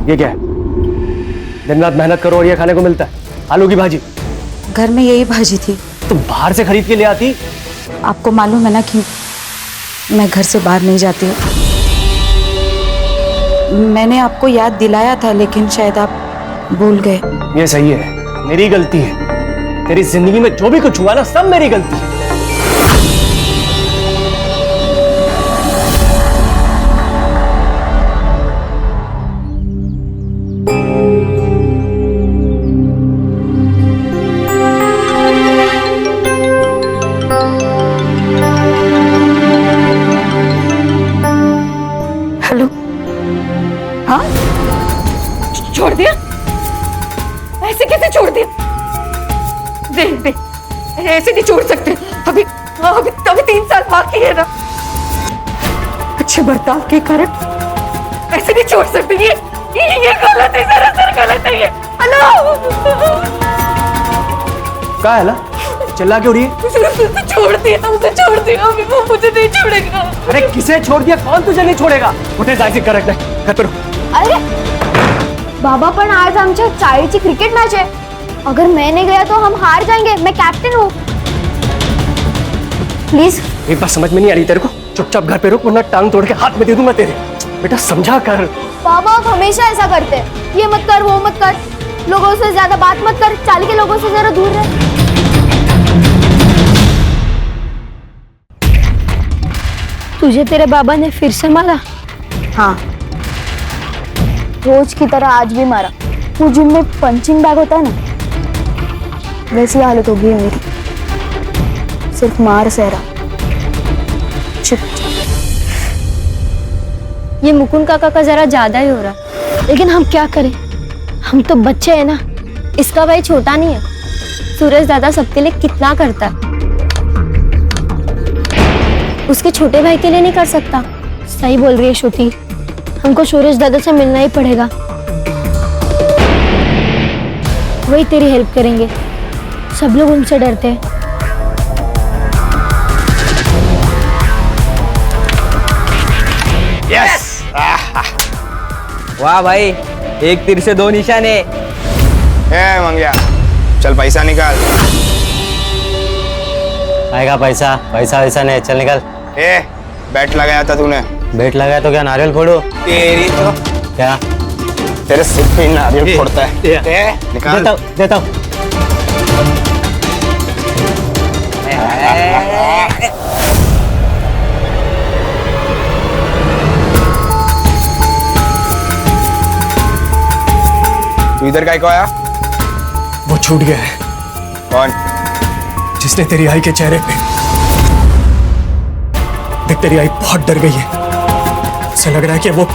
ये क्या है? दिन रात मेहनत करो और ये खाने को मिलता है? आलू की भाजी। घर में यही भाजी थी। तुम बाहर से खरीद के ले आती? आपको मालूम है ना कि मैं घर से बाहर नहीं जाती हूँ। मैंने आपको याद दिलाया था लेकिन शायद आप भूल गए। ये सही है, मेरी गलती है। तेरी जिंदगी में जो भी कुछ हुआ ना, सब मेरी गलती है। हेलो। हाँ, छोड़ दिया? ऐसे कैसे छोड़ दिया? देख देख, ऐसे नहीं छोड़ सकते। अभी अभी अभी 3 साल बाकी है ना। अच्छे बर्ताव के कारण ऐसे नहीं छोड़ सकते। ये गलत है, सरासर गलत है ये। हेलो, क्या है ला? चिल्ला क्यों रही है? छोड़ दिया, उसे छोड़ दिया। अभी वो मुझे नहीं छोड़ेगा। अरे किसे छोड़ दिया? कौन तुझे नहीं छोड़ेगा? उठे जायचे करेक्ट आहे. घर पे रहो. अरे बाबा, पण आज आमच्या शाळेची क्रिकेट मॅच है। अगर मैं नहीं गया तो हम हार जाएंगे। मैं कैप्टन हूँ। प्लीज। एक बात समझ में नहीं आ रही तेरे को? चुपचाप घर पे रुक, वरना टांग तोड़ के हाथ में दे दूंगा तेरे. बेटा समझा कर. बाबा आप हमेशा ऐसा करते हैं। ये मत कर, वो मत कर, लोगों से ज्यादा बात मत कर, चाल के लोगों से जरा दूर रह। तुझे तेरे बाबा ने फिर से मारा? हाँ, रोज की तरह आज भी मारा। वो जिम में पंचिंग बैग होता है ना, वैसी हालत होगी है मेरी। सिर्फ मार सहरा। चुप। ये मुकुंद काका का जरा ज्यादा ही हो रहा, लेकिन हम क्या करें, हम तो बच्चे हैं ना। इसका भाई छोटा नहीं है। सूरज दादा सबके लिए कितना करता है, उसके छोटे भाई के लिए नहीं कर सकता। सही बोल रही है श्रुति, हमको सूरज दादा से मिलना ही पड़ेगा। वही तेरी हेल्प करेंगे। सब लोग उनसे डरते हैं। यस! वाह भाई, एक तीर से 2 निशाने. मंगिया, चल पैसा निकाल. आएगा पैसा? पैसा वैसा नहीं, चल निकल. बैट लगाया था तूने. बेट लगाया तो क्या नारियल फोड़ो? तेरी तो क्या तेरे सिर पे नारियल फोड़ता है. निकाल. देता हूँ. तू इधर काय को आया? वो छूट गया है. कौन? जिसने तेरी आई के चेहरे पे देख, तेरी आई बहुत डर गई है. उसे लग रहा है कि वो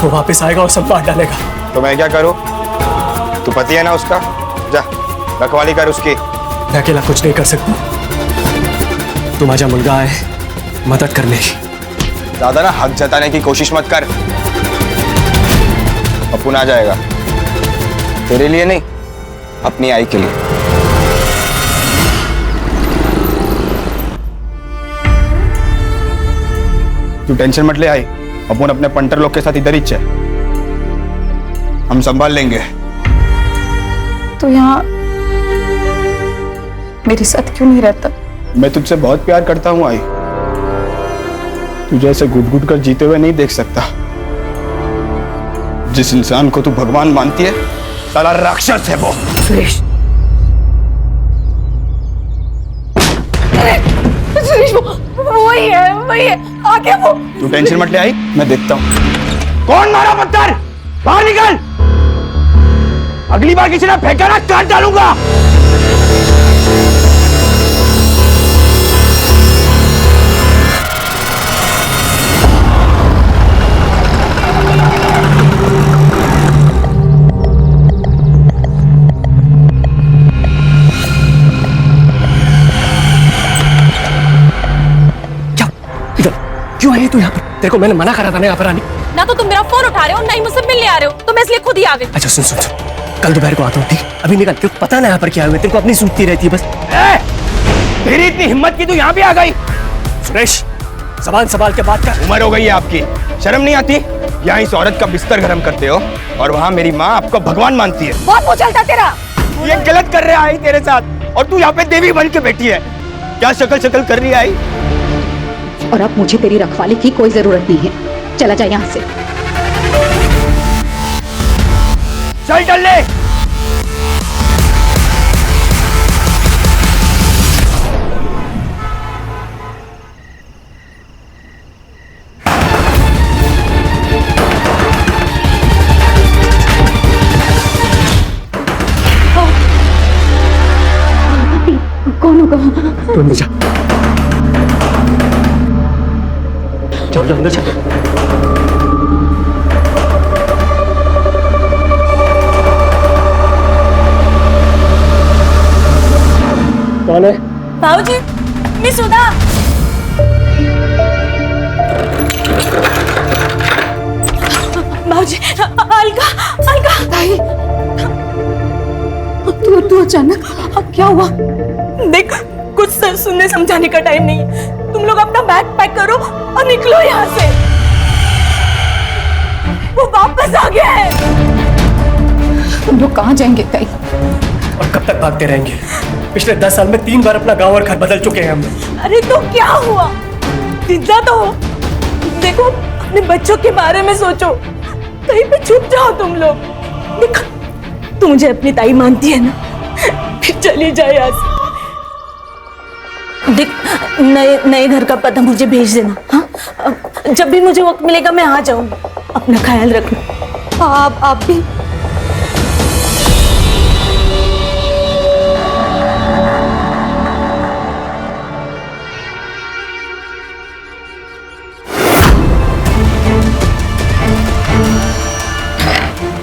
वापस आएगा और सब बांट डालेगा. तो मैं क्या करूं? तू पति है ना उसका, जा रखवाली कर उसकी. मैं अकेला कुछ नहीं कर सकता. तू माझा मुलगा है, मदद करने की. ज्यादा ना हक जताने की कोशिश मत कर. अपुन आ जाएगा. तेरे लिए नहीं, अपनी आई के लिए. तू टेंशन मत ले आई. अपुन अपने पंटर लोग के साथ इधर ही है. हम संभाल लेंगे. तो यहाँ मेरे साथ क्यों नहीं रहता? मैं तुझसे बहुत प्यार करता हूँ आई. तुझे ऐसे घुट घुट कर जीते हुए नहीं देख सकता. जिस इंसान को तू भगवान मानती है, साला राक्षस है वो. सुरेश, सुरेश वही है. आगे वो. तू टेंशन मत ले आई, मैं देखता हूँ. कौन मारा पत्थर? बाहर निकल. अगली बार किसी ने फेंका ना, काट डालूंगा. क्यों आई तू यहाँ पर? तेरे को मैंने मना करा था ना यहाँ पर आने. ना तो तुम मेरा फोन उठा रहे हो, ना ही मुझसे मिलने आ रहे हो, तो मैं इसलिए खुद ही आ गई. अच्छा सुन सुन सुन, कल दोपहर को आता हूँ, ठीक? अभी निकल. तेरे को पता ना यहाँ पर क्या हुआ. तेरे को अपनी सूझती रहती है बस. तेरी इतनी हिम्मत की तू यहाँ भी आ गई? सुरेश, जबान संभाल के बात कर. उम्र हो गई है आपकी, शर्म नहीं आती? यहाँ इस औरत का बिस्तर गरम करते हो. और वहाँ मेरी माँ आपको भगवान मानती है। बहुत मुंह चलता तेरा। ये गलत कर रहे आई तेरे साथ, और तू यहाँ पे देवी बन के बैठी है। क्या शक्ल शक्ल कर रही है आई? और अब मुझे तेरी रखवाली की कोई जरूरत नहीं है, चला जा यहाँ से। चल चल ले। कौन होगा? तू अंदर जा, चल अंदर चल। कौन है? भाऊजी, मैं सुधा। भाऊजी, अलका, अलका। ताई, तू अचानक, अब क्या हुआ? देख, कुछ सुनने समझाने का टाइम नहीं है। तुम लोग अपना बैग पैक करो और निकलो यहाँ से। वो वापस आ गया है। तुम लोग कहाँ जाएंगे ताई? और कब तक भागते रहेंगे? पिछले 10 साल में 3 बार अपना गांव और घर बदल चुके हैं हम लोग। अरे तो क्या हुआ? जिंदा तो हो। देखो, अपने बच्चों के बारे में सोचो। कहीं पे छुप जाओ तुम लोग। देखो, तू मुझे अपनी ताई मानती है ना? फिर चली जाए यहाँ से। देख, नए घर का पता मुझे भेज देना। हाँ, जब भी मुझे वक्त मिलेगा मैं आ जाऊंगी। अपना ख्याल रखना। आप भी।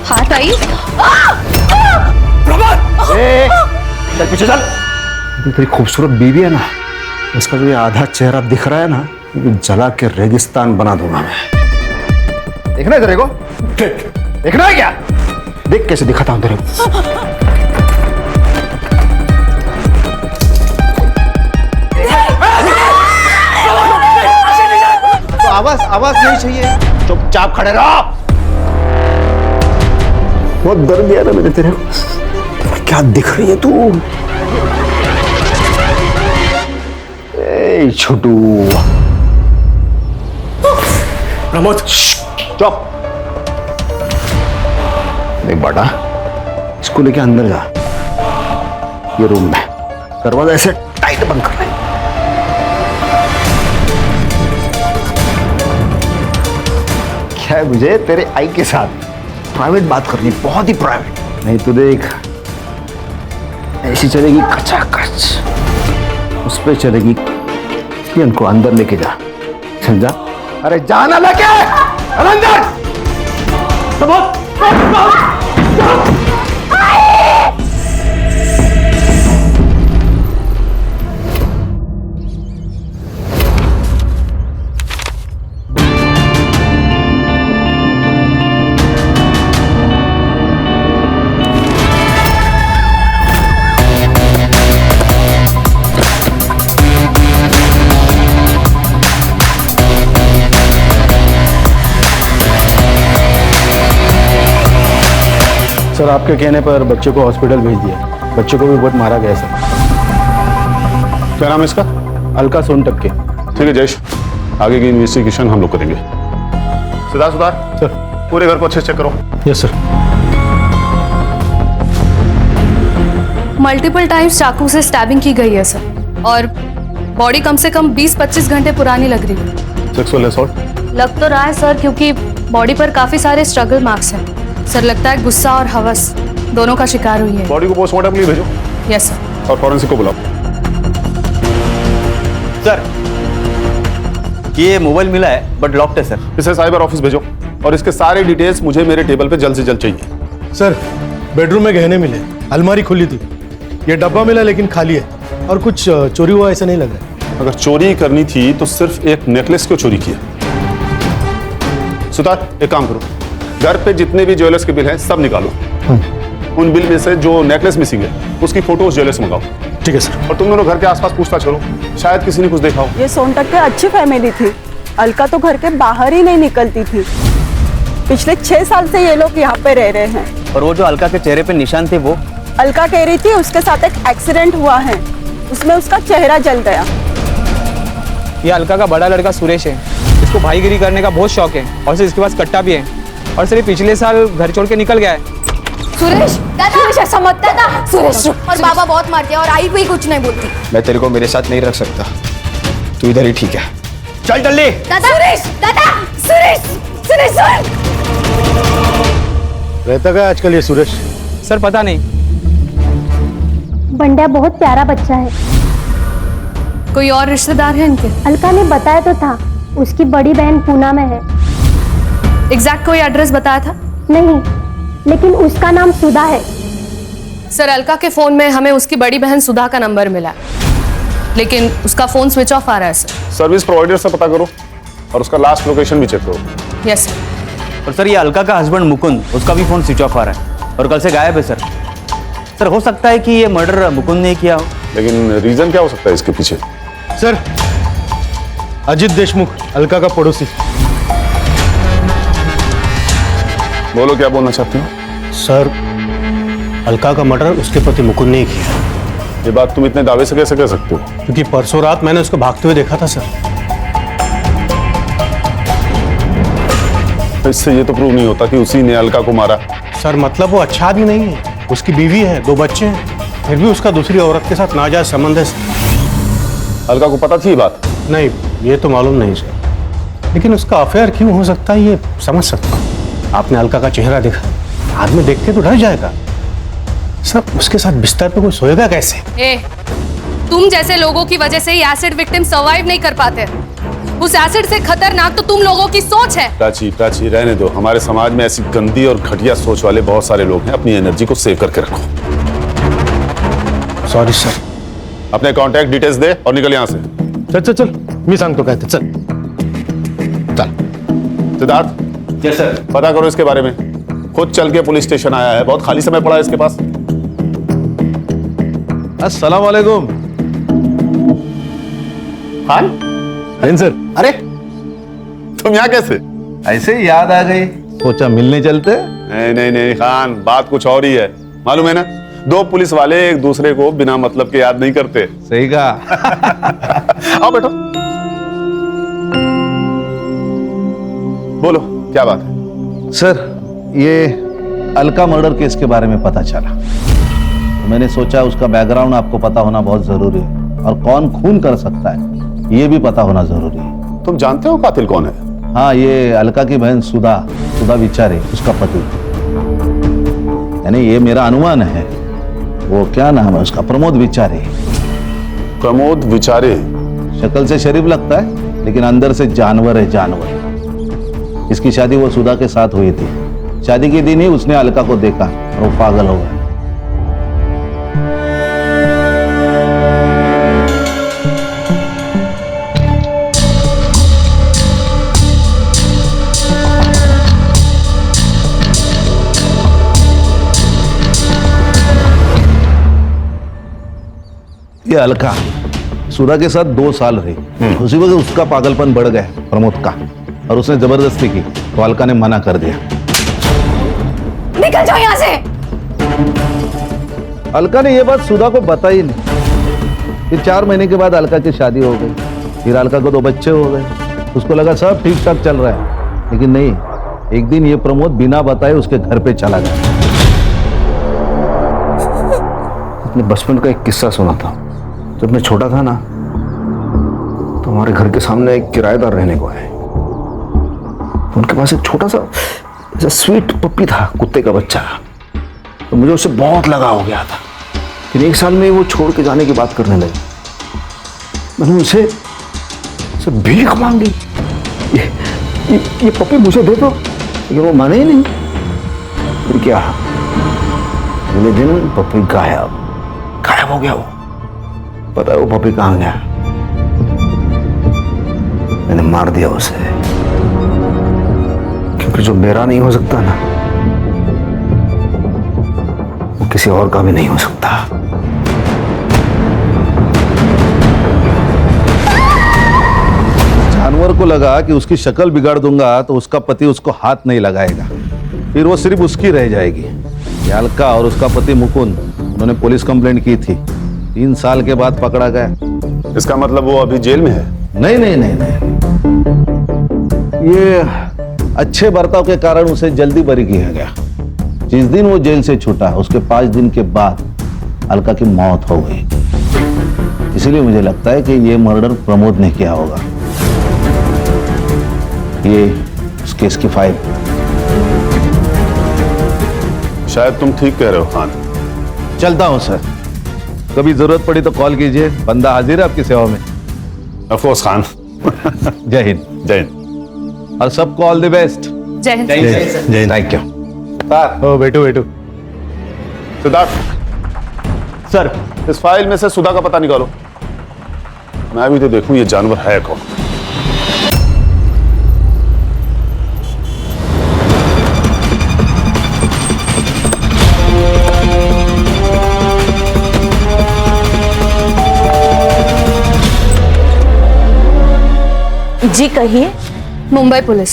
हाँ ताई। चल पीछे चल। तेरी खूबसूरत बीवी है ना, उसका जो ये आधा चेहरा दिख रहा है ना, ये जला के रेगिस्तान बना दूंगा मैं। देखना है तेरे को? देखना है क्या? देख कैसे दिखाता हूं तेरे को। तो आवाज नहीं चाहिए, चुपचाप खड़े रहो। बहुत दर्द दिया ना मैंने तेरे को। क्या दिख रही है तू? छोटू। प्रमोद, चुप। देख बेटा, इसको लेके अंदर जा। ये रूम में दरवाजा ऐसे टाइट बंद कर ले। क्या है मुझे तेरे आई के साथ प्राइवेट बात करनी, बहुत ही प्राइवेट। नहीं तो देख, ऐसी चलेगी कचाकच, उस पे चलेगी। इनको अंदर लेके जा। चल जा। अरे जाना लेके अंदर। सर, आपके कहने पर बच्चे को हॉस्पिटल भेज दिया। बच्चे को भी बहुत मारा गया सर। क्या नाम है इसका? अलका सोनटक के। ठीक है जयेश, आगे की इन्वेस्टिगेशन हम लोग करेंगे। सुधार सर। पूरे घर को अच्छे से चेक करो। Yes sir. मल्टीपल टाइम्स चाकू से स्टैबिंग की गई है सर, और बॉडी कम से कम 20-25 घंटे पुरानी लग रही है। सेक्सुअल असॉल्ट लग तो रहा है सर, क्योंकि बॉडी पर काफी सारे स्ट्रगल मार्क्स हैं। सर, लगता है गुस्सा और हवस दोनों का शिकार हुई है। बॉडी को पोस्टमार्टम के लिए भेजो। Yes sir. और फॉरेंसिक को बुलाओ। सर, ये मोबाइल मिला है बट लॉक्ड है सर। इसे साइबर ऑफिस भेजो और इसके सारे डिटेल्स मुझे मेरे टेबल पे जल्द से जल्द चाहिए। सर, बेडरूम में गहने मिले, अलमारी खुली थी, ये डब्बा मिला लेकिन खाली है, और कुछ चोरी हुआ ऐसा नहीं लग रहा है। अगर चोरी करनी थी तो सिर्फ एक नेकलेस क्यों चोरी किया? सुतार, एक काम करो, घर पे जितने भी ज्वेलर्स के बिल हैं सब निकालो। उन बिल में से जो नेकलेस मिसिंग है उसकी फोटो उस ज्वेलर्स मंगाओ। ठीक है सर। और तुम दोनों घर के आसपास पूछताछ करो, शायद किसी ने कुछ देखा हो। ये सोनटक के अच्छी फैमिली थी। अलका तो घर के बाहर ही नहीं निकलती थी। पिछले 6 साल से ये लोग यहाँ पे रह रहे हैं। और वो जो अलका के चेहरे पे निशान थे वो? अलका कह रही थी उसके साथ एक एक्सीडेंट हुआ है, उसमें उसका चेहरा जल गया। ये अलका का बड़ा लड़का सुरेश है, इसको भाईगिरी करने का बहुत शौक है और सर इसके पास कट्टा भी है। और सर ये पिछले साल घर छोड़ के निकल गया है। सुरेश सुरेश ऐसा मत दादा। सुरेश और बाबा बहुत मारते हैं और आई भी कुछ नहीं बोलती। मैं तेरे को मेरे साथ नहीं रख सकता, तू इधर ही ठीक है। चल जल्दी। दादा सुरेश, दादा सुरेश, सुरेश सुन। रहता क्या आजकल ये सुरेश? सर पता नहीं। बंड्या बहुत प्यारा बच्चा है। कोई और रिश्तेदार है इनके? अलका ने बताया तो था, उसकी बड़ी बहन पूना में है। एग्जैक्ट कोई एड्रेस बताया था? नहीं, लेकिन उसका नाम सुधा है। सर अलका के फोन में हमें उसकी बड़ी बहन सुधा का नंबर मिला, लेकिन उसका फोन स्विच ऑफ आ रहा है सर। सर्विस प्रोवाइडर से पता करो और उसका लास्ट लोकेशन भी चेक करो। Yes sir. और सर ये अलका का हस्बैंड मुकुंद, उसका भी फोन स्विच ऑफ आ रहा है और कल से गायब है सर। सर हो सकता है कि ये मर्डर मुकुंद ने किया हो। लेकिन रीजन क्या हो सकता है इसके पीछे? सर अजित देशमुख, अलका का पड़ोसी। बोलो क्या बोलना चाहते हो? सर अलका का मर्डर उसके पति मुकुंद ने ही किया। ये बात तुम इतने दावे से कैसे कह सकते हो? क्योंकि परसों रात मैंने उसको भागते हुए देखा था सर। इससे ये तो प्रूव नहीं होता कि उसी ने अलका को मारा। सर मतलब वो अच्छा आदमी नहीं है, उसकी बीवी है, 2 बच्चे हैं, फिर भी उसका दूसरी औरत के साथ नाजायज संबंध है। अलका को पता थी ये बात? नहीं, ये तो मालूम नहीं सर, लेकिन उसका अफेयर क्यों हो सकता है ये समझ सकता हूँ। आपने अलका का चेहरा देखा, आदमी देख के तो डर जाएगा। सर उसके साथ बिस्तर पे कोई सोएगा कैसे? तुम जैसे लोगों की वजह से ही एसिड विक्टिम सर्वाइव नहीं कर पाते। उस एसिड से खतरनाक तो तुम लोगों की सोच है। प्राची रहने दो। हमारे समाज में ऐसी गंदी और घटिया सोच वाले बहुत सारे लोग हैं। अपनी एनर्जी को सेव करके रखो। Sorry sir. अपने कांटेक्ट डिटेल्स दे और निकल यहाँ से। चल मी सांगतो काय ते, चल। सिद्धार्थ। Yes sir. पता करो इसके बारे में। खुद चल के पुलिस स्टेशन आया है, बहुत खाली समय पड़ा है इसके पास। अस्सलाम वालेकुम। खान सर। अरे तुम यहाँ कैसे? ऐसे ही याद आ गई, सोचा मिलने चलते। नहीं खान, बात कुछ और ही है। मालूम है ना, 2 पुलिस वाले एक दूसरे को बिना मतलब के याद नहीं करते। सही कहा। आओ बैठो। बोलो क्या बात है? सर ये अलका मर्डर केस के बारे में पता चला, तो मैंने सोचा उसका बैकग्राउंड आपको पता होना बहुत जरूरी है, और कौन खून कर सकता है ये भी पता होना जरूरी है। तुम जानते हो कातिल कौन है? हाँ, ये अलका की बहन सुधा विचारे, उसका पति। यानी ये मेरा अनुमान है। वो क्या नाम है उसका? प्रमोद विचारे। प्रमोद विचारे? शक्ल से शरीफ लगता है, लेकिन अंदर से जानवर है, जानवर। इसकी शादी वो सुधा के साथ हुई थी। शादी के दिन ही उसने अलका को देखा और वो पागल हो गया। ये अलका सुधा के साथ 2 साल रही। उसी वक्त उसका पागलपन बढ़ गया प्रमोद का, और उसने जबरदस्ती की, तो अलका ने मना कर दिया। निकल जाओ यहाँ से। अलका ने यह बात सुधा को बताई नहीं। फिर 4 महीने के बाद अलका की शादी हो गई। फिर अलका को 2 बच्चे हो गए। उसको लगा सब ठीक ठाक चल रहा है, लेकिन नहीं। एक दिन ये प्रमोद बिना बताए उसके घर पे चला गया। अपने बचपन का एक किस्सा सुना था। जब मैं छोटा था ना, तो हमारे घर के सामने एक किराएदार रहने को आए। उनके पास एक छोटा सा स्वीट पप्पी था, कुत्ते का बच्चा। तो मुझे उससे बहुत लगाव हो गया था। फिर 1 साल में वो छोड़ के जाने की बात करने लगे। मैंने उनसे भीख मांगी, ये पप्पी मुझे दे दो, लेकिन वो माने ही नहीं। फिर क्या, अगले दिन पप्पी गायब हो गया। वो पता है वो पप्पी कहाँ गया? मैंने मार दिया उसे, क्योंकि जो मेरा नहीं हो सकता ना, वो किसी और का भी नहीं हो सकता। जानवर को को लगा कि उसकी शक्ल बिगाड़ दूंगा तो उसका पति उसको हाथ नहीं लगाएगा, फिर वो सिर्फ उसकी रह जाएगी। ये अलका और उसका पति मुकुंद, उन्होंने पुलिस कंप्लेंट की थी, 3 साल के बाद पकड़ा गया। इसका मतलब वो अभी जेल में है? नहीं नहीं नहीं नहीं, ये अच्छे बर्ताव के कारण उसे जल्दी बरी किया गया। जिस दिन वो जेल से छूटा उसके 5 दिन के बाद अलका की मौत हो गई। इसलिए मुझे लगता है कि ये मर्डर प्रमोद ने किया होगा। ये उस केस की फाइल। शायद तुम ठीक कह रहे हो खान। चलता हूं सर, कभी जरूरत पड़ी तो कॉल कीजिए, बंदा हाजिर है आपकी सेवा में। Of course Khan. जय हिंद। जय हिंद। और सबको ऑल द बेस्ट। जय हिंद। जय हिंद। Thank you. ओ बैठो। सिद्धार्थ सर, इस फाइल में से सुधा का पता निकालो। मैं भी तो देखूं ये जानवर है कौन। जी कहिए। मुंबई पुलिस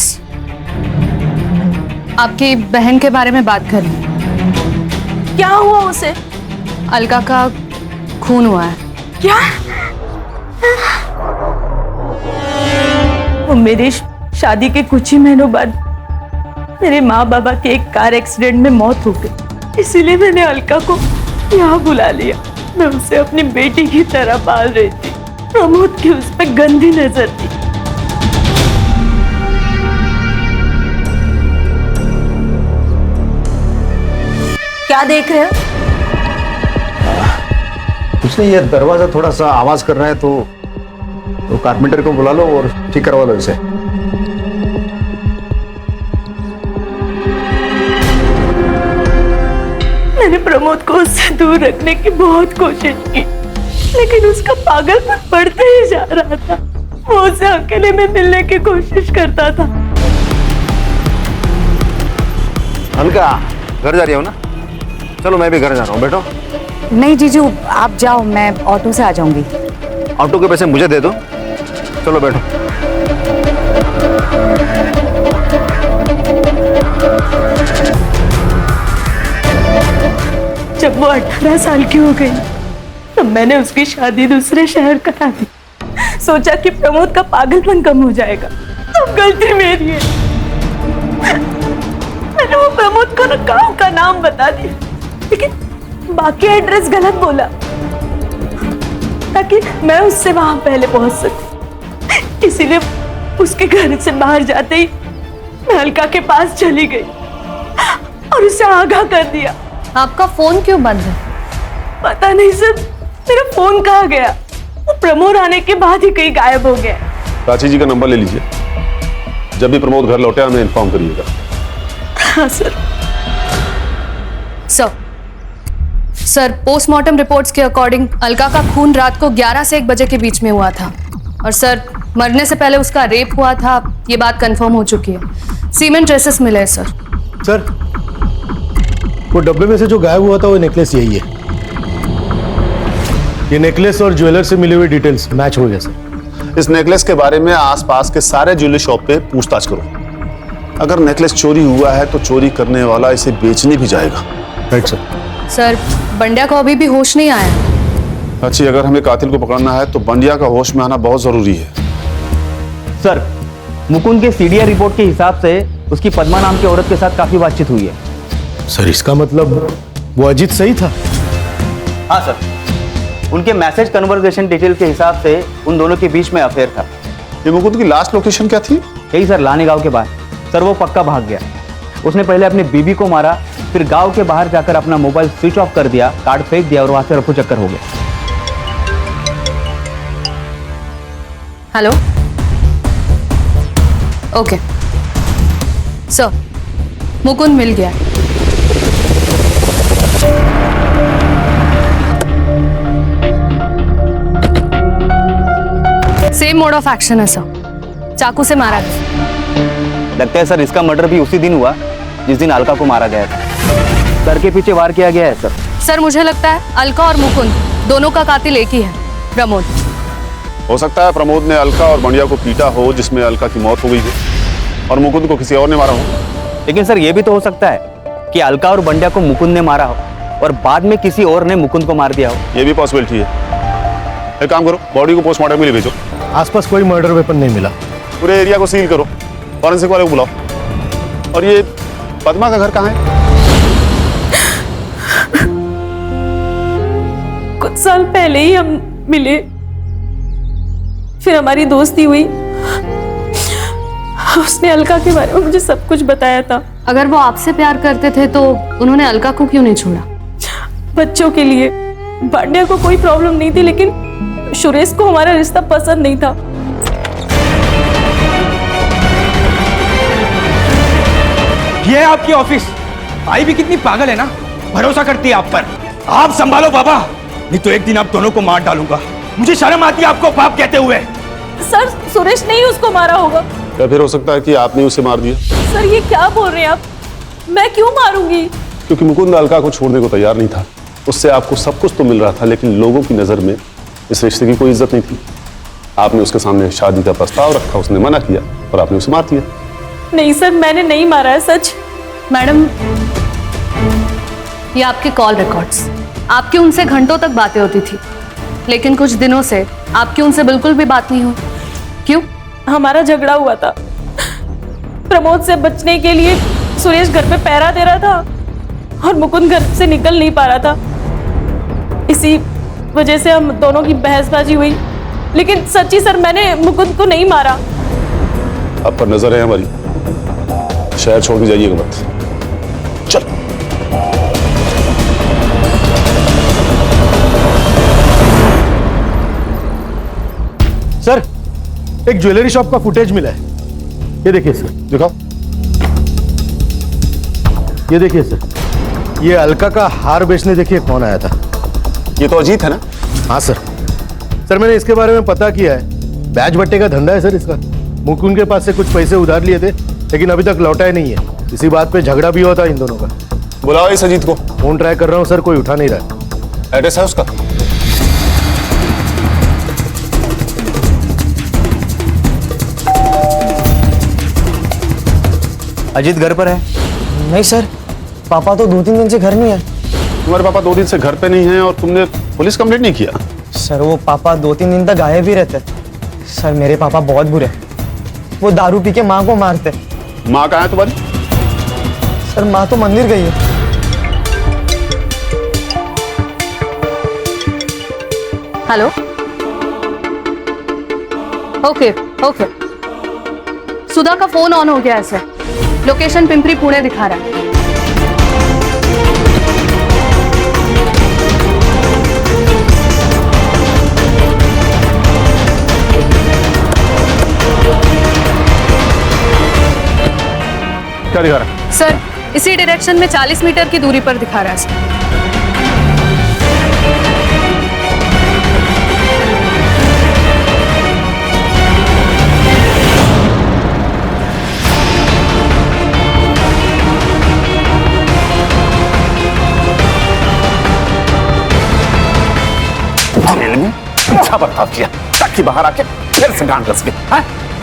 आपकी बहन के बारे में बात कर रही है। क्या हुआ उसे? अलका का खून हुआ है। क्या? वो मेरी शादी के कुछ ही महीनों बाद मेरे माँ बाबा के एक कार एक्सीडेंट में मौत हो गई, इसीलिए मैंने अलका को यहाँ बुला लिया। मैं उसे अपनी बेटी की तरह पाल रही थी। प्रमोद की उस पर गंदी नजर थी। क्या देख रहे हो? कुछ नहीं, ये दरवाजा थोड़ा सा आवाज कर रहा है, तो कारपेंटर को बुला लो और ठीक करवा लो इसे। मैंने प्रमोद को उससे दूर रखने की बहुत कोशिश की, लेकिन उसका पागलपन बढ़ते ही जा रहा था। वो उसे अकेले में मिलने की कोशिश करता था। अलका, घर जा रही हो ना? चलो मैं भी घर जा रहा हूँ, बैठो। नहीं जीजू, आप जाओ, मैं ऑटो से आ जाऊंगी। ऑटो के पैसे मुझे दे दो। चलो बैठो। जब वो 18 साल की हो गई तब मैंने उसकी शादी दूसरे शहर करा दी। सोचा कि प्रमोद का पागलपन कम हो जाएगा। अब गलती मेरी है। मैंने वो प्रमोद को गांव का नाम बता दिया, लेकिन बाकी एड्रेस गलत बोला ताकि मैं उससे वहां पहले पहुंच सकूं। इसीलिए उसके घर से बाहर जाते ही मैं अलका के पास चली गई और उसे आगाह कर दिया। आपका फोन क्यों बंद है? पता नहीं सर, मेरा फोन कहाँ गया। वो प्रमोद आने के बाद ही कहीं गायब हो गया। प्राची जी का नंबर ले लीजिए, जब भी प्रमोद घर लौटे हमें इन्फॉर्म करिएगा। हाँ सर। सर, पोस्टमार्टम रिपोर्ट्स के अकॉर्डिंग अलका का खून रात को 11 से 1 बजे के बीच में हुआ था और सर मरने से पहले उसका रेप हुआ था। ये बात कंफर्म हो चुकी है। सीमेंट ट्रेसेस मिले हैं सर। सर, वो डब्बे में से जो गायब हुआ था वो नेकलेस यही है। ये नेकलेस और ज्वेलर से मिली हुई डिटेल्स मैच हो गया सर। इस नेकलेस के बारे में आसपास के सारे ज्वेलरी शॉप पे पूछताछ करो। अगर नेकलेस चोरी हुआ है तो चोरी करने वाला इसे बेचने भी जाएगा। Right sir. सर, बंड्या को अभी भी होश नहीं आया। अच्छी, अगर हमें कातिल को पकड़ना है तो बंडिया का होश में आना बहुत जरूरी है। सर, मुकुंद के सीडीआर रिपोर्ट के हिसाब से उसकी पद्मा नाम की औरत के साथ काफी बातचीत हुई है। सर, इसका मतलब वो अजीत सही था? हाँ सर, उनके मैसेज कन्वर्सेशन डिटेल के हिसाब से उन दोनों के बीच में अफेयर था। ये मुकुंद की लास्ट लोकेशन क्या थी? यही सर, लाने गांव के बाहर। सर, वो पक्का भाग गया। उसने पहले अपनी बीबी को मारा, फिर गांव के बाहर जाकर अपना मोबाइल स्विच ऑफ कर दिया, कार्ड फेंक दिया और वहां से रफू चक्कर हो गया। हेलो, ओके सर, मुकुंद मिल गया। सेम मोड ऑफ एक्शन है सर, चाकू से मारा गया। लगता है सर इसका मर्डर भी उसी दिन हुआ जिस दिन अलका को मारा गया था। सर के पीछे वार किया गया है सर। सर, मुझे लगता है अलका और मुकुंद दोनों का कातिल एक ही है, प्रमोद। हो सकता है प्रमोद ने अलका और बंडिया को पीटा हो, जिसमें अलका की मौत हो गई हो, और मुकुंद को किसी और ने मारा हो। लेकिन सर ये भी तो हो सकता है कि अलका और बंडिया को मुकुंद ने मारा हो और बाद में किसी और ने मुकुंद को मार दिया हो। ये भी पॉसिबिलिटी है। एक काम करो, बॉडी को पोस्टमार्टम के लिए भेजो। आसपास कोई मर्डर वेपन नहीं मिला। पूरे एरिया को सील करो, फॉरेंसिक वाले को बुलाओ। और ये पद्मा का घर कहाँ है? कुछ साल पहले ही हम मिले, फिर हमारी दोस्ती हुई। उसने अलका के बारे में मुझे सब कुछ बताया था। अगर वो आपसे प्यार करते थे तो उन्होंने अलका को क्यों नहीं छोड़ा? बच्चों के लिए। बांडिया को कोई प्रॉब्लम नहीं थी, लेकिन सुरेश को हमारा रिश्ता पसंद नहीं था। ये है आपकी ऑफिस। आई भी कितनी पागल है ना, भरोसा करती है आप पर। आप संभालो बाबा, नहीं तो एक दिन आप दोनों को मार डालूंगा। मुझे शर्म आती है आपको बाप कहते हुए। सर, सुरेश ने ही उसको मारा होगा। या फिर हो सकता है कि आपने उसे मार दिया। सर, ये क्या बोल रहे हैं आप? मैं क्यों मारूंगी? क्योंकि मुकुंद अलका को छोड़ने को तैयार नहीं था। उससे आपको सब कुछ तो मिल रहा था, लेकिन लोगों की नजर में इस रिश्ते की कोई इज्जत नहीं थी। आपने उसके सामने शादी का प्रस्ताव रखा, उसने मना किया और आपने उसे मार दिया। नहीं सर, मैंने नहीं मारा है, सच। मैडम, ये आपके कॉल रिकॉर्ड्स, आपकी उनसे घंटों तक बातें होती थी, लेकिन कुछ दिनों से आपकी उनसे बिल्कुल भी बात नहीं हुई। क्यों? हमारा झगड़ा हुआ था। प्रमोद से बचने के लिए सुरेश घर पे पहरा दे रहा था और मुकुंद घर से निकल नहीं पा रहा था। इसी वजह से हम दोनों की बहसबाजी हुई। लेकिन सच्ची सर, मैंने मुकुंद को नहीं मारा। आप पर नजर है हमारी, शहर छोड़ के जाइएगा मत। चल। सर, एक ज्वेलरी शॉप का फुटेज मिला है। ये देखिए सर। दिखाओ। ये देखिए सर, ये अलका का हार बेचने देखिए कौन आया था। ये तो अजीत है ना? हाँ सर। सर, मैंने इसके बारे में पता किया है। बैच बट्टे का धंधा है सर इसका। मुकुंद के पास से कुछ पैसे उधार लिए थे, लेकिन अभी तक लौटा ही नहीं है। इसी बात पे झगड़ा भी होता है इन दोनों का। बुलाओ इस अजीत को। फोन ट्राई कर रहा हूँ सर, कोई उठा नहीं रहा। एड्रेस है उसका? अजीत घर पर है? नहीं सर, पापा तो 2-3 दिन से घर नहीं है। तुम्हारे पापा 2 दिन से घर पे नहीं हैं और तुमने पुलिस कंप्लेंट नहीं किया? सर, वो पापा 2-3 दिन तक गायब ही रहते। सर, मेरे पापा बहुत बुरे। वो दारू पी के माँ को मारते। माँ कहाँ है तुम्हारी? सर, माँ तो मंदिर गई है। हेलो। ओके ओके, सुधा का फोन ऑन हो गया है सर। लोकेशन पिंपरी पुणे दिखा रहा है। क्या दिखा रहा है? सर, इसी डायरेक्शन में 40 मीटर की दूरी पर दिखा रहा है सर। जेल में अच्छा बर्ताव किया ताकि बाहर आके फिर से गांड कस के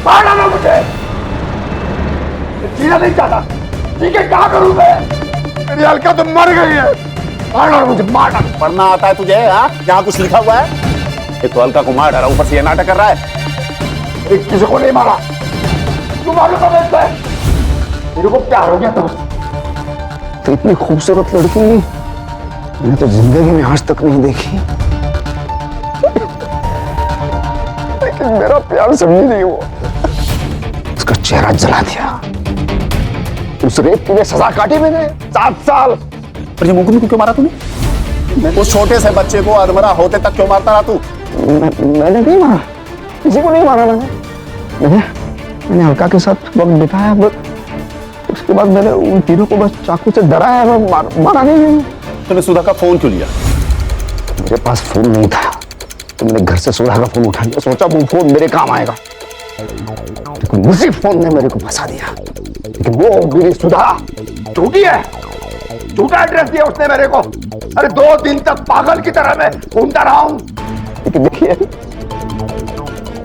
मार डालो मुझे। जीना नहीं चाहता, ठीक है? क्या करूं मैं? मेरी अलका तो मर गई है। मार डालो मुझे, मार डालो। पढ़ना आता है तुझे? हाँ, यहाँ कुछ लिखा हुआ है? एक तो अलका को मार डाला, ऊपर से ये नाटक कर रहा है। एक किसी को नहीं मारा। तू मालूम है मेरे को प्यार हो गया था उससे। तो इतनी खूबसूरत लड़की मैंने तो जिंदगी में आज तक नहीं देखी। लेकिन मेरा प्यार समझी नहीं वो। उसका चेहरा जला दिया। उस रेप के लिए सजा काटी मैंने 7 साल। पर ये मुकुंद को क्यों मारा तूने? उस छोटे से बच्चे को अधमरा होते तक क्यों मारता रहा तू? मैंने नहीं मारा, किसी को नहीं मारा। मैंने अलका के साथ वक्त बिताया, बस उसके बाद मैंने उन तीनों को बस चाकू से डराया, मारा नहीं। तूने सुधा का फोन क्यों लिया? मेरे पास फोन नहीं था, तो मैंने घर से सुधा का फोन उठा लिया। सोचा वो फोन मेरे काम आएगा, लेकिन उसी फोन ने मेरे को फंसा दिया। लेकिन वो मेरी सुधा झूठी है, झूठा एड्रेस दिया उसने मेरे को। अरे 2 दिन तक पागल की तरह मैं ढूंढता रहा हूं। लेकिन देखिए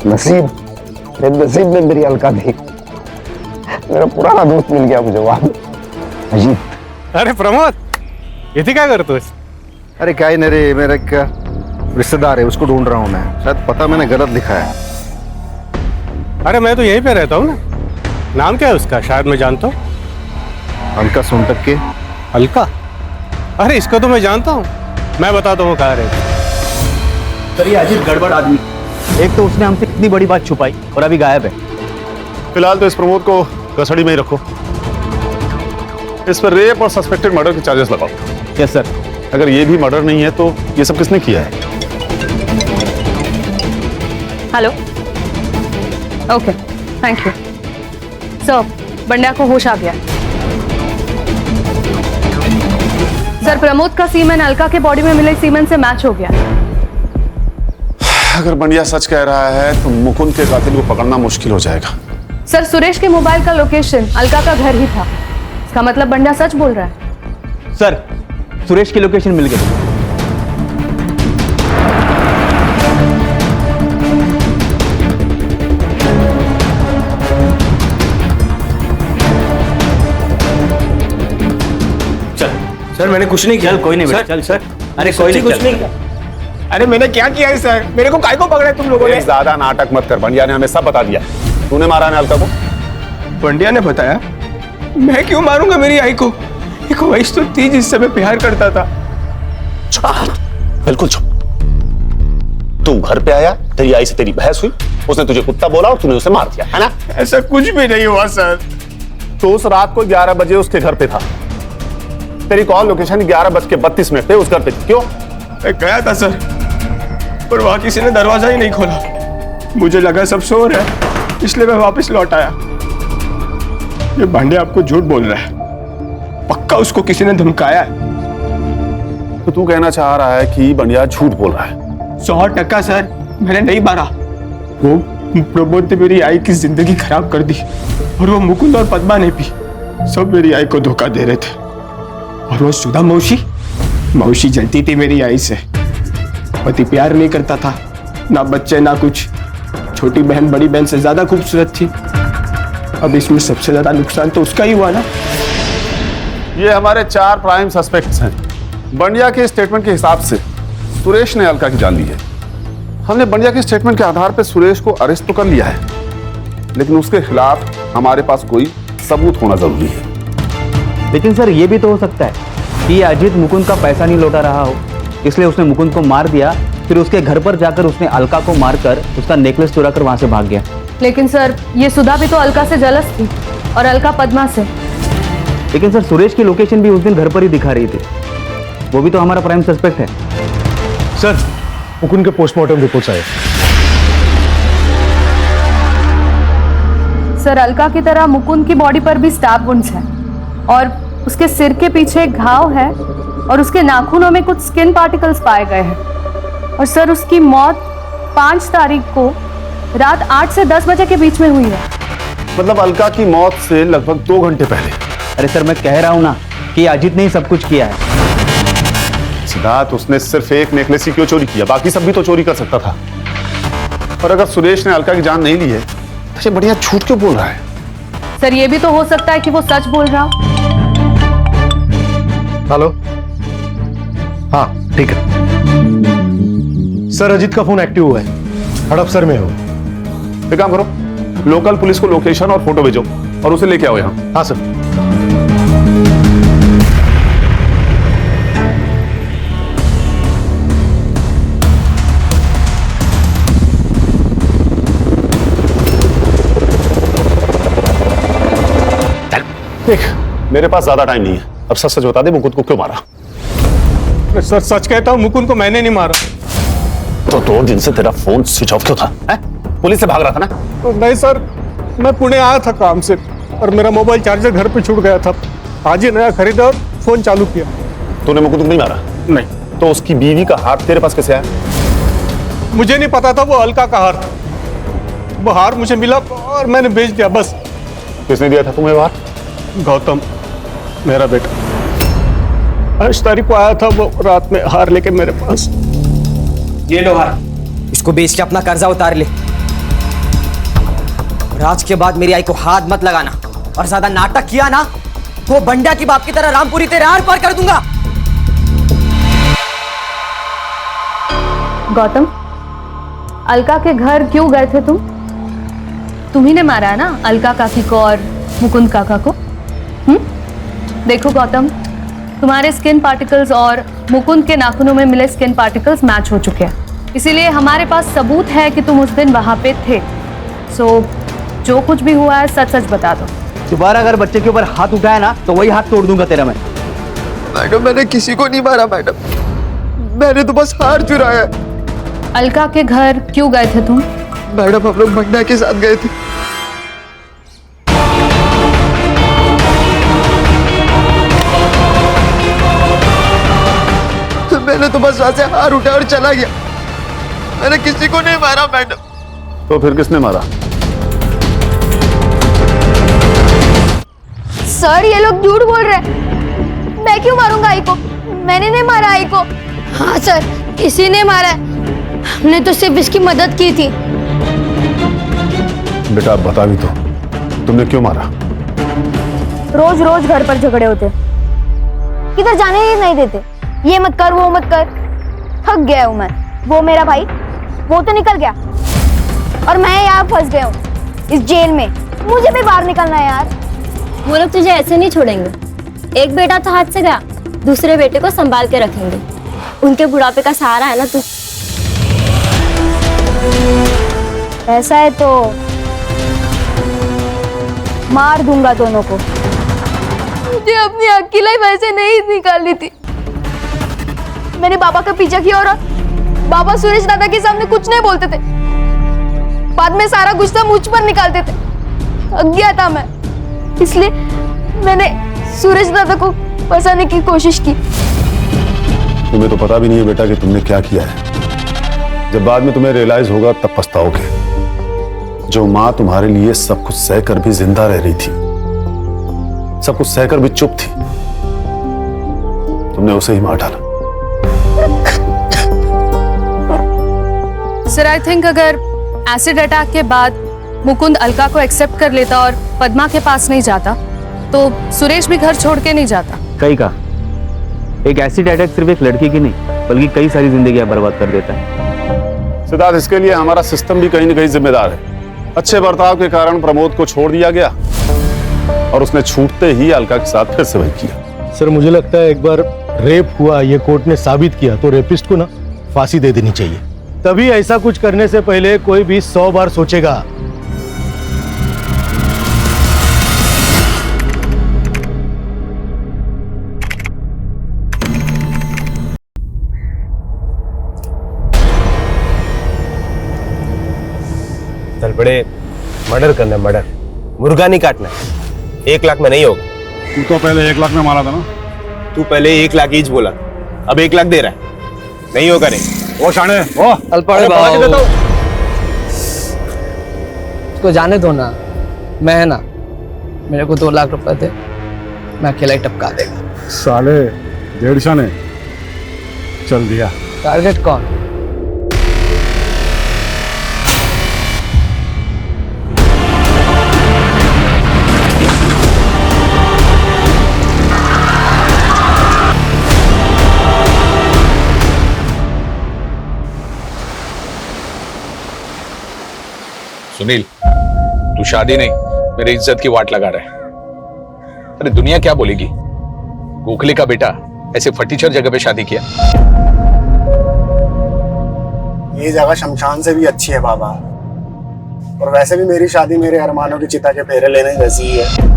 नसीब में मेरी अलका थी। मेरा पुराना दोस्त मिल गया मुझे वहां। अजीत। अरे प्रमोद, इथे काय करतोस? अरे क्या ही नहीं रे, मेरा क्या रिश्तेदार है, उसको ढूंढ रहा हूँ मैं। शायद पता मैंने गलत लिखा है। अरे मैं तो यहीं पे रहता हूँ ना। नाम क्या है उसका? शायद मैं जानता हूँ। अलका सोनटक के। अलका? अरे इसको तो मैं जानता हूँ। मैं बताता हूँ कहाँ रहता। सर ये अजीत गड़बड़ आदमी, एक तो उसने हमसे कितनी बड़ी बात छुपाई और अभी गायब है। फिलहाल तो इस प्रमोद को कस्टडी में ही रखो। इस पर रेप और सस्पेक्टेड मर्डर के चार्जेस लगाओ। Yes sir. अगर ये भी मर्डर नहीं है तो ये सब किसने किया है? Hello. Okay, thank you sir. Bandya को होश आ गया। सर प्रमोद का सीमेन अलका के बॉडी में मिले सीमेन से मैच हो गया। अगर बंडिया सच कह रहा है तो मुकुंद के कातिल को पकड़ना मुश्किल हो जाएगा। सर सुरेश के मोबाइल का लोकेशन अलका का घर ही था। इसका मतलब बंड्या सच बोल रहा है। सर सुरेश की लोकेशन मिल गई। सर मैंने कुछ नहीं किया। चल कोई नहीं बेटा, चल सर। अरे कोई नहीं, कुछ नहीं किया। अरे मैंने क्या किया है सर? मेरे को काय को पकड़ा है तुम लोगों ने? ज्यादा नाटक मत कर, बंडिया ने हमें सब बता दिया। तूने मारा है अलका को? बंडिया ने बताया। मैं क्यों मारूंगा मेरी आई को? एक वैश तो थी जिससे मैं प्यार करता था। बिल्कुल चुप। तू घर पे आया, तेरी आई से तेरी बहस हुई, उसने तुझे कुत्ता बोला और तूने उसे मार दिया, है ना? ऐसा कुछ भी नहीं हुआ सर। तो उस रात को 11 बजे उसके घर पे था। तेरी कॉल लोकेशन 11:32 पे उस घर पे थी। क्यों? मैं गया था सर, पर वहां किसी ने दरवाजा ही नहीं खोला। मुझे लगा सब सो रहे हैं, इसलिए मैं वापस लौट आया। ये भांडे आपको झूठ बोल रहा है। पक्का उसको किसी ने धमकाया है। तो तू कहना चाह रहा है कि बंडिया झूठ बोल रहा है? 100% सर, मैंने नहीं मारा। वो प्रमोद ने मेरी आई की जिंदगी खराब कर दी, और वो मुकुंद और पद्मा ने भी सब मेरी आई को धोखा दे रहे थे। और वो सुधा मौसी जलती थी मेरी आई से। पति प्यार नहीं करता था, ना बच्चे ना कुछ। छोटी बहन बड़ी बहन से ज्यादा खूबसूरत थी। अब इसमें सबसे ज्यादा नुकसान तो उसका ही हुआ ना। ये हमारे 4 प्राइम सस्पेक्ट्स हैं। बंडिया के स्टेटमेंट के हिसाब से सुरेश ने अलका की जान ली है। हमने बंडिया के स्टेटमेंट के आधार पर सुरेश को अरेस्ट तो कर लिया है, लेकिन उसके खिलाफ हमारे पास कोई सबूत होना जरूरी है। लेकिन सर ये भी तो हो सकता है कि ये अजीत मुकुंद का पैसा नहीं लौटा रहा हो, इसलिए उसने मुकुंद को मार दिया, फिर उसके घर पर जाकर उसने अलका को मारकर उसका नेकलेस चुरा कर वहां से भाग गया। लेकिन सर ये सुधा भी तो अलका से जलस थी और अलका पद्मा से। लेकिन सर सुरेश की लोकेशन भी उस दिन घर पर ही दिखा रही थी। वो भी तो हमारा प्राइम सस्पेक्ट है। सर मुकुंद के पोस्टमार्टम रिपोर्ट्स आए। सर अलका की तरह मुकुंद की बॉडी पर भी स्टैब वुंड्स हैं और उसके सिर के पीछे एक घाव है और उसके नाखूनों में कुछ स्किन पार्टिकल्स पाए गए हैं। और सर उसकी मौत 5 तारीख को रात 8 से 10 बजे के बीच में हुई है। मतलब अलका की मौत से लगभग 2 घंटे पहले। अरे सर मैं कह रहा हूं ना कि अजीत ने ही सब कुछ किया है। सिद्धार्थ, उसने सिर्फ एक नेकलेस ही क्यों चोरी किया? बाकी सब भी तो चोरी कर सकता था। और अगर सुरेश ने अलका की जान नहीं ली है तो ये बढ़िया झूठ क्यों बोल रहा है? सर ये भी तो हो सकता है कि वो सच बोल रहा हो। हेलो, हाँ ठीक है सर। अजीत का फोन एक्टिव हुआ है, हड़पसर में हो। एक काम करो, लोकल पुलिस को लोकेशन और फोटो भेजो और उसे लेके आओ यहाँ। हाँ सर। देख, मेरे पास ज्यादा टाइम नहीं है, अब सच सच बता दे, मुकुंद को क्यों मारा? सर सच कहता हूँ, मुकुंद को मैंने नहीं मारा। तो 2 दिन से तेरा फोन स्विच ऑफ क्यों था? पुलिस से भाग रहा था ना? तो नहीं सर, मैं पुणे आया था काम से और मेरा मोबाइल चार्जर घर पे छूट गया था। आज ही नया खरीदा और फोन चालू किया। तूने मुकुंद को नहीं मारा? नहीं। तो उसकी बीवी का हार तेरे पास कैसे आया? मुझे नहीं पता था वो अलका का हार था। वो हार मुझे मिला और मैंने बेच दिया बस। किसने दिया था तुम्हें हार? गौतम, मेरा बेटा। 8 तारीख को आया था वो रात में हार लेके मेरे पास। ये लो हार, इसको बेच के अपना कर्जा उतार ले। और आज के बाद मेरी आई को हाथ मत लगाना और ज्यादा नाटक किया ना तो बंडा की बाप की तरह रामपुरी तेरे आर पार कर दूंगा। गौतम, अलका के घर क्यों गए थे तुम? तुम्ही ने मारा है ना अलका काकी को और मुकुंद काका को? देखो गौतम, तुम्हारे स्किन पार्टिकल्स और मुकुंद के नाखूनों में मिले स्किन पार्टिकल्स मैच हो चुके हैं, इसीलिए हमारे पास सबूत है कि तुम उस दिन वहां पे थे। सो जो कुछ भी हुआ है सच सच बता दो। दोबारा अगर बच्चे के ऊपर हाथ उठाया ना तो वही हाथ तोड़ दूंगा तेरा मैं। मैडम मैंने किसी को नहीं मारा मैडम, मैंने तो बस हार चुराया है। अलका के घर क्यों गए थे तुम? मैडम हम लोग बंडा के साथ गए थे। मैंने तो बस वहां से हार उठाया और चला गया, मैंने किसी को नहीं मारा मैडम। तो फिर किसने मारा? सर ये लोग झूठ बोल रहे हैं। मैं क्यों मारूंगा आई को? मैंने नहीं मारा आई को। हाँ सर, किसी ने मारा है, हमने तो सिर्फ इसकी मदद की थी। बेटा बता भी तो, तुमने क्यों मारा? रोज रोज घर पर झगड़े होते, किधर जाने ही नहीं देते, ये मत कर वो मत कर। थक गया हूं मैं। वो मेरा भाई वो तो निकल गया और मैं यहाँ फंस गया हूँ इस जेल में। मुझे भी बाहर निकलना है यार। वो लोग तुझे ऐसे नहीं छोड़ेंगे। एक बेटा तो हाथ से गया, दूसरे बेटे को संभाल के रखेंगे। उनके बुढ़ापे का सहारा है ना तू। ऐसा है तो मार दूंगा दोनों को। मुझे अपनी अकेलाई वैसे नहीं निकालनी थी। मैंने बाबा का पीछा किया और बाबा सुरेश दादा के सामने कुछ नहीं बोलते थे, बाद में सारा गुस्सा मुझ पर निकालते थे। थक गया था मैं, इसलिए मैंने सुरेश दादा को फंसाने की कोशिश की। तुम्हें तो पता भी नहीं है बेटा कि तुमने क्या किया है। जब बाद में तुम्हें रियलाइज होगा तब पछताओगे। जो माँ तुम्हारे लिए सब कुछ सहकर भी जिंदा रह रही थी, सब कुछ सहकर भी चुप थी, तुमने उसे ही मार डाला। सर आई थिंक अगर एसिड अटैक के बाद मुकुंद अलका को एक्सेप्ट कर लेता और पद्मा के पास नहीं जाता तो सुरेश भी घर छोड़ के नहीं जाता। कहीं का एक एसिड अटैक सिर्फ एक लड़की की नहीं बल्कि कई सारी जिंदगियां बर्बाद कर देता है। सिद्धार्थ, इसके लिए हमारा सिस्टम भी कहीं न कहीं जिम्मेदार है। अच्छे बर्ताव के कारण प्रमोद को छोड़ दिया गया और उसने छूटते ही अलका के साथ फिर से वही किया। सर मुझे लगता है एक बार रेप हुआ ये कोर्ट ने साबित किया तो रेपिस्ट को ना फांसी दे देनी चाहिए। तभी ऐसा कुछ करने से पहले कोई भी 100 बार सोचेगा। चल बड़े, मर्डर करना है, मर्डर, मुर्गा नहीं काटना है। 1 लाख में नहीं होगा। तू तो पहले 1 लाख में मारा था ना। तू पहले 1 लाख हीच बोला, अब 1 लाख दे रहा है। नहीं होगा नहीं। ओ शाणे, ओ अल्पाड़े बाबू, उसको जाने दो ना। मैं है ना, मेरे को 2 लाख रुपए दे, मैं अकेला ही टपका देगा। साले 1.5 शाने चल दिया। टारगेट कौन? सुनील, तू शादी नहीं मेरी इज्जत की वाट लगा रहा है। अरे दुनिया क्या बोलेगी, गोखले का बेटा ऐसे फटीचर जगह पे शादी किया। ये जगह शमशान से भी अच्छी है बाबा, और वैसे भी मेरी शादी मेरे अरमानों की चिता के फेरे लेने जैसी ही है।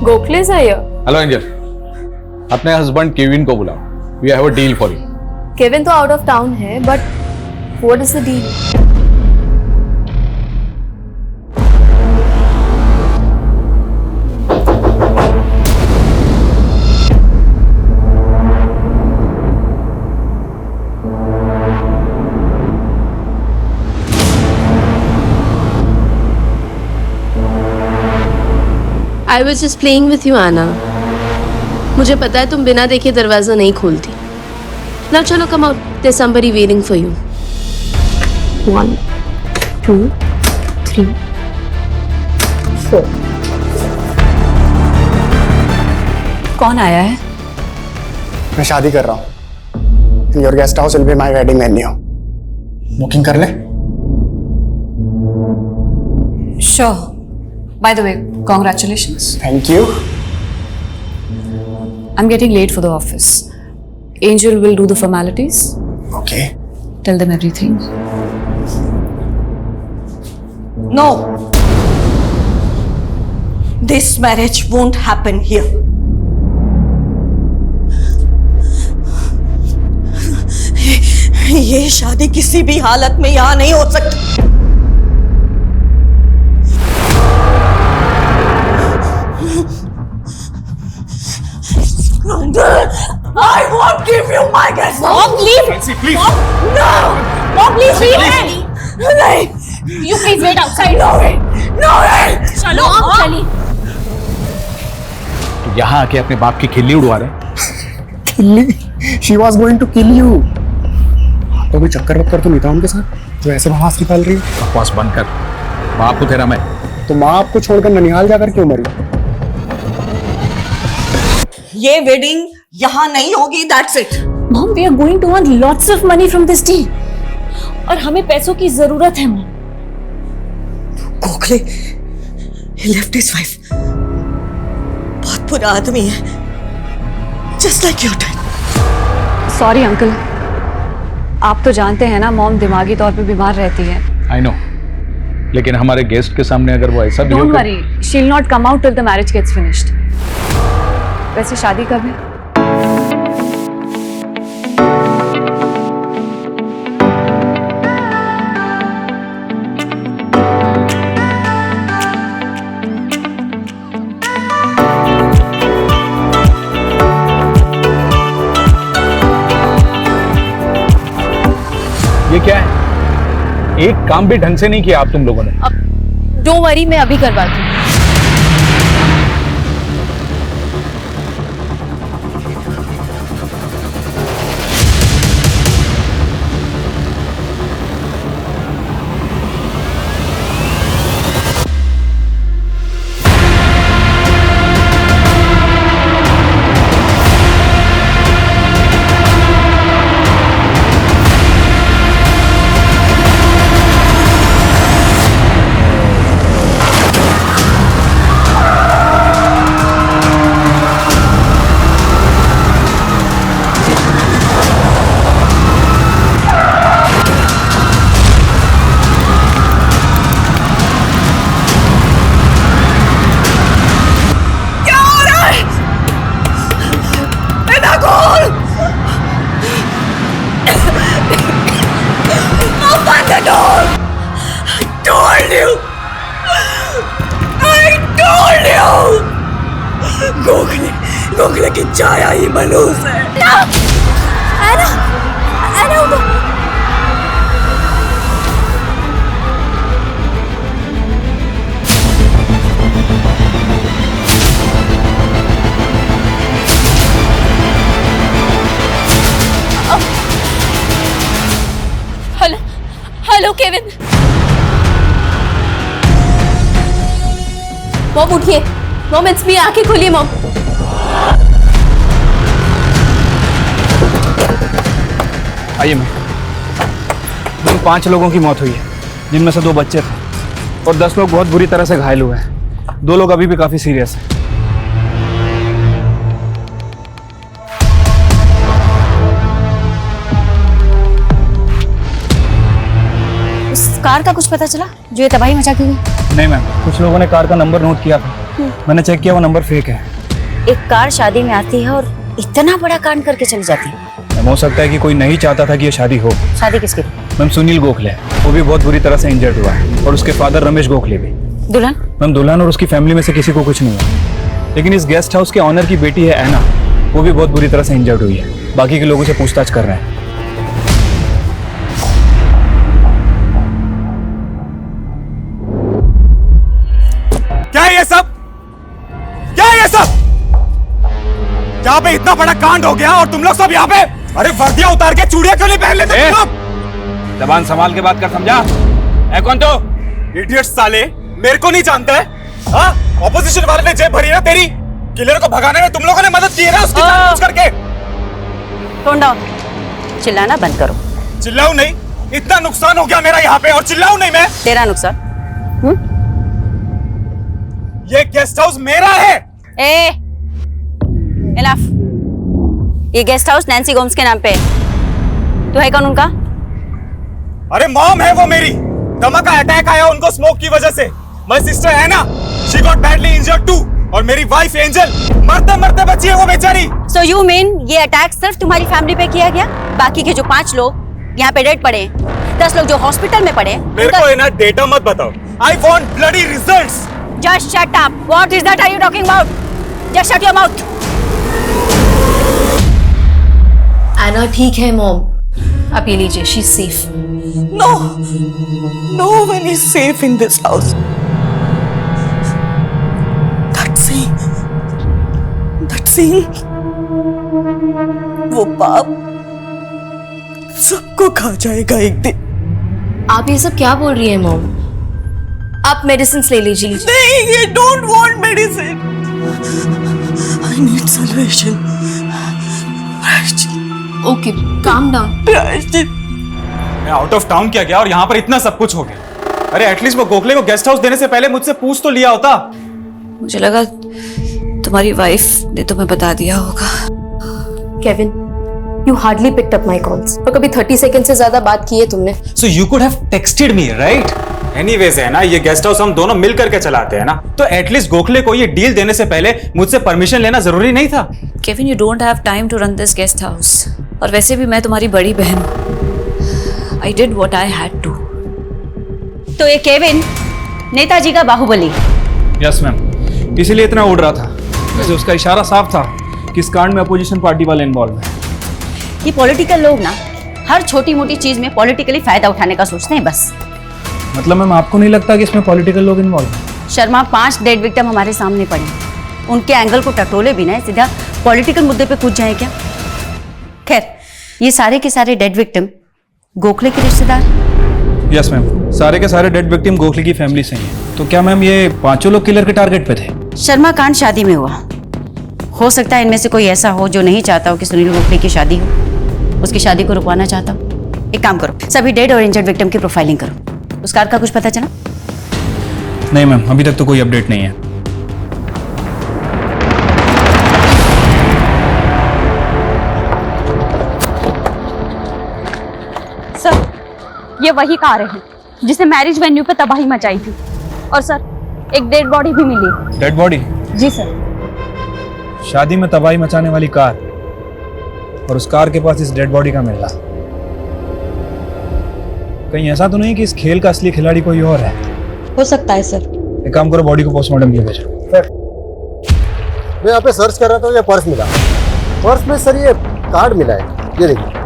गोखले सा ये। हेलो एंजल, अपने हस्बैंड केविन को बुलाओ। We have a deal for you. Kevin तो आउट ऑफ टाउन है, but what is the deal? I was just playing with you, Anna. मुझे पता है तुम बिना देखे दरवाजा नहीं खोलती. Now चलो, come out. There's somebody waiting for you. 1, 2, 3, 4. कौन आया है? मैं शादी कर रहा हूँ. Your guest house will be my wedding venue. Booking कर ले. Sure. By the way, congratulations. Thank you. I'm getting late for the office. Angel will do the formalities. Okay. Tell them everything. No. This marriage won't happen here. ये शादी किसी भी हालत में यहाँ नहीं हो सकती. I won't give you my guest. Mom, leave. Please. Mom, no. Mom, please leave him. नहीं. You please wait outside. No way. No way. चलो, Mom, चलिए. यहाँ आके अपने बाप की खिल्ली उड़वा रहे. खिल्ली? She was going to kill you. तो कोई चक्कर वक्कर तो नहीं था उनके साथ जो ऐसे बकवास निकाल रही है? बकवास बंद कर. बाप को तेरा मैं. तो माँ आपको छोड़कर ननिहाल जाकर क्यों मरी? ये वेडिंग यहाँ नहीं होगी. That's it. Mom, we are going to earn lots of money from this deal. और हमें पैसों की जरूरत है, Mom. Gokhale, he left his wife. बहुत बुरा आदमी है. Just like your dad. Sorry uncle, आप तो जानते हैं ना मॉम दिमागी तौर पे बीमार रहती है. आई नो, लेकिन हमारे गेस्ट के सामने अगर वो ऐसा don't worry, she will not come out till the marriage gets finished. वैसे शादी कब है? ये क्या है? एक काम भी ढंग से नहीं किया आप तुम लोगों ने. Don't worry, मैं अभी करवाती हूँ. गोखले की छाया ही मनहूस है. Hello Kevin. मॉम उठिए. Mom it's me. आंखें खोलिए मॉम. आइए मैं. 5 लोगों की मौत हुई है, जिनमें से 2 बच्चे थे और 10 लोग बहुत बुरी तरह से घायल हुए हैं. 2 लोग अभी भी काफी सीरियस हैं. उस कार का कुछ पता चला जो ये तबाही मचा के गई? नहीं मैम, कुछ लोगों ने कार का नंबर नोट किया था. मैंने चेक किया, वो नंबर फेक है. एक कार शादी में आती है और इतना बड़ा कांड करके चली जाती है. हो सकता है कि कोई नहीं चाहता था कि ये शादी हो. शादी किसकी? मैम सुनील गोखले, वो भी बहुत बुरी तरह से इंजर्ड हुआ है और उसके फादर रमेश गोखले भी. दुल्हन? मैम दुल्हन और उसकी फैमिली में से किसी को कुछ नहीं हुआ, लेकिन इस गेस्ट हाउस के ऑनर की बेटी है ऐना, वो भी बहुत बुरी तरह से इंजर्ड हुई है. बाकी के लोगों से पूछताछ कर रहे हैं. क्या है ये सब? यहाँ पे इतना बड़ा कांड हो गया और तुम लोग सब यहाँ पे, अरे वर्दियां उतार के चूड़ियां क्यों नहीं पहन लेते तुम लोग? जबान संभाल के बात कर, समझा? है कौन तो? इडियट साले, मेरे को नहीं जानता है? हाँ, ऑपोजिशन वाले ने जेब भरी ना तेरी, किलर को भगाने में तुम लोगों ने मदद की है ना उसकी जानबूझ करके। टोन डाउन, चिल्लाना बंद करो। चिल्लाऊं नहीं? इतना नुकसान हो गया मेरा यहाँ पे और चिल्लाऊं नहीं मैं? तेरा नुकसान? ये गेस्ट हाउस मेरा है। इनफ। ये गेस्ट हाउस नैन्सी गोम्स के नाम पे है। तो है कौन उनका? अरे मॉम है वो मेरी। दमा का अटैक आया उनको स्मोक की वजह से। माय सिस्टर है ना, she got badly injured too. और मेरी वाइफ एंजल मरते मरते बची है वो बेचारी। So you mean ये अटैक सिर्फ तुम्हारी फैमिली पे किया गया? बाकी के जो 5 लोग यहाँ पे डेड पड़े, 10 लोग जो हॉस्पिटल में पड़े, मेरे को ना डेटा मत बताओ। I want bloody results. Just shut up. What is that are you talking about? Just shut your mouth. एना ठीक है मॉम, आप ये लीजिए, she is safe. No, no one is safe in this house. That scene, वो पाप सबको खा जाएगा एक दिन। आप ये सब क्या बोल रही हैं मॉम? आप मेडिसिन ले लीजिए। नहीं, I don't want medicine. I need salvation. Okay, calm down. मैं आउट ऑफ टाउन क्या गया और यहाँ पर इतना सब कुछ हो गया। अरे एटलीस्ट वो गोखले को गेस्ट हाउस देने से पहले मुझसे पूछ तो लिया होता। मुझे लगा तुम्हारी वाइफ ने तुम्हें बता दिया होगा। Kevin, you hardly picked up my calls. और कभी 30 सेकंड से ज्यादा बात की है तुमने। So you could have texted me, right? Anyways है ना, ये गेस्ट हाउस हम दोनों मिल करके चलाते हैं ना, तो एटलीस्ट गोखले को ये डील देने से पहले मुझसे परमिशन लेना जरूरी नहीं था? Kevin, you don't have time to run this guest house. और वैसे भी मैं तुम्हारी बड़ी बहन हूँ। I did what I had to. तो ये केविन नेताजी का बाहुबली। यस मैम, इसीलिए इतना उड़ रहा था। वैसे उसका इशारा साफ था कि इस कांड में अपोजिशन पार्टी वाले इन्वॉल्व हैं। ये पॉलिटिकल लोग ना हर छोटी मोटी चीज में पॉलिटिकली फायदा उठाने का सोचते हैं बस। मतलब मैम, आपको नहीं लगता कि इसमें पॉलिटिकल लोग इन्वॉल्व हैं? शर्मा, 5 डेड विक्टिम हमारे सामने पड़े, उनके एंगल को टटोले बिना सीधा पॉलिटिकल मुद्दे पे कूद जाए क्या? खैर, ये सारे के सारे डेड विक्टिम गोखले के रिश्तेदार? यस मैम, सारे के सारे डेड विक्टिम गोखले की फैमिली से हैं। तो क्या मैम ये 5 लोग किलर के टारगेट पे थे? शर्मा कांड शादी में हुआ। हो सकता है इनमें से कोई ऐसा हो जो नहीं चाहता हो कि सुनील गोखले की शादी हो, उसकी शादी को रुकवाना चाहता हो। एक काम करो, सभी डेड और इंजर्ड विक्टिम की प्रोफाइलिंग करो। उस कार का कुछ पता चला? नहीं मैम, अभी तक तो कोई अपडेट नहीं है। सर, ये वही कार है जिसने मैरिज वेन्यू पे तबाही मचाई थी। और सर, एक डेड बॉडी भी मिली। Dead body? जी सर। शादी में तबाही मचाने वाली कार और उस कार के पास इस डेड बॉडी का मिलना, कहीं ऐसा तो नहीं कि इस खेल का असली खिलाड़ी कोई और है? हो सकता है सर। एक काम करो, बॉडी को पोस्टमार्टम के लिए भेजो। मैं यहाँ पे सर्च कर रहा था, ये पर्स मिला। पर्स में सर ये कार्ड मिला है, ये देखिए।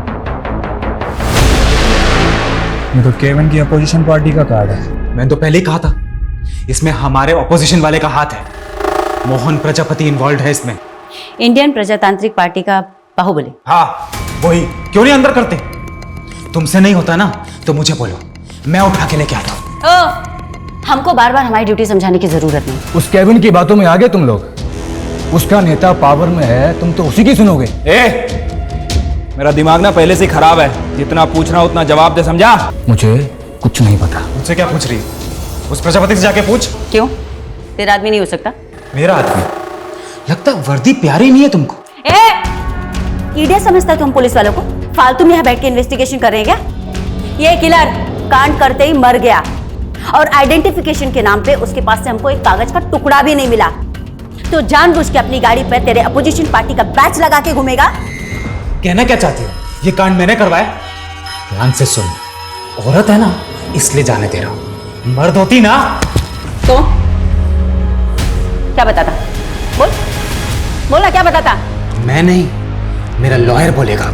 ये तो केविन की अपोजिशन पार्टी का कार्ड है। मैंने तो पहले ही कहा था, इसमें हमारे ऑपोजिशन वाले का हाथ है। मोहन प्रजापति इन्वॉल्व है इसमें। इंडियन प्रजातांत्रिक पार्टी का बाहुबली। हाँ वही। क्यों नहीं अंदर करते? तुमसे नहीं होता ना तो मुझे बोलो, मैं उठा के लेके आता हूँ। हमको बार बार हमारी ड्यूटी समझाने की जरूरत नहीं। उस केविन की बातों में आ गए तुम लोग। उसका नेता पावर में है, तुम तो उसी की सुनोगे। मेरा दिमाग ना पहले से खराब है, जितना पूछना उतना जवाब दे, समझा? मुझे कुछ नहीं पता। मुझसे क्या पूछ रही? उस प्रजापति से जाके पूछ। क्यों? तेरा आदमी नहीं हो सकता? मेरा आदमी? लगता वर्दी प्यारी नहीं है तुमको। ईडियट समझता है तुम पुलिस वालों को? फालतू में यहाँ बैठ के इन्वेस्टिगेशन कर रहे हैं क्या? ये किलर कांड करते ही मर गया और आइडेंटिफिकेशन के नाम पे उसके पास से हमको एक कागज का टुकड़ा भी नहीं मिला। तो जानबूझ के अपनी गाड़ी पर तेरे अपोजिशन पार्टी का बैच लगा के घूमेगा। कहना क्या चाहती हो? ये कांड मैंने करवाया? ध्यान से सुन, औरत है ना इसलिए जाने दे रहा हूं, मर्द होती ना तो क्या बताता? बोल बोला, क्या बताता? मैं नहीं, मेरा लॉयर बोलेगा।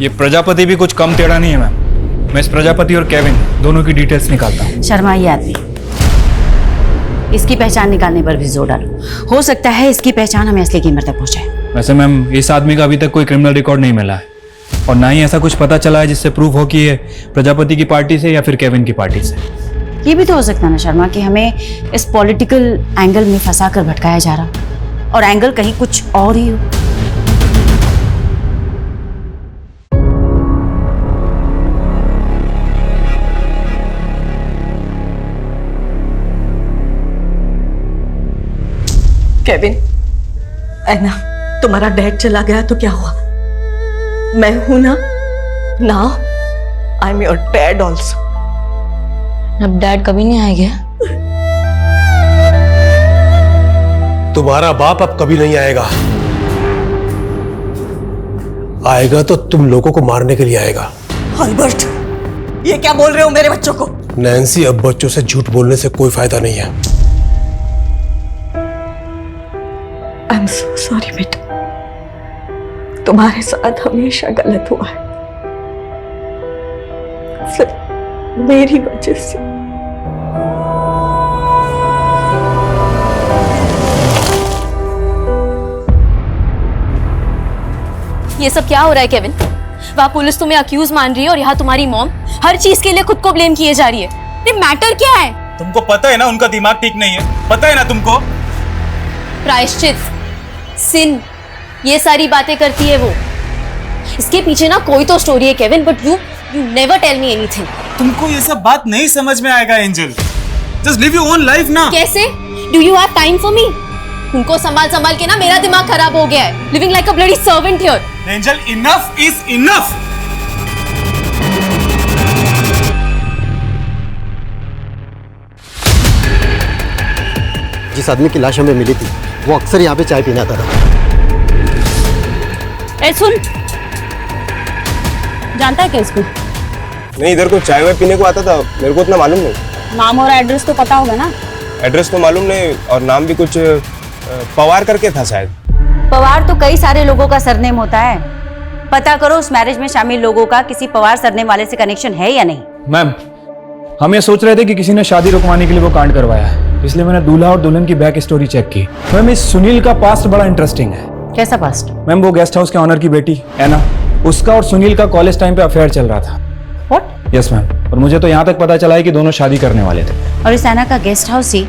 ये प्रजापति भी कुछ कम टेढ़ा नहीं है मैम। मैं इस प्रजापति और केविन दोनों की डिटेल्स निकालता हूँ। शर्मा, ये आदमी इसकी पहचान निकालने पर भी जोर डालो। हो सकता है इसकी पहचान हमें असली कीमत तक पहुंचाए। वैसे मैम इस आदमी का अभी तक कोई क्रिमिनल रिकॉर्ड नहीं मिला है और ना ही ऐसा कुछ पता चला है जिससे प्रूफ हो कि ये प्रजापति की पार्टी से या फिर केविन की पार्टी से। ये भी तो हो सकता है ना शर्मा कि हमें इस पॉलिटिकल एंगल में फंसा कर भटकाया जा रहा और एंगल कहीं कुछ और ही हो। केविन, ऐना, तुम्हारा डैड चला गया तो क्या हुआ? मैं हूं ना। Now I am your dad also. अब डैड कभी नहीं आएगा। तुम्हारा बाप अब कभी नहीं आएगा। आएगा तो तुम लोगों को मारने के लिए आएगा। अल्बर्ट, ये क्या बोल रहे हो मेरे बच्चों को? नैन्सी, अब बच्चों से झूठ बोलने से कोई फायदा नहीं है। आई एम सो सॉरी बेटा, तुम्हारे साथ हमेशा गलत हुआ है, सिर्फ मेरी वजह से। ये सब क्या हो रहा है केविन? वहाँ पुलिस तुम्हें अक्यूज मान रही है और यहाँ तुम्हारी मॉम हर चीज के लिए खुद को ब्लेम किए जा रही है। ये मैटर क्या है? तुमको पता है ना उनका दिमाग ठीक नहीं है, पता है ना तुमको। प्रायश्चित, सिन, ये सारी बातें करती है वो। इसके पीछे ना कोई तो स्टोरी है Kevin, but you never tell me anything. तुमको ये सब बात नहीं समझ में आएगा Angel. Just live your own life ना। कैसे? Do you have time for me? उनको संभाल संभाल के ना मेरा दिमाग खराब हो गया है। Living like a bloody servant here. Angel, enough is enough. जिस आदमी की लाश हमें मिली थी वो अक्सर यहाँ पे चाय पीने आता था। ए सुन, जानता है क्या इसको? नहीं, इधर को चाय वाय पीने को आता था, मेरे को उतना मालूम नहीं। नाम और एड्रेस तो पता होगा ना? एड्रेस तो मालूम नहीं और नाम भी कुछ पवार करके था शायद। पवार तो कई सारे लोगों का सरनेम होता है। पता करो उस मैरिज में शामिल लोगों का किसी पवार सरनेम वाले से कनेक्शन है या नहीं। मैम, हम ये सोच रहे थे कि किसी ने शादी रुकवाने के लिए वो कांड करवाया है, इसलिए मैंने दूल्हा और दुल्हन की बैक स्टोरी चेक की। मैम, इस सुनील का पास्ट बड़ा इंटरेस्टिंग है। कैसा पास्ट? मैम, वो गेस्ट हाउस के ऑनर की बेटी ऐना, उसका और सुनील का कॉलेज टाइम पे अफेयर चल रहा था। व्हाट? यस मैम, और मुझे तो यहाँ तक पता चला है कि दोनों शादी करने वाले थे। और इस ऐना का गेस्ट हाउस ही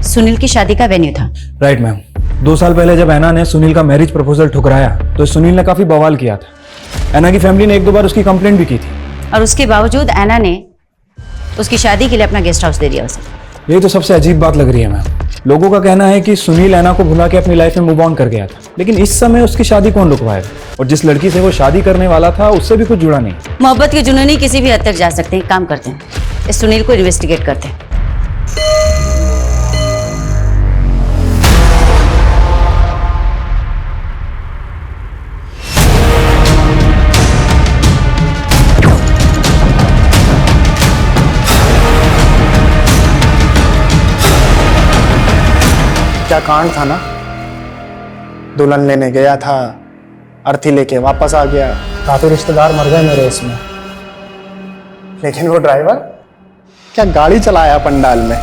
सुनील की शादी का वेन्यू था। Right ma'am. 2 साल पहले जब ऐना ने सुनील का मैरिज प्रपोजल ठुकराया तो सुनील ने काफी बवाल किया था। ऐना की फैमिली ने 1-2 बार उसकी कंप्लेंट भी की थी और उसके बावजूद ऐना ने उसकी शादी के लिए अपना गेस्ट हाउस दे दिया उसे। यही तो सबसे अजीब बात लग रही है मैम। लोगों का कहना है कि सुनील ऐना को भुला के अपनी लाइफ में मूव ऑन कर गया था, लेकिन इस समय उसकी शादी कौन रुकवाएगा? और जिस लड़की से वो शादी करने वाला था उससे भी कुछ जुड़ा नहीं। मोहब्बत के जुनूनी किसी भी हद तक जा सकते हैं। काम करते हैं, इस सुनील को इन्वेस्टिगेट करते हैं। क्या कांड था ना, दुल्हन लेने गया था, अर्थी लेके वापस आ गया। काफी रिश्तेदार मर गए मेरे इसमें, लेकिन वो ड्राइवर क्या गाड़ी चलाया पंडाल में,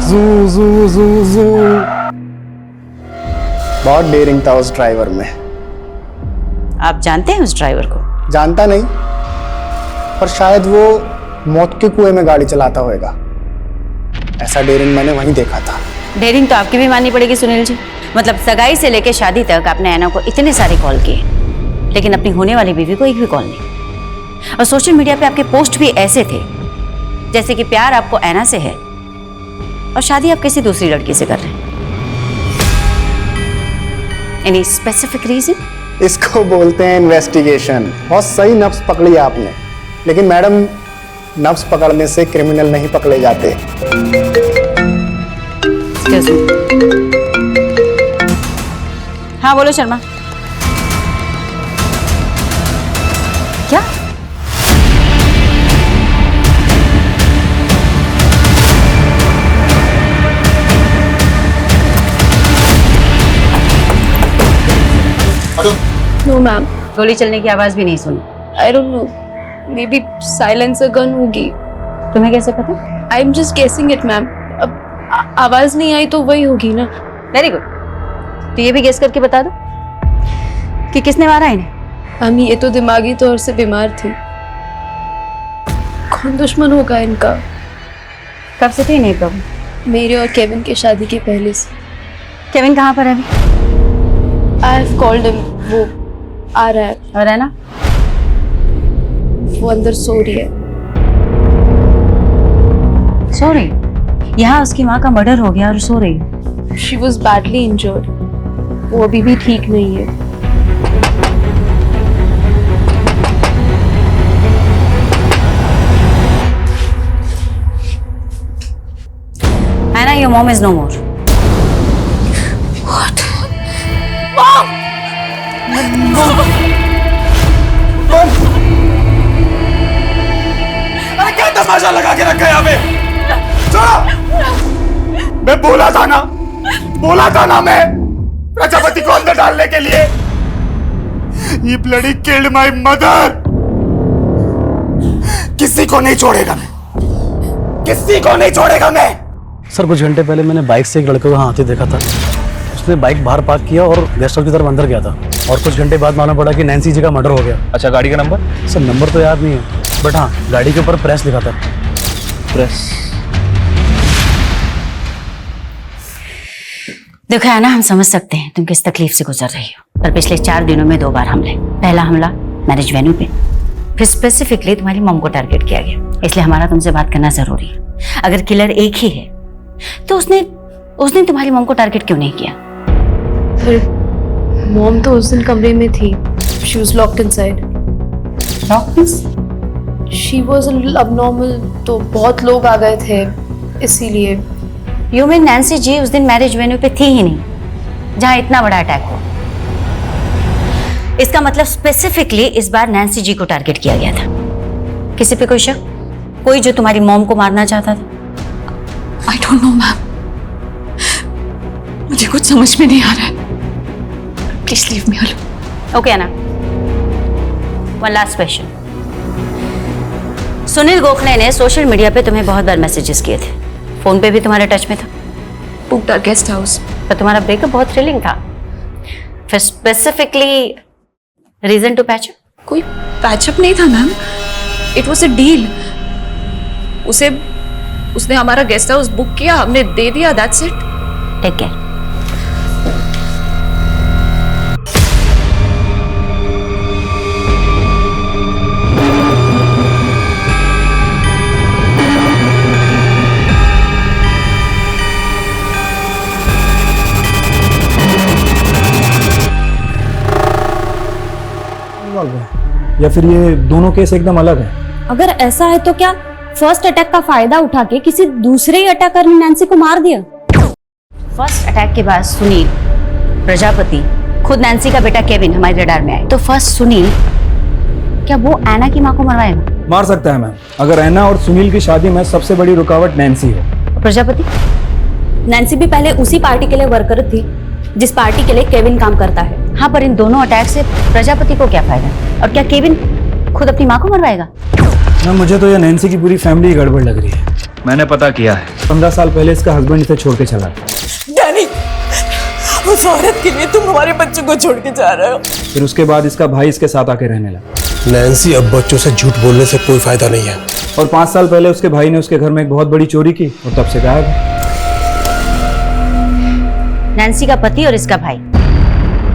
जू जू जू जू। बहुत डेयरिंग था उस ड्राइवर में। आप जानते हैं उस ड्राइवर को? जानता नहीं, पर शायद वो मौत के कुएं में गाड़ी चलाता होगा। ऐसा डेयरिंग मैंने वहीं देखा था। डेयरिंग तो आपकी भी माननी पड़ेगी सुनील जी। मतलब सगाई से लेकर शादी तक आपने ऐना को इतने सारे कॉल किए, लेकिन अपनी होने वाली बीवी को एक भी कॉल नहीं। और सोशल मीडिया पे आपके पोस्ट भी ऐसे थे जैसे कि प्यार आपको ऐना से है और शादी आप किसी दूसरी लड़की से कर रहे हैं। Any specific reason? इसको बोलते हैं इन्वेस्टिगेशन। बहुत सही नफ्स पकड़ी आपने, लेकिन मैडम, नफ्स पकड़ने से क्रिमिनल नहीं पकड़े जाते। हाँ बोलो शर्मा। क्या? नो मैम, गोली चलने की आवाज भी नहीं सुनी। I don't know, may be silencer gun होगी। तुम्हें कैसे पता? I am just guessing it ma'am. अब आवाज नहीं आई तो वही होगी ना। Very good. तो ये भी गेस करके बता दो कि किसने मारा इन्हें। हम ये तो दिमागी तौर से बीमार थी। कौन दुश्मन होगा इनका? कब से थी इन्हें प्रॉब्लम? मेरे और केविन की शादी के पहले से। केविन कहाँ पर है अभी? आई हैव कॉल्ड हिम, वो आ रहा है। और है ना? वो अंदर सो रही है। सो रही? यहाँ उसकी माँ का मर्डर हो गया और सो रही है। She was badly injured. वो अभी भी ठीक नहीं है। Anna, your mom is no more. What? Mom! अरे क्या तमाशा लगा के रखा है यहाँ पे? छोड़ो! मैं बोला था ना मैं प्रजापति को अंदर डालने के लिए। ये ब्लडी किल्ड माय मदर। किसी को नहीं छोड़ेगा मैं। सर कुछ घंटे पहले मैंने बाइक से एक लड़के को यहाँ आते देखा था। उसने बाइक बाहर पार्क किया और गेस्ट हाउस की तरफ अंदर गया था। और कुछ घंटे बाद मालूम पड़ा कि नैन्सी जी का मर्डर हो गया। अच्छा, गाड़ी का नंबर? सर नंबर तो याद नहीं है, बट हाँ गाड़ी के ऊपर प्रेस लिखा था। प्रेस? देखो है ना, हम समझ सकते हैं तुम किस तकलीफ से गुजर रही हो, पर पिछले 4 दिनों में 2 बार हमले। पहला हमला मैरिज वेन्यू पे, फिर स्पेसिफिकली तुम्हारी मॉम को टारगेट किया गया। इसलिए हमारा तुमसे बात करना जरूरी है। अगर किलर एक ही है तो उसने तुम्हारी मॉम को टारगेट क्यों नहीं किया? फिर मॉम तो उस दिन कमरे में थी। She was locked inside. She was a little abnormal, तो बहुत लोग आ गए थे इसीलिए। यू मीन नैन्सी जी उस दिन मैरिज वेन्यू पे थी ही नहीं जहां इतना बड़ा अटैक हुआ? इसका मतलब स्पेसिफिकली इस बार नैन्सी जी को टारगेट किया गया था। किसी पे कोई शक? कोई जो तुम्हारी मॉम को मारना चाहता था? आई डोंट नो मैम, मुझे कुछ समझ में नहीं आ रहा है। Please leave me alone. Okay ना, one last question. Sunil Gokhale ने सोशल मीडिया पे तुम्हें बहुत बार मैसेजेस किए थे, फोन पे भी तुम्हारे टच में था। Booked our guest house. पर तुम्हारा ब्रेकअप बहुत थ्रिलिंग था। फिर स्पेसिफिकली रीजन टू पैचअप? कोई पैचअप नहीं था ma'am, it was a deal. उसने हमारा गेस्ट हाउस बुक किया, हमने दे दिया, दैट्स इट। Take care. या फिर ये दोनों केस एकदम अलग है? अगर ऐसा है तो क्या फर्स्ट अटैक का फायदा उठा के किसी दूसरे ही अटैकर ने नैन्सी को मार दिया? फर्स्ट अटैक के बाद सुनील, प्रजापति, खुद नैन्सी का बेटा केविन हमारे रडार में आए। तो फर्स्ट सुनील, क्या वो एना की मां को मरवाएगा? मार सकता है मैम। अगर एना और सुनील की शादी में सबसे बड़ी रुकावट नैन्सी है। प्रजापति? नैन्सी भी पहले उसी पार्टी के लिए वर्कर थी जिस पार्टी के लिए केविन काम करता है। हाँ, पर इन दोनों अटैक से प्रजापति को क्या फायदा? और क्या केविन खुद अपनी माँ को मरवाएगा? मैम मुझे तो ये नैन्सी की पूरी फैमिली गड़बड़ लग रही है। मैंने पता किया है। 15 साल पहले इसका हस्बैंड इसे छोड़ के चला। डैनी, उस औरत के लिए तुम हमारे बच्चों को छोड़ के जा रहे हो। फिर उसके बाद इसका भाई इसके साथ आके रहने लगा। नैन्सी, अब बच्चों से झूठ बोलने से कोई फायदा नहीं है। और 5 साल पहले उसके भाई ने उसके घर में एक बहुत बड़ी चोरी की और तब से गायब है। नैन्सी का पति और इसका भाई,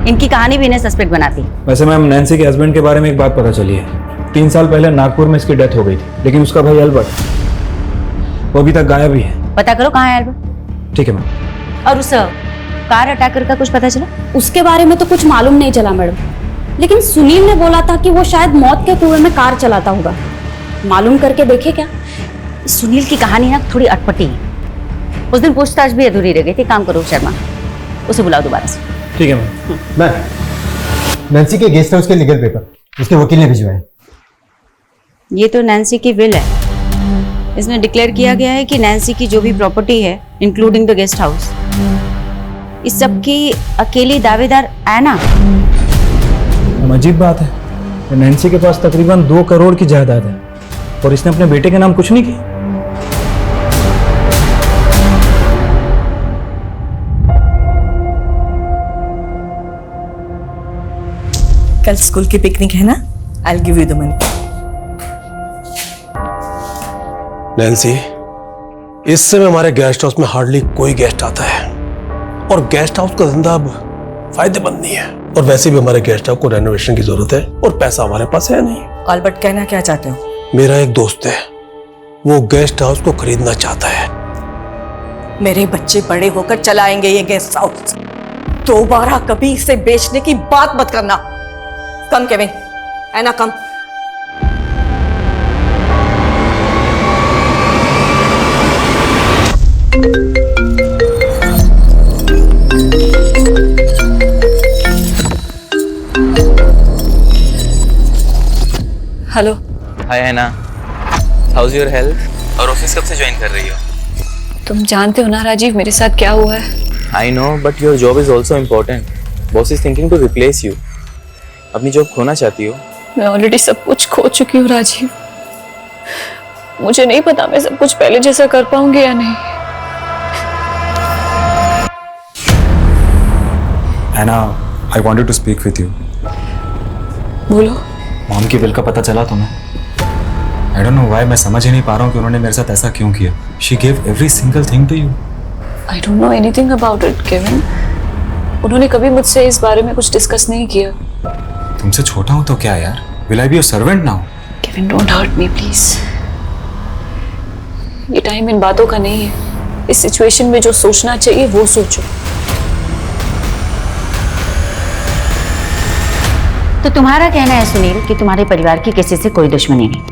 इनकी कहानी भी इन्हें सस्पेक्ट बनाती। वैसे मैम नैन्सी के हस्बैंड के बारे में एक बात पता चली है। 3 साल पहले नागपुर में इसकी डेथ हो गई थी, लेकिन उसका भाई अल्बर्ट, वो अभी तक गायब ही है। पता करो कहाँ है अल्बर्ट। ठीक है मैम। और उस कार अटैकर का कुछ पता चला? उसके बारे में तो कुछ मालूम नहीं चला मैडम, लेकिन सुनील ने बोला था कि वो शायद मौत के कुएं में कार चलाता होगा। मालूम करके देखे क्या? सुनील की कहानी ना थोड़ी अटपटी है। उस दिन पूछताछ भी अधूरी रह गई थी। काम करो शर्मा, उसे बुलाओ दोबारा से। ठीक है मैम। मैम, नैन्सी के गेस्ट हाउस के लीगल पेपर उसके वकील ने भिजवाए। ये तो नैन्सी की विल है। इसमें डिक्लेयर किया गया है कि नैन्सी की जो भी प्रॉपर्टी है, इंक्लूडिंग द गेस्ट हाउस, इस सब की अकेली दावेदार एना। अजीब बात है, नैन्सी के पास तकरीबन 2 करोड़ की जायदाद है और इसने अपने बेटे के नाम कुछ नहीं किया। कल स्कूल की पिकनिक है ना, I will give you the money. Nancy, इस समय हमारे गेस्ट हाउस में हार्डली कोई गेस्ट आता है और गेस्ट हाउस का धंधा अब फायदेमंद नहीं है। और वैसे भी हमारे गेस्ट हाउस को रेनोवेशन की जरूरत है और पैसा हमारे पास है नहीं। ऑलबर्ट, कहना क्या चाहते हो? मेरा एक दोस्त है, वो गेस्ट हाउस को खरीदना चाहता है। मेरे बच्चे बड़े होकर चलाएंगे ये गेस्ट हाउस, दोबारा कभी इसे बेचने की बात मत करना। कम केविन, एना कम। हेलो। हाय हैना, हाउस योर हेल्थ? और ऑफिस कब से ज्वाइन कर रही हो? तुम जानते हो ना राजीव मेरे साथ क्या हुआ है। I know, but your job is also important. Boss is thinking to replace you. अपनी जॉब खोना चाहती हो? मैं ऑलरेडी सब कुछ खो चुकी हूँ राजीव। मुझे नहीं पता मैं सब कुछ पहले जैसा कर पाऊंगी या नहीं। Anna, I wanted to speak with you. बोलो। मॉम की विल का पता चला तुम्हें? I don't know why, मैं समझ ही नहीं पा रहा हूँ कि उन्होंने मेरे साथ ऐसा क्यों किया। She gave every single thing to you. I don't know anything about it, Kevin. उन्होंने कभी मुझसे इस बारे में कुछ डिस्कस नहीं किया। तुमसे छोटा हूँ तो क्या यार? Will I be your servant now? Kevin, don't hurt me, please. ये टाइम इन बातों का नहीं है। इस सिचुएशन में जो सोचना चाहिए वो सोचो। तो तुम्हारा कहना है सुनील कि तुम्हारे परिवार की किसी से कोई दुश्मनी नहीं,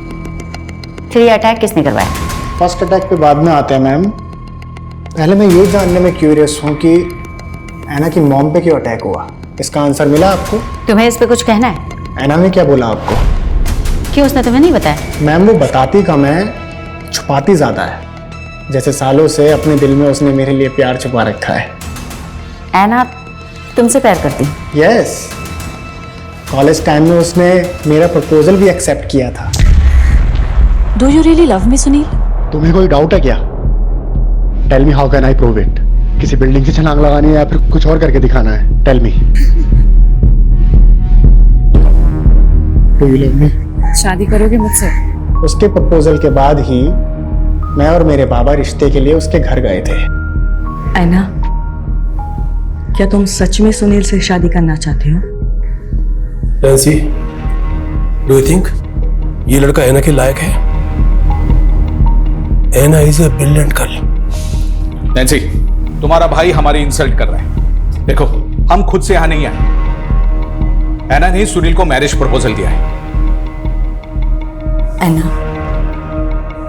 फिर ये अटैक किसने करवाया? फर्स्ट अटैक पे बाद में आते हैं मैम। पहले मैं ये जानने में क्यूरियस हूँ कि ऐना की मॉम पे क्यों अटैक हुआ। इसका आंसर मिला आपको? तुम्हें इस पे कुछ कहना है? ऐना ने क्या बोला आपको? क्यों उसने तुम्हें नहीं बताया? मैम वो बताती कम है, छुपाती ज्यादा है। जैसे सालों से अपने दिल में उसने मेरे लिए प्यार छुपा रखा है। ऐना तुमसे प्यार करती? यस। कॉलेज टाइम में उसने मेरा प्रपोजल भी एक्सेप्ट किया था। Do you really love me Sunil? तुम्हें कोई डाउट है क्या? Tell me how can I prove it? किसी बिल्डिंग से छलांग लगानी है या फिर कुछ और करके दिखाना है? Tell me. Do you love me? शादी करोगे मुझसे? उसके प्रपोजल के बाद ही मैं और मेरे बाबा रिश्ते के लिए उसके घर गए थे। ऐना, क्या तुम सच में सुनील से शादी करना चाहते हो? नैन्सी, डू यू थिंक ये लड़का ऐना के लायक है? Anna is a brilliant girl. Nancy, तुम्हारा भाई हमारी इंसल्ट कर रहा है। देखो, हम खुद से यहां नहीं आए। ऐना ने सुनील को मैरिज प्रपोजल दिया है। ऐना,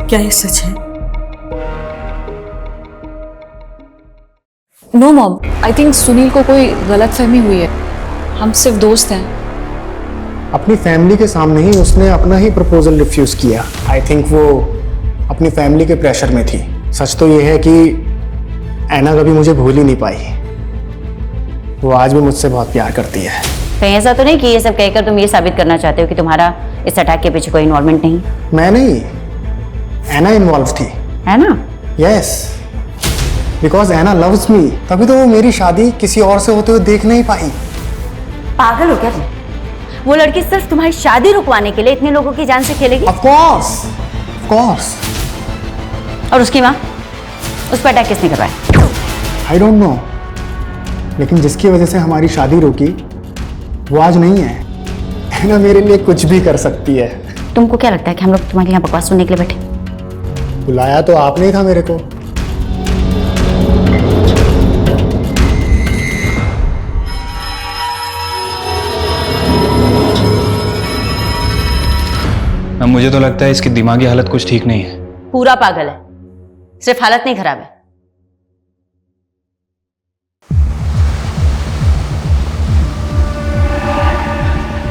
क्या ये सच है? No mom, I think Sunil को कोई गलतफहमी हुई है। हम सिर्फ दोस्त हैं। अपनी फैमिली के सामने ही उसने अपना ही प्रपोजल रिफ्यूज किया। आई थिंक वो अपनी फैमिली के प्रेशर में थी। सच तो ये है कि ऐना कभी मुझे भूल ही नहीं पाई। वो आज भी मुझसे बहुत प्यार करती है। कहीं ऐसा तो नहीं कि ये सब कहकर तुम ये साबित करना चाहते हो कि तुम्हारा इस अटैक के पीछे कोई इन्वॉल्वमेंट नहीं? मैं नहीं, ऐना इन्वॉल्व थी। है ना? Yes, because Anna loves me. तभी तो वो मेरी शादी किसी और से होते हुए देख नहीं पाई। पागल हो क्या तुम? वो लड़की सिर्फ तुम्हारी शादी रुकवाने के लिए इतने लोगों की जान से खेलेगी? Of course. और उसकी माँ, उस पर अटैक किसने करवाया? आई डोंट नो, लेकिन जिसकी वजह से हमारी शादी रुकी वो आज नहीं है ना। मेरे लिए कुछ भी कर सकती है। तुमको क्या लगता है कि हम लोग तुम्हारे यहाँ बकवास सुनने के लिए बैठे? बुलाया तो आपने ही था मेरे को। मुझे तो लगता है इसकी दिमागी हालत कुछ ठीक नहीं है। पूरा पागल है, सिर्फ हालत नहीं खराब है।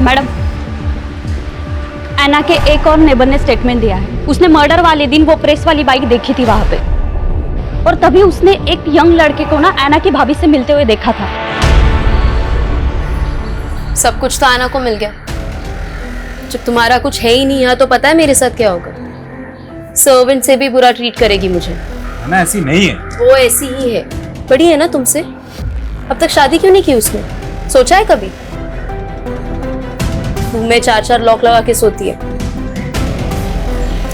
मैडम, ऐना के एक और नेबर ने स्टेटमेंट दिया है। उसने मर्डर वाले दिन वो प्रेस वाली बाइक देखी थी वहां पे, और तभी उसने एक यंग लड़के को ना ऐना की भाभी से मिलते हुए देखा था। सब कुछ तो ऐना को मिल गया। जब तुम्हारा कुछ है ही नहीं यहाँ, तो पता है मेरे साथ क्या होगा? सर्वेंट से भी बुरा ट्रीट करेगी मुझे। ना ऐसी नहीं है। वो ऐसी ही है। बड़ी है ना तुमसे। अब तक शादी क्यों नहीं की उसने? सोचा है कभी? रूम में 4-4 लॉक लगा के सोती है।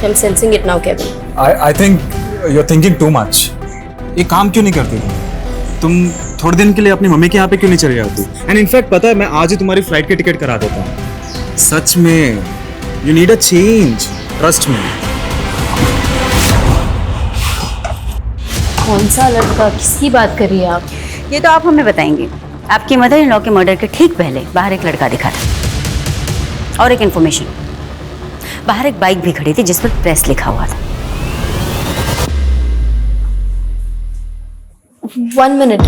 I'm sensing it now, Kevin. I think you're thinking too much. ये काम क्यों नहीं करती तुम थोड़े दिन के लिए अपनी मम्मी के यहाँ पे क्यों नहीं चले जाती? एंड इनफैक्ट पता है मैं आज ही तुम्हारी फ्लाइट की टिकट करा देता हूँ। सच में you need a change, trust me. कौन सा लड़का, किसकी बात कर रही है आप? ये तो आप हमें बताएंगे। आपकी मदर इन लॉ के मर्डर के ठीक पहले बाहर एक लड़का दिखा था और एक इन्फॉर्मेशन, बाहर एक बाइक भी खड़ी थी जिस पर प्रेस लिखा हुआ था। 1 मिनट,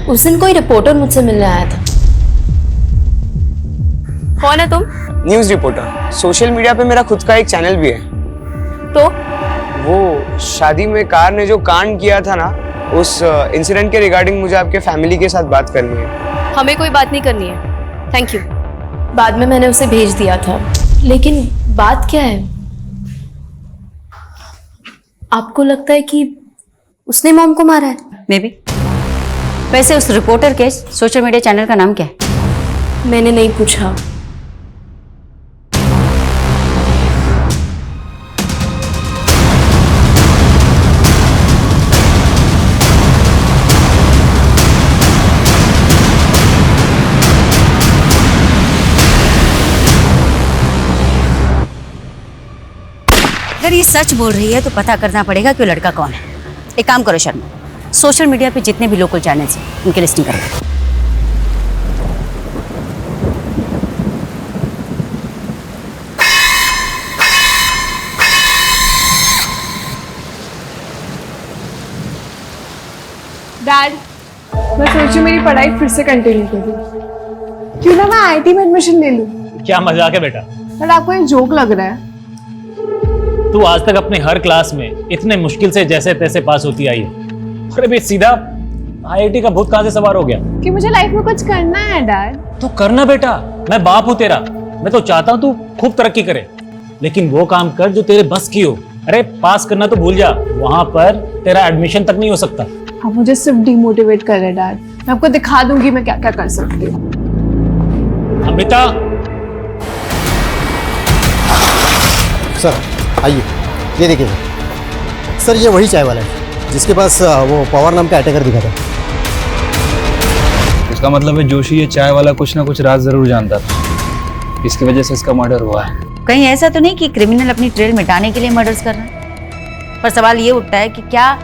उस दिन कोई रिपोर्टर मुझसे मिलने आया था। कौन है तुम? News reporter. सोशल मीडिया पे मेरा खुद का एक चैनल भी है। तो वो शादी में कार ने जो कांड किया था ना, उस इंसिडेंट के रिगार्डिंग मुझे आपके फैमिली के साथ बात करनी है। हमें कोई बात नहीं करनी है, थैंक यू। बाद में मैंने उसे भेज दिया था, लेकिन बात क्या है? आपको लगता है कि उसने मॉम को मारा है? May be. वैसे उस रिपोर्टर के सोशल मीडिया चैनल का नाम क्या है? मैंने नहीं पूछा। अगर ये सच बोल रही है तो पता करना पड़ेगा कि वो लड़का कौन है। एक काम करो शर्मा, सोशल मीडिया पे जितने भी लोकल चैनल्स हैं उनकी लिस्टिंग करो। डैड, मैं सोची मेरी पढ़ाई फिर से कंटिन्यू करूँ। क्यों ना मैं आईआईटी में एडमिशन ले लूँ। क्या मजाक है बेटा? बट आपको ये जोक लग रहा है। तू आज तक अपने हर क्लास में इतने मुश्किल से जैसे तैसे पास होती आई है, और अभी सीधा आईआईटी का भूत कहां से सवार हो गया? कि मुझे लाइफ में कुछ करना है डैड। तो करना बेटा, मैं बाप हूं तेरा। मैं तो चाहता हूं तू खूब तरक्की करे, लेकिन वो काम कर जो तेरे बस की हो। अरे पास करना तो भूल जा, वहां पर तेरा एडमिशन तक नहीं हो सकता। आप मुझे सिर्फ डिमोटिवेट कर रहे डैड। मैं आपको दिखा दूंगी मैं क्या क्या कर सकती हूँ। अमृता, सर आइए, ये देखिए सर, ये वही चाय वाला है जिसके पास वो पवार नाम का अटैकर दिखा था। इसका मतलब है जोशी ये चाय वाला कुछ ना कुछ राज जरूर जानता था, इसकी वजह से इसका मर्डर हुआ है। कहीं ऐसा तो नहीं कि क्रिमिनल अपनी ट्रेल मिटाने के लिए मर्डर्स कर रहा है? पर सवाल ये उठता है कि क्या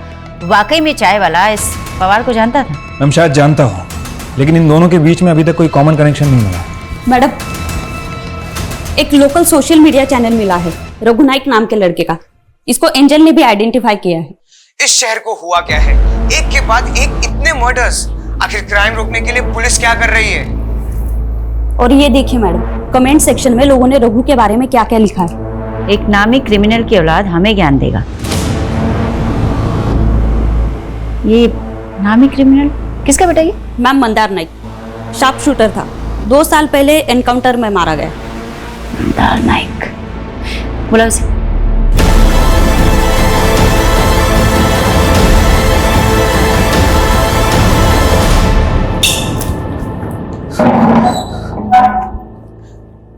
वाकई में चाय वाला इस पवार को जानता था? मैं शायद जानता हूँ, लेकिन इन दोनों के बीच में अभी तक कोई कॉमन कनेक्शन नहीं मिला। मैडम, एक लोकल सोशल मीडिया चैनल मिला है रघु नाइक नाम के लड़के का। इसको एंजल ने भी आइडेंटिफाई किया है। इस शहर को हुआ क्या है? एक के बाद एक इतने मर्डर्स। आखिर क्राइम रोकने के लिए पुलिस क्या कर रही है? और ये देखिए मैडम, कमेंट सेक्शन में लोगों ने रघु के बारे में क्या क्या लिखा है। एक नामी क्रिमिनल की औलाद हमें ज्ञान देगा। ये नामी क्रिमिनल किसका बेटा? ये ma'am Mandar Naik, sharp shooter था। 2 साल पहले एनकाउंटर में मारा गया। मंदार नाइक, बोला उसे।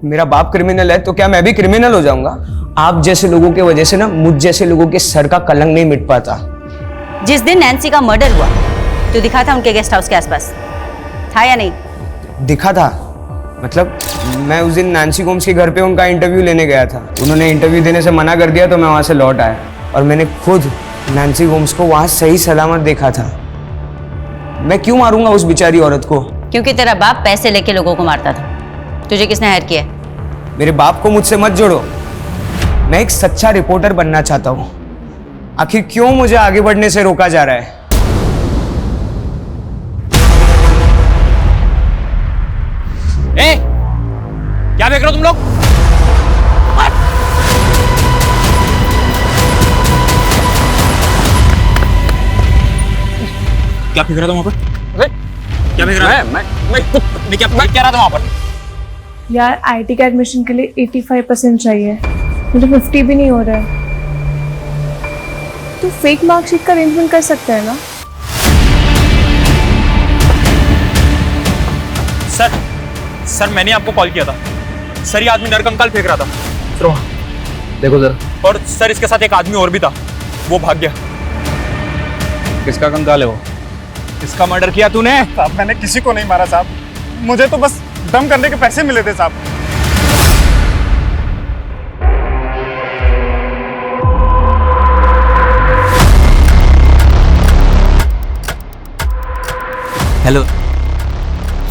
मेरा बाप क्रिमिनल है तो क्या मैं भी क्रिमिनल हो जाऊंगा? आप जैसे लोगों की वजह से ना मुझ जैसे लोगों के सर का कलंक नहीं मिट पाता। जिस दिन नैन्सी का मर्डर हुआ तो दिखा था उनके गेस्ट हाउस के आसपास, था या नहीं? दिखा था मतलब मैं उस दिन नैन्सी गोम्स के घर पे उनका इंटरव्यू लेने गया था। उन्होंने इंटरव्यू देने से मना कर दिया तो मैं वहां से लौट आया और मैंने खुद नैन्सी गोम्स को वहां सही सलामत देखा था। मैं क्यों मारूंगा उस बेचारी औरत को? क्योंकि तेरा बाप पैसे लेके लोगों को मारता था। तुझे किसने हायर किया? मेरे बाप को मुझसे मत जोड़ो। मैं एक सच्चा रिपोर्टर बनना चाहता हूँ। आखिर क्यों मुझे आगे बढ़ने से रोका जा रहा है? ए, क्या देख रहे हो तुम लोग? क्या फेंक रहा था वहां पर? अरे क्या फेंक रहा था? मैं क्या रहा था वहां पर? यार आईआईटी का एडमिशन के लिए 85% चाहिए, मुझे 50 भी नहीं हो रहा है। तो फेक मार्कशीट का अरेंजमेंट कर सकते हैं ना? सर मैंने आपको कॉल किया था। सर ये आदमी नरकंकाल फेंक रहा था। देखो जरा। और सर इसके साथ एक आदमी और भी था, वो भाग गया। किसका कंकाल है वो? किसका मर्डर किया तूने? साहब मैंने किसी को नहीं मारा साहब, मुझे तो बस दम करने के पैसे मिले थे साहब। हेलो,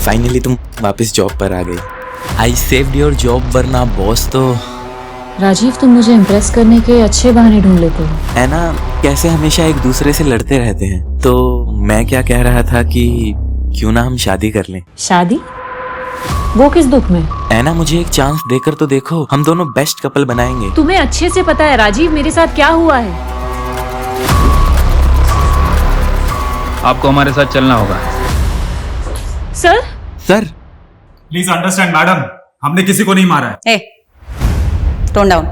फाइनली तुम वापस जॉब पर आ गई। आई सेव्ड योर जॉब, वरना बॉस तो। राजीव, तुम मुझे इम्प्रेस करने के अच्छे बहाने ढूंढ लेते हो। है ना, कैसे हमेशा एक दूसरे से लड़ते रहते हैं। तो मैं क्या कह रहा था कि क्यों ना हम शादी कर लें। शादी? वो किस दुख में? है ना, मुझे एक चांस देकर तो देखो, हम दोनों बेस्ट कपल बनाएंगे। तुम्हें अच्छे से पता है राजीव मेरे साथ क्या हुआ है। आपको हमारे साथ चलना होगा। Sir? Sir please understand madam, हमने किसी को नहीं मारा है। Tone down.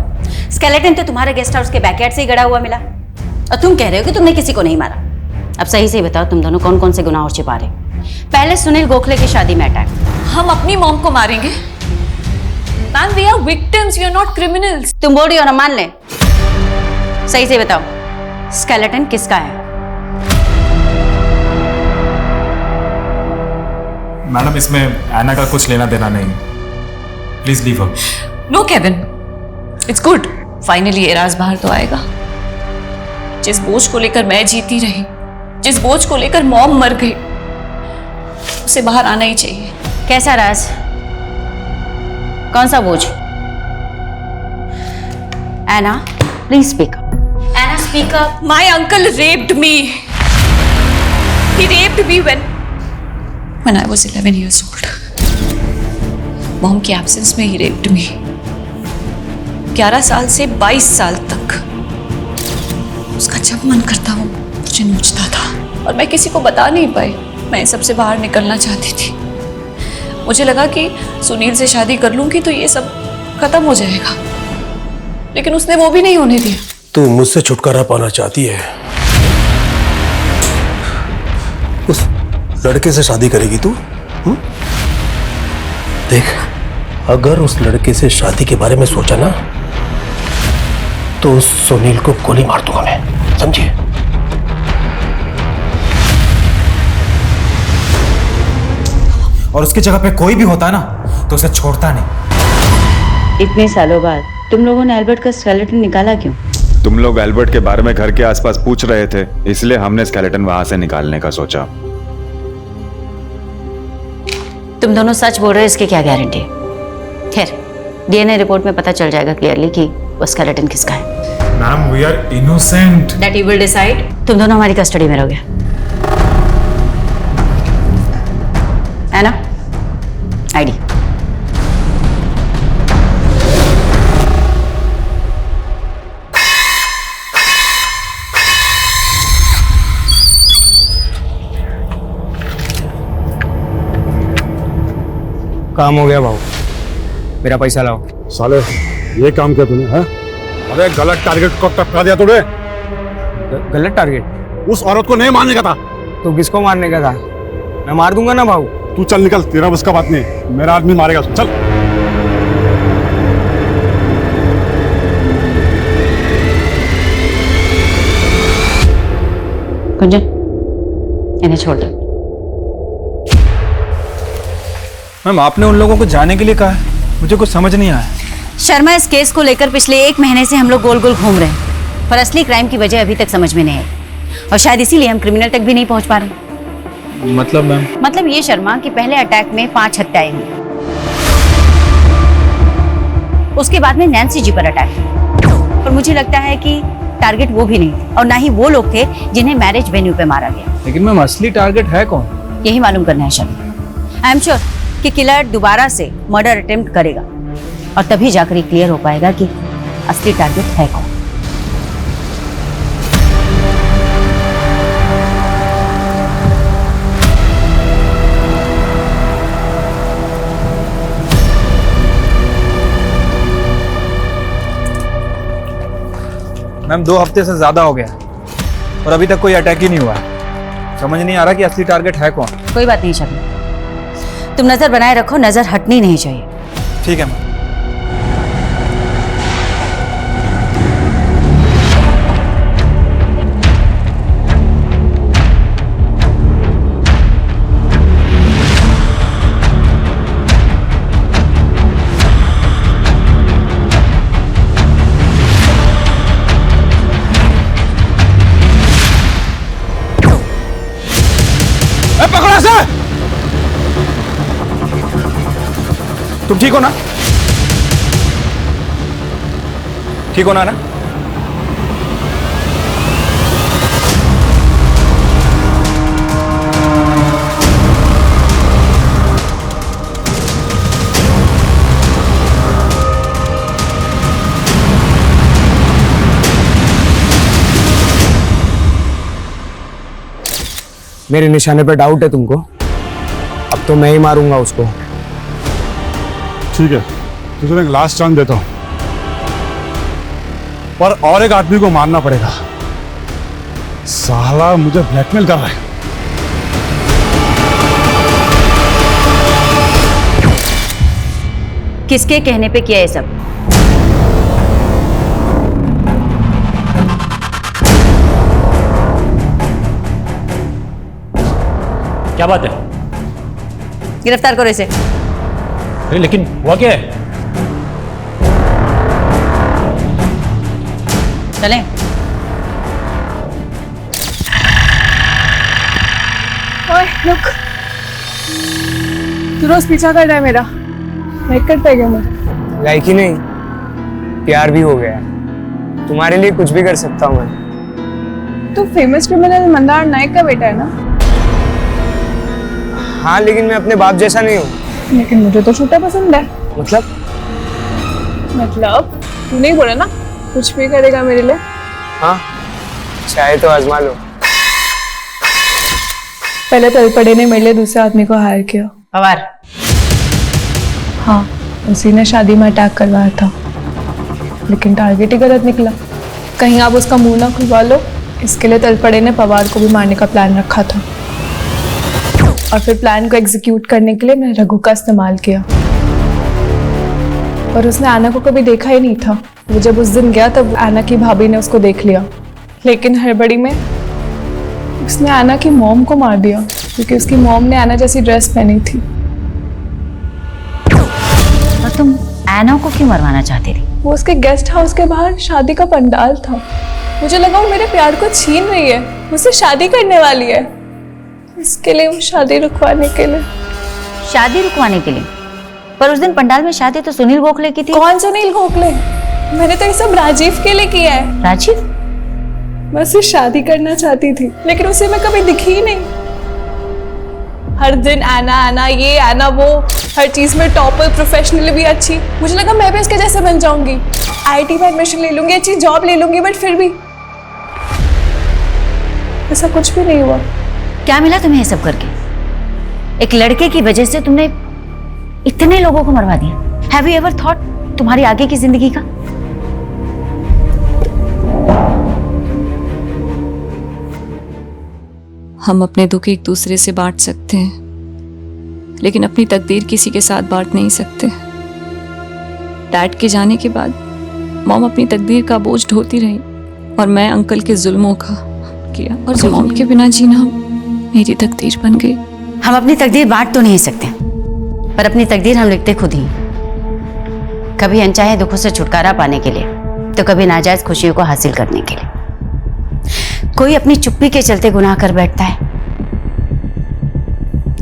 स्केलेटन तो तुम्हारे गेस्ट हाउस के बैकयार्ड से ही गड़ा हुआ मिला, और तुम कह रहे हो कि तुमने किसी को नहीं मारा। अब सही से बताओ, तुम दोनों कौन कौन से गुनाह और छिपा रहे? पहले सुनील गोखले की शादी में अटैक। हम अपनी मॉम को मारेंगे? Ma'am, we are victims, we are not criminals. तुम बोल रही हो ना, मान ले। सही से बताओ, स्केलेटन किसका है? मैडम इसमें एना का कुछ लेना देना नहीं, please leave her. No Kevin, it's good, finally एराज बाहर तो आएगा। जिस बोझ को लेकर मैं जीती रही, जिस बोझ को लेकर मॉम मर गई, उसे बाहर आना ही चाहिए। कैसा राज? कौन सा बोझ? Anna, please speak up. Anna, speak up. My uncle raped me. He raped me when I was 11 years old. Mom की एब्सेंस में ही रेप्ड मी। 11 साल से 22 साल तक उसका जब मन करता वो मुझे नोचता था, और मैं किसी को बता नहीं पाई। मैं सबसे बाहर निकलना चाहती थी। मुझे लगा कि सुनील से शादी कर लूंगी तो ये सब खत्म हो जाएगा, लेकिन उसने वो भी नहीं होने दिया। तू मुझसे छुटकारा पाना चाहती है, उस लड़के से शादी करेगी तू? देख, अगर उस लड़के से शादी के बारे में सोचा ना तो उस सुनील को गोली मार दूंगा मैं, समझिए? और उसकी जगह पे कोई भी होता ना तो उसे छोड़ता नहीं। इतने सालों बाद तुम लोगों ने एल्बर्ट का स्केलेटन निकाला क्यों? तुम लोग एल्बर्ट के बारे में घर के आसपास पूछ रहे थे, इसलिए हमने स्केलेटन वहां से निकालने का सोचा। तुम दोनों सच बोल रहे हो, इसकी क्या गारंटी? खैर, डीएनए रिपोर्ट में पता चल जाएगा क्लियरली कि वो स्केलेटन किसका है। Ma'am, we are innocent. That you will decide. तुम दोनों हमारी कस्टडी में रहोगे। है ना? आईडी। काम हो गया भाऊ, मेरा पैसा लाओ। साले, ये काम किया तूने? है? अरे गलत टारगेट को टपका दिया तूने। गलत टारगेट? उस औरत को नहीं मारने का था। तो किसको मारने का था? मैं मार दूंगा ना भाऊ। तू चल निकल, तेरा बस का बात नहीं, मेरा आदमी मारेगा। चल। कुंजन, इन्हें छोड़ दो। मैम, आपने उन लोगों को जाने के लिए कहा है, मुझे कुछ समझ नहीं आया। शर्मा, इस केस को लेकर पिछले 1 महीने से हम लोग गोल गोल घूम रहे हैं, पर असली क्राइम की वजह अभी तक समझ में नहीं आई, और शायद इसीलिए हम क्रिमिनल तक भी नहीं पहुंच पा रहे। मतलब मैम? मतलब ये शर्मा कि पहले अटैक में 5 हत्याएं हुई, उसके बाद में नैन्सी जी पर अटैक, और मुझे लगता है कि टारगेट वो भी नहीं, और ना ही वो लोग थे जिन्हें मैरिज वेन्यू पे मारा गया। लेकिन मैम, असली टारगेट है कौन? यही मालूम करना है शर्मा। आई एम श्योर कि किलर दोबारा से मर्डर अटेम्प्ट करेगा, और तभी जाकर ये क्लियर हो पाएगा कि असली टारगेट है कौन। मैम, 2 हफ्ते से ज्यादा हो गया और अभी तक कोई अटैक ही नहीं हुआ। समझ नहीं आ रहा कि असली टारगेट है कौन। कोई बात नहीं शर्मा, तुम नजर बनाए रखो, नजर हटनी नहीं चाहिए। ठीक है मैम। तुम ठीक हो ना? ठीक हो ना? मेरे निशाने पे डाउट है तुमको? अब तो मैं ही मारूंगा उसको। ठीक है, तुझे एक लास्ट चांस देता हूं, पर और एक आदमी को मारना पड़ेगा। साला मुझे ब्लैकमेल कर रहा है। किसके कहने पे किया ये सब? क्या बात है? गिरफ्तार करो इसे। अरे लेकिन हुआ क्या है? चलें। ओए रुक, तू रोज पीछा कर रहा है मेरा, लाइक करता है क्या मुझे? लाइक ही नहीं, प्यार भी हो गया है। तुम्हारे लिए कुछ भी कर सकता हूँ मैं। तू फेमस क्रिमिनल मंदार नायक का बेटा है ना? हाँ, लेकिन मैं अपने बाप जैसा नहीं हूँ। लेकिन मुझे तो छोटा पसंद है। मतलब तू नहीं बोला ना कुछ भी करेगा मेरे लिए? हाँ, चाहे तो आजमा लो। पहले तलपड़े ने मेरे लिए दूसरे आदमी को हायर किया। पवार? हाँ, उसी ने शादी में अटैक करवाया था, लेकिन टारगेट ही गलत निकला। कहीं आप उसका मुंह ना खुलवा लो, इसके लिए तलपड़े ने पवार को भी मारने का प्लान रखा था। और फिर प्लान को एग्जीक्यूट करने के लिए मैंने रघु का इस्तेमाल किया। और उसने आना को कभी देखा ही नहीं था। वो जब उस दिन गया तब आना की भाभी ने उसको देख लिया, लेकिन हड़बड़ी में उसने आना की मॉम को मार दिया, क्योंकि उसकी मॉम ने आना जैसी ड्रेस पहनी थी। और तुम आना को क्यों मरवाना चाहती थी? वो उसके गेस्ट हाउस के बाहर शादी का पंडाल था। मुझे लगा वो मेरे प्यार को छीन रही है, मुझसे शादी करने वाली है। इसके लिए वो शादी रुकवाने के लिए। शादी रुकवाने के लिए? पर उस दिन पंडाल में शादी तो सुनील गोखले की थी। कौन सुनील गोखले? मैंने तो ये सब राजीव के लिए किया है। राजीव? मैं उससे शादी करना चाहती थी, लेकिन उसे मैं कभी दिखी ही नहीं। हर दिन आना आना, ये आना वो, हर चीज में टॉपर, प्रोफेशनली भी अच्छी। मुझे लगा मैं भी उसके जैसे बन जाऊंगी, आईटी में एडमिशन ले लूंगी, अच्छी जॉब ले लूंगी, बट फिर भी ऐसा कुछ भी नहीं हुआ। क्या मिला तुम्हें ये सब करके? एक लड़के की वजह से तुमने इतने लोगों को मरवा दिया। हैव यू एवर थॉट तुम्हारी आगे की जिंदगी का? हम अपने दुख एक दूसरे से बांट सकते हैं, लेकिन अपनी तकदीर किसी के साथ बांट नहीं सकते। डैड के जाने के बाद मॉम अपनी तकदीर का बोझ ढोती रही और मैं अंकल के जुल्मों का किया, और मॉम के बिना जीना मेरी तकदीर बन गई। हम अपनी तकदीर बांट तो नहीं सकते, पर अपनी तकदीर हम लिखते खुद ही। कभी अनचाहे दुखों से छुटकारा पाने के लिए, तो कभी नाजायज खुशियों को हासिल करने के लिए। कोई अपनी चुप्पी के चलते गुनाह कर बैठता है,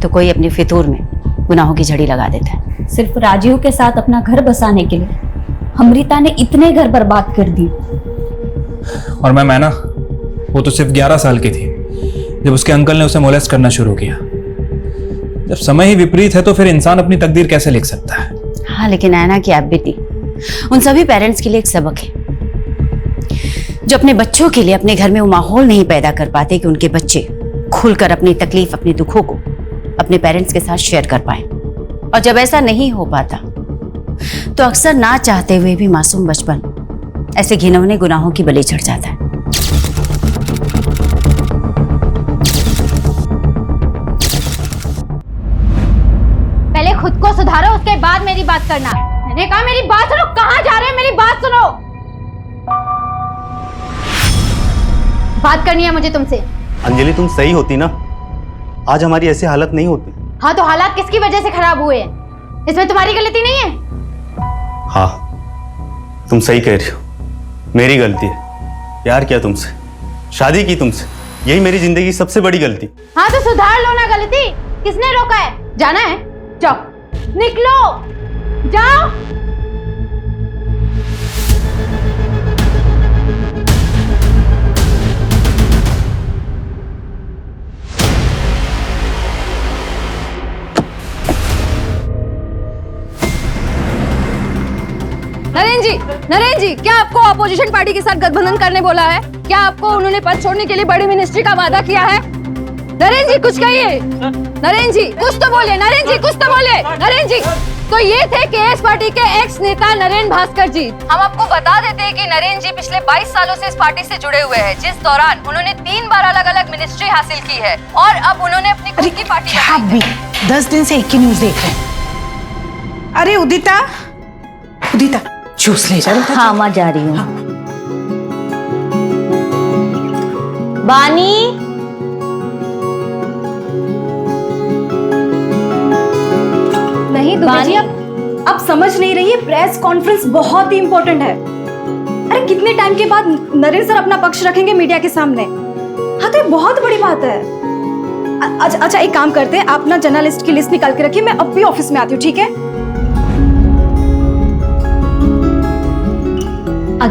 तो कोई अपनी फितूर में गुनाहों की झड़ी लगा देता है। सिर्फ राजीव के साथ अपना घर बसाने के लिए अमृता ने इतने घर बर्बाद कर दिए। और मैं ना, वो तो सिर्फ 11 साल की थी जब उसके अंकल ने उसे मोलेस्ट करना शुरू किया। जब समय ही विपरीत है तो फिर इंसान अपनी तकदीर कैसे लिख सकता है? हाँ, लेकिन ऐना की आप बेटी उन सभी पेरेंट्स के लिए एक सबक है, जो अपने बच्चों के लिए अपने घर में वो माहौल नहीं पैदा कर पाते कि उनके बच्चे खुलकर अपनी तकलीफ, अपने दुखों को अपने पेरेंट्स के साथ शेयर कर पाए। और जब ऐसा नहीं हो पाता तो अक्सर ना चाहते हुए भी मासूम बचपन ऐसे घिनौने गुनाहों की बलि चढ़ जाता है। पहले खुद को सुधारो, उसके बाद मेरी बात करना। मैंने कहा मेरी बात सुनो। कहाँ जा रहे हैं? मेरी बात सुनो। बात करनी है मुझे तुमसे। अंजलि, तुम सही होती ना, आज हमारी ऐसी हालत नहीं होती। हाँ, तो हालात किसकी वजह से खराब हुए हैं? इसमें तुम्हारी गलती नहीं है। हाँ, तुम सही कह रही हो, मेरी गलती है। प्यार किया तुमसे, शादी की तुमसे, यही मेरी जिंदगी की सबसे बड़ी गलती। हाँ, तो सुधार लो ना गलती। किसने रोका है? जाना है? जाओ, निकलो। जाओ। नरेंद्र जी, क्या आपको अपोजिशन पार्टी के साथ गठबंधन करने बोला है? क्या आपको उन्होंने पद छोड़ने के लिए बड़ी मिनिस्ट्री का वादा किया है? नरेंद्र जी कुछ कहिए। नरेंद्र जी कुछ तो बोले। नरेंद्र जी कुछ तो बोले। नरेंद्र जी तो ये थे केएस पार्टी के एक्स नेता नरेंद्र भास्कर जी। हम आपको बता देते हैं कि नरेंद्र जी पिछले 22 सालों से इस पार्टी से जुड़े हुए हैं, जिस दौरान उन्होंने 3 बार अलग अलग मिनिस्ट्री हासिल की है और अब उन्होंने अपनी खुद की पार्टी भी 10 दिन से एक ही न्यूज देख रहे हैं। अरे उदिता, उदिता जूस ले जा। हाँ माँ जा रही हूँ। बानी नहीं दुबे जी, अब समझ नहीं रही है, प्रेस कॉन्फ्रेंस बहुत ही इंपॉर्टेंट है। अरे कितने टाइम के बाद नरेंद्र सर अपना पक्ष रखेंगे मीडिया के सामने। हाँ तो ये बहुत बड़ी बात है। अच्छा एक काम करते हैं, आप ना जर्नलिस्ट की लिस्ट निकाल के रखिए, मैं अब भी ऑफिस में आती हूँ, ठीक है?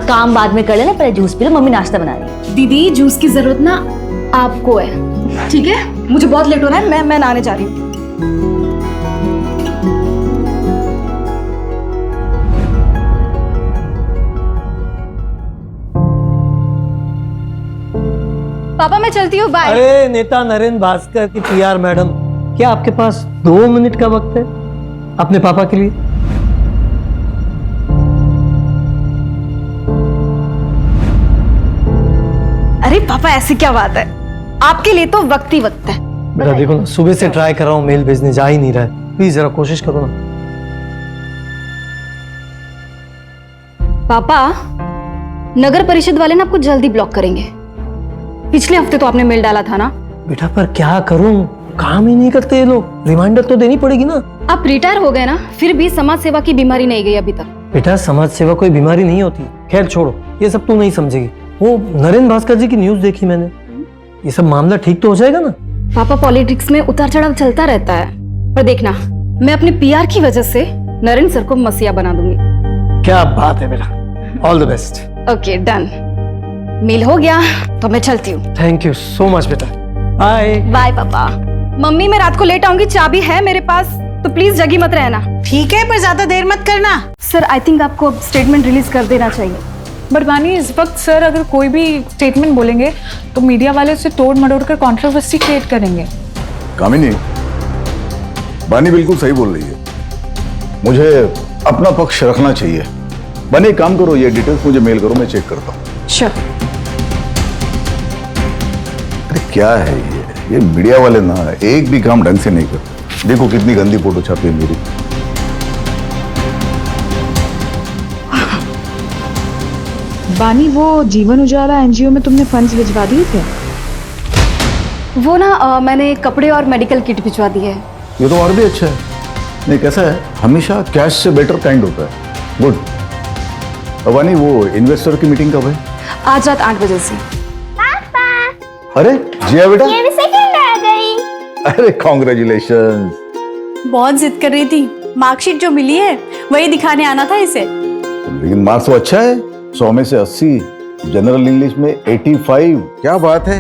काम बाद में कर लेना, पहले जूस पी लो, मम्मी नाश्ता बना रही है। दीदी जूस की जरूरत ना आपको है, ठीक है? मुझे बहुत लेट हो रहा है, मैं नहाने जा रही हूँ। पापा मैं चलती हूँ, बाय। अरे नेता नरेंद्र भास्कर की पीआर मैडम, क्या आपके पास 2 मिनट का वक्त है अपने पापा के लिए? अरे पापा ऐसी क्या बात है, आपके लिए तो वक्त ही वक्त है। बेटा देखो ना, सुबह से ट्राई कर रहा हूँ, मेल भेजने जा ही नहीं रहा है, प्लीज जरा कोशिश करो ना। पापा नगर परिषद वाले ना आपको जल्दी ब्लॉक करेंगे। पिछले हफ्ते तो आपने मेल डाला था ना। बेटा पर क्या करूं, काम ही नहीं करते ये लोग, रिमाइंडर तो देनी पड़ेगी ना। आप रिटायर हो गए ना, फिर भी समाज सेवा की बीमारी नहीं गई अभी तक। बेटा समाज सेवा कोई बीमारी नहीं होती, खैर छोड़ो, ये सब तू नहीं समझेगी। वो नरेंद्र भास्कर जी की न्यूज देखी मैंने, ये सब मामला ठीक तो हो जाएगा ना? पापा पॉलिटिक्स में उतार चढ़ाव चलता रहता है, पर देखना मैं अपने पीआर की वजह से नरेंद्र सर को मसीहा बना दूंगी। क्या बात है बेटा, all the best. Okay done, mail हो गया तो मैं चलती हूँ। थैंक यू सो मच बेटा, बाय। बाय पापा। मम्मी मैं रात को लेट आऊंगी, चाबी है मेरे पास, तो प्लीज जगी मत रहना। ठीक है, पर ज्यादा देर मत करना। सर आई थिंक आपको अब स्टेटमेंट रिलीज कर देना चाहिए। बट बानी इस वक्त सर अगर कोई भी स्टेटमेंट बोलेंगे तो मीडिया वाले उसे तोड़ मरोड़ कर कंट्रोवर्सी क्रिएट करेंगे। कामिनी, बानी बिल्कुल सही बोल रही है, मुझे अपना पक्ष रखना चाहिए। बानी एक काम करो, ये डिटेल्स मुझे मेल करो, मैं चेक करता हूँ। श्योर। अरे क्या है ये मीडिया वाले ना एक भी काम ढंग से नहीं करते। देखो कितनी गंदी फोटो छापी है मेरी। बानी वो जीवन उजाला एनजीओ में तुमने फंड्स भिजवा दिए थे? वो ना मैंने कपड़े और मेडिकल किट भिजवा दी है। ये तो और भी अच्छा है। नहीं कैसा है, हमेशा कैश से बेटर काइंड होता है। गुड। अवानी वो इन्वेस्टर की मीटिंग कब है? आज रात 8 बजे से। अरे जिया बेटा, ये भी सेकंड आ गई। अरे कॉन्ग्रेचुलेशन। बहुत जिद कर रही थी, मार्कशीट जो मिली है वही दिखाने आना था इसे। लेकिन मार्क्स तो अच्छा है, 100 में से 80, जनरल इंग्लिश में 85। क्या बात है।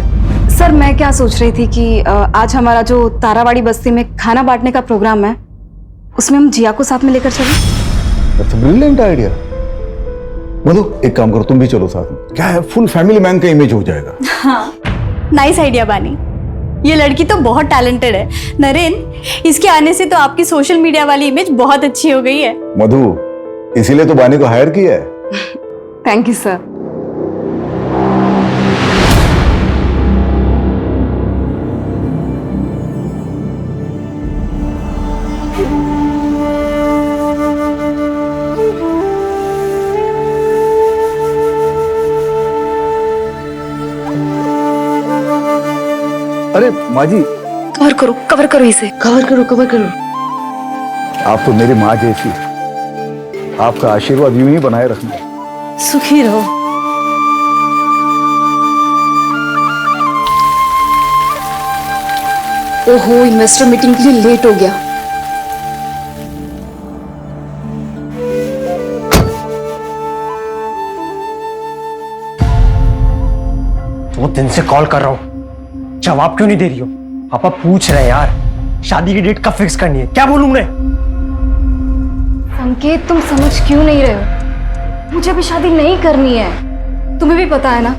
सर मैं क्या सोच रही थी कि आज हमारा जो तारावाड़ी बस्ती में खाना बांटने का प्रोग्राम है, उसमें हम जिया को साथ में लेकर चलें। That's a brilliant idea. मतलब एक काम करो, तुम भी चलो साथ में। क्या है, फुल फैमिली मैन का इमेज हो जाएगा। हाँ नाइस आइडिया बानी, ये लड़की तो बहुत टैलेंटेड है। नरेंद्र, इसके आने से तो आपकी सोशल मीडिया वाली इमेज बहुत अच्छी हो गई है। मधु, इसीलिए तो बानी को हायर किया है। Thank you sir. अरे माँ जी, कवर करो इसे। कवर करो। आप तो मेरी माँ जैसी, आपका आशीर्वाद यूं ही बनाए रखना। सुखी रहो। ओहो, इन्वेस्टर मीटिंग के लिए लेट हो गया। 2 दिन से कॉल कर रहा हूँ, जवाब क्यों नहीं दे रही हो? पापा पूछ रहे हैं यार, शादी की डेट कब फिक्स करनी है? क्या बोलूं मैं? संकेत, तुम समझ क्यों नहीं रहे हो? मुझे अभी शादी नहीं करनी है। तुम्हें भी पता है ना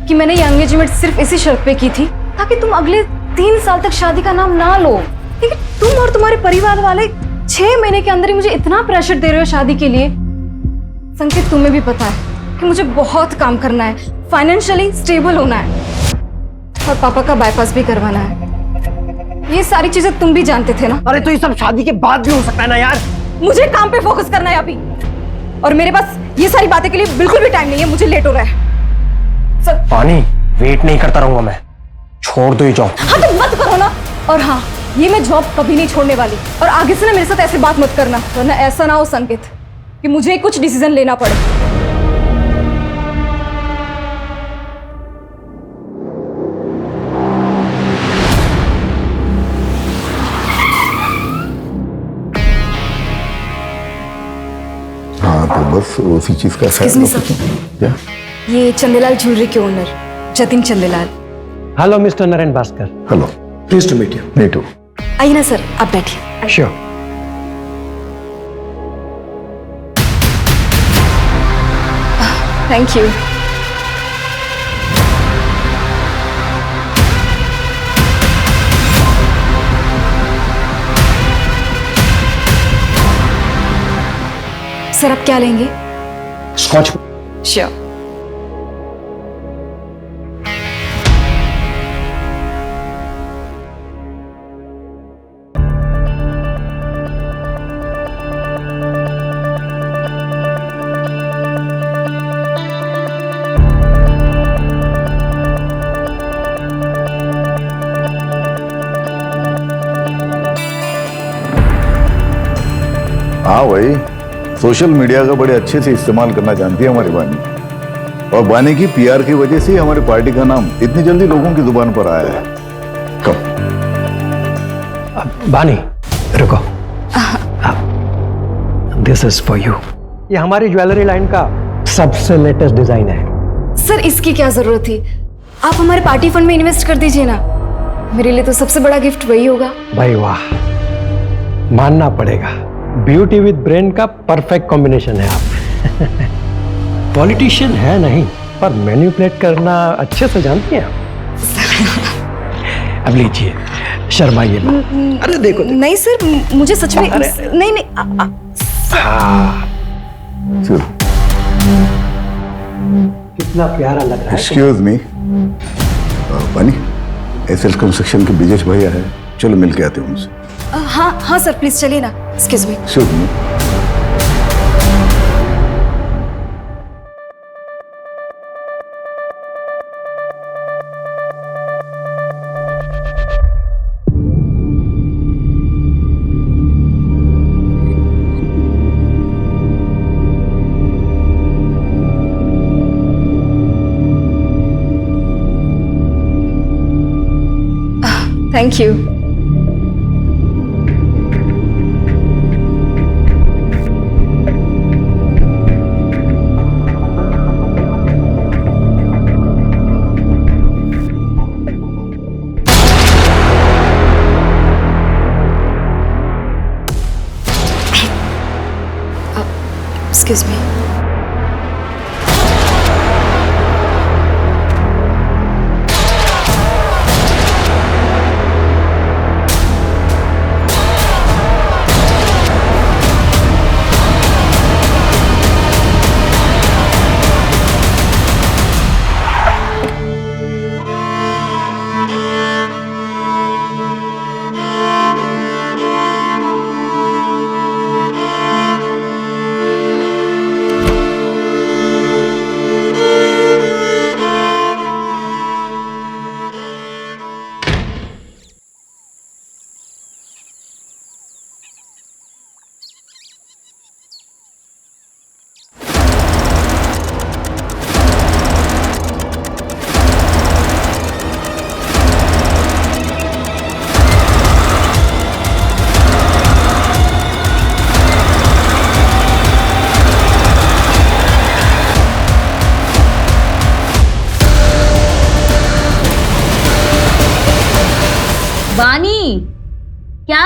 कि मैंने ये एंगेजमेंट सिर्फ इसी शर्त पे की थी ताकि तुम अगले 3 साल तक शादी का नाम ना लो। लेकिन तुम और तुम्हारे परिवार वाले 6 महीने के अंदर ही मुझे इतना प्रेशर दे रहे हो शादी के लिए। संकेत, तुम्हें भी पता है कि मुझे बहुत काम करना है, फाइनेंशियली स्टेबल होना है और पापा का बाईपास भी करवाना है। ये सारी चीजें तुम भी जानते थे ना? अरे तो ये सब शादी के बाद भी हो सकता है ना यार। मुझे काम पे फोकस करना है अभी, और मेरे पास ये सारी बातें के लिए बिल्कुल भी टाइम नहीं है। मुझे लेट हो रहा है। पानी, वेट नहीं करता रहूंगा मैं, छोड़ दो ये जॉब। हाँ तो मत करो ना। और हाँ, ये मैं जॉब कभी नहीं छोड़ने वाली, और आगे से ना मेरे साथ ऐसे बात मत करना, वरना ऐसा ना हो संकेत कि मुझे कुछ डिसीजन लेना पड़े। हाँ तो बस उसी चीज का Excuse me, sir. क्या? ये चंदेलाल ज्वेलरी के owner Jatin Chandelal. Hello mister Naren Bhaskar. Hello, please to meet you. Me too. आइए ना सर, आप बैठिए। श्योर। Thank you. सर, आप क्या लेंगे? स्कॉच। श्योर। हाँ भाई, सोशल मीडिया का बड़े अच्छे से इस्तेमाल करना जानती है हमारी बानी, और बानी की पीआर की वजह से हमारी पार्टी का नाम इतनी जल्दी लोगों की जुबान पर आया है। कब? बानी रुको, दिस इज फॉर यू। ये हमारी ज्वेलरी लाइन का सबसे लेटेस्ट डिजाइन है। सर, इसकी क्या जरूरत थी? आप हमारे पार्टी फंड में इन्वेस्ट कर दीजिए ना। मेरे लिए तो सबसे बड़ा गिफ्ट वही होगा। भाई वाह, मानना पड़ेगा, ब्यूटी विद ब्रेन का परफेक्ट कॉम्बिनेशन है आप। पॉलिटिशियन है नहीं, पर मैनिपुलेट करना अच्छे से जानती हैं आप। अब लीजिए, शर्माइए मत। अरे देखो, नहीं सर, मुझे सच में नहीं नहीं कितना प्यारा लग रहा है। एक्सक्यूज मी, बानी, एसएल कंस्ट्रक्शन के ब्रिजेश भैया है, चलो मिल के आते हैं उनसे। हाँ हाँ सर, प्लीज चलिए ना। Excuse me. Excuse me. Thank you. Excuse me.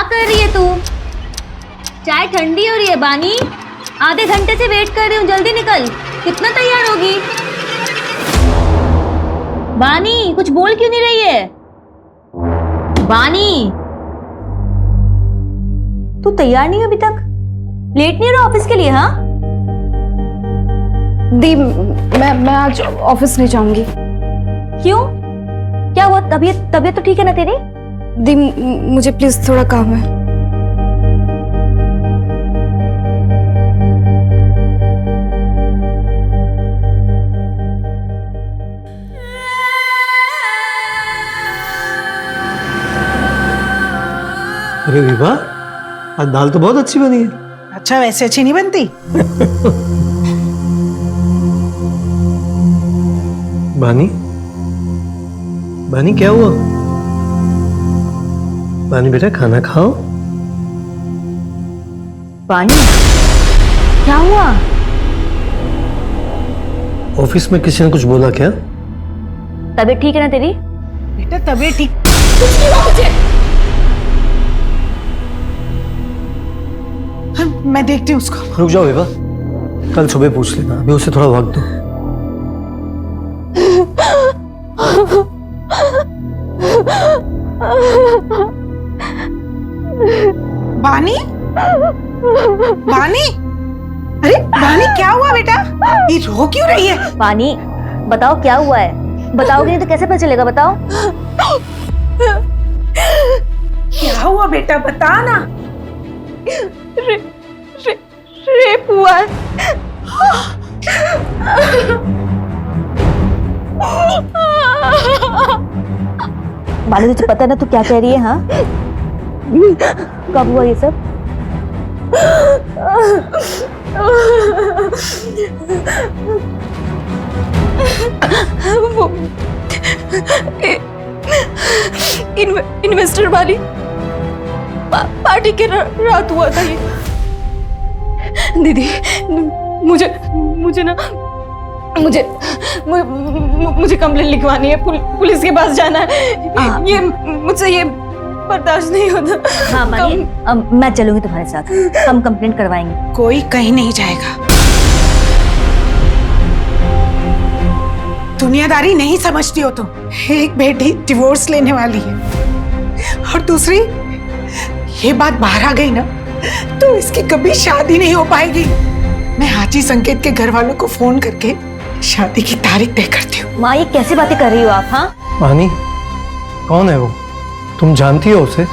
कर रही है तू? चाय ठंडी हो रही है बानी। आधे घंटे से वेट कर रही हूँ, जल्दी निकल। कितना तैयार होगी? बानी कुछ बोल क्यों नहीं रही है? बानी तू तैयार नहीं है अभी तक? लेट नहीं हो रहा ऑफिस के लिए? हाँ दी, मैं आज ऑफिस नहीं जाऊंगी। क्यों? क्या हुआ? तबीयत तो ठीक है ना तेरी? दी, मुझे प्लीज थोड़ा काम है। अरे विभा, आज दाल तो बहुत अच्छी बनी है। अच्छा, वैसे अच्छी नहीं बनती? बानी, बानी क्या हुआ? बानी बेटा खाना खाओ। बानी क्या हुआ? ऑफिस में किसी ने कुछ बोला क्या? तबीयत ठीक है ना तेरी? बेटा तबीयत ठीक कुछ नहीं हुआ मुझे। मैं देखती हूँ उसको। रुक जाओ विभा, कल सुबह पूछ लेना, अभी उसे थोड़ा वक्त दो। बानी, बानी, अरे बानी क्या हुआ बेटा? ये रो क्यों रही है? बानी बताओ क्या हुआ है? बताओगे नहीं तो कैसे पता चलेगा? बताओ क्या हुआ बेटा, बता ना। रेप हुआ है। बानी तुझे पता है ना तू क्या कह रही है? हाँ कब हुआ ये सब? वो इन्वेस्टर वाली पार्टी के रात हुआ था ये। दीदी मुझे कंप्लेंट लिखवानी है, पुलिस के पास जाना है। ये मुझसे ये बर्दाश्त नहीं होता। हाँ मानी, मैं चलूंगी तुम्हारे साथ, हम कंप्लेंट करवाएंगे। कोई कहीं नहीं जाएगा। दुनियादारी नहीं समझती हो तुम। एक बेटी डिवोर्स लेने वाली है और दूसरी ये बात बाहर आ गई ना तो इसकी कभी शादी नहीं हो पाएगी। मैं हाजी संकेत के घर वालों को फोन करके शादी की तारीख तय करती हूँ। माँ ये कैसी बातें कर रही हो आप? हाँ मानी, कौन है वो? तुम जानती हो उसे?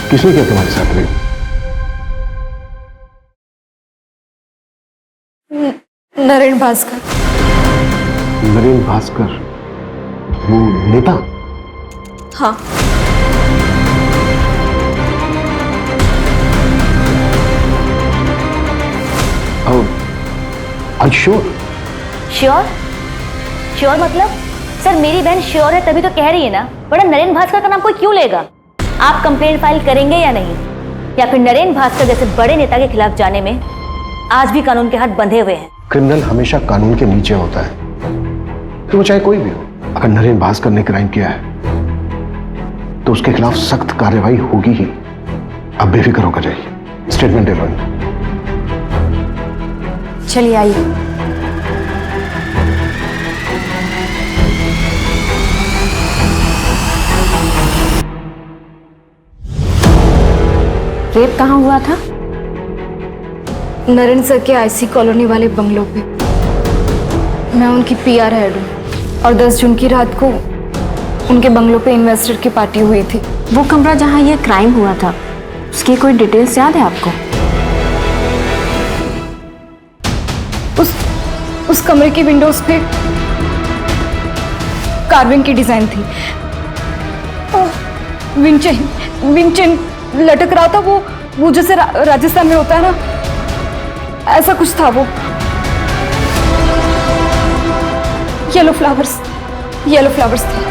किसने किया तुम्हारे साथ रेप? नरेन भास्कर। नरेन भास्कर, वो नेता? हाँ। श्योर? श्योर? श्योर मतलब? सर मेरी बहन श्योर है तभी तो कह रही है ना, बड़ा नरेन भास्कर का नाम कोई क्यों लेगा? आप कंप्लेंट फाइल करेंगे या नहीं? या फिर नरेन भास्कर जैसे बड़े नेता के खिलाफ जाने में आज भी कानून के हाथ बंधे हुए हैं? क्रिमिनल हमेशा कानून के नीचे होता है, तो वो चाहे कोई भी हो। अगर नरेन भास्कर ने क्राइम किया है तो उसके खिलाफ सख्त कार्रवाई होगी ही। अब बेफिक्र होकर जाइए, स्टेटमेंट दे लो। चलिए आइए। रेप कहाँ हुआ था? नरेन सर के आईसी कॉलोनी वाले बंगलों पे। मैं उनकी पीआर हेड हूँ और 10 जून की रात को उनके बंगलों पे इन्वेस्टर की पार्टी हुई थी। वो कमरा जहाँ ये क्राइम हुआ था उसकी कोई डिटेल्स याद है आपको? उस कमरे की विंडोज पे कार्विंग की डिजाइन थी। विंचेन लटक रहा था, वो जैसे राजस्थान में होता है ना, ऐसा कुछ था वो। येलो फ्लावर्स थे।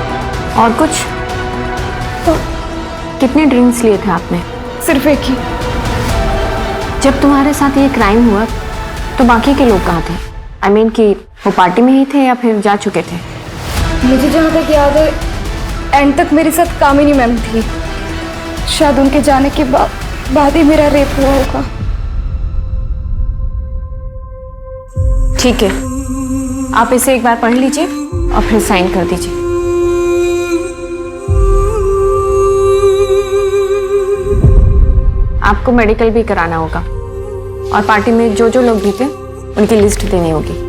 और कुछ? कितने ड्रिंक्स लिए थे आपने? सिर्फ एक ही। जब तुम्हारे साथ ये क्राइम हुआ तो बाकी के लोग कहाँ थे? आई मीन कि वो पार्टी में ही थे या फिर जा चुके थे? मुझे जहाँ तक याद है एंड तक मेरे साथ कामिनी मैम थी। शायद उनके जाने के बाद ही मेरा रेप हुआ होगा। ठीक है, आप इसे एक बार पढ़ लीजिए और फिर साइन कर दीजिए। आपको मेडिकल भी कराना होगा और पार्टी में जो जो लोग भी थे उनकी लिस्ट देनी होगी।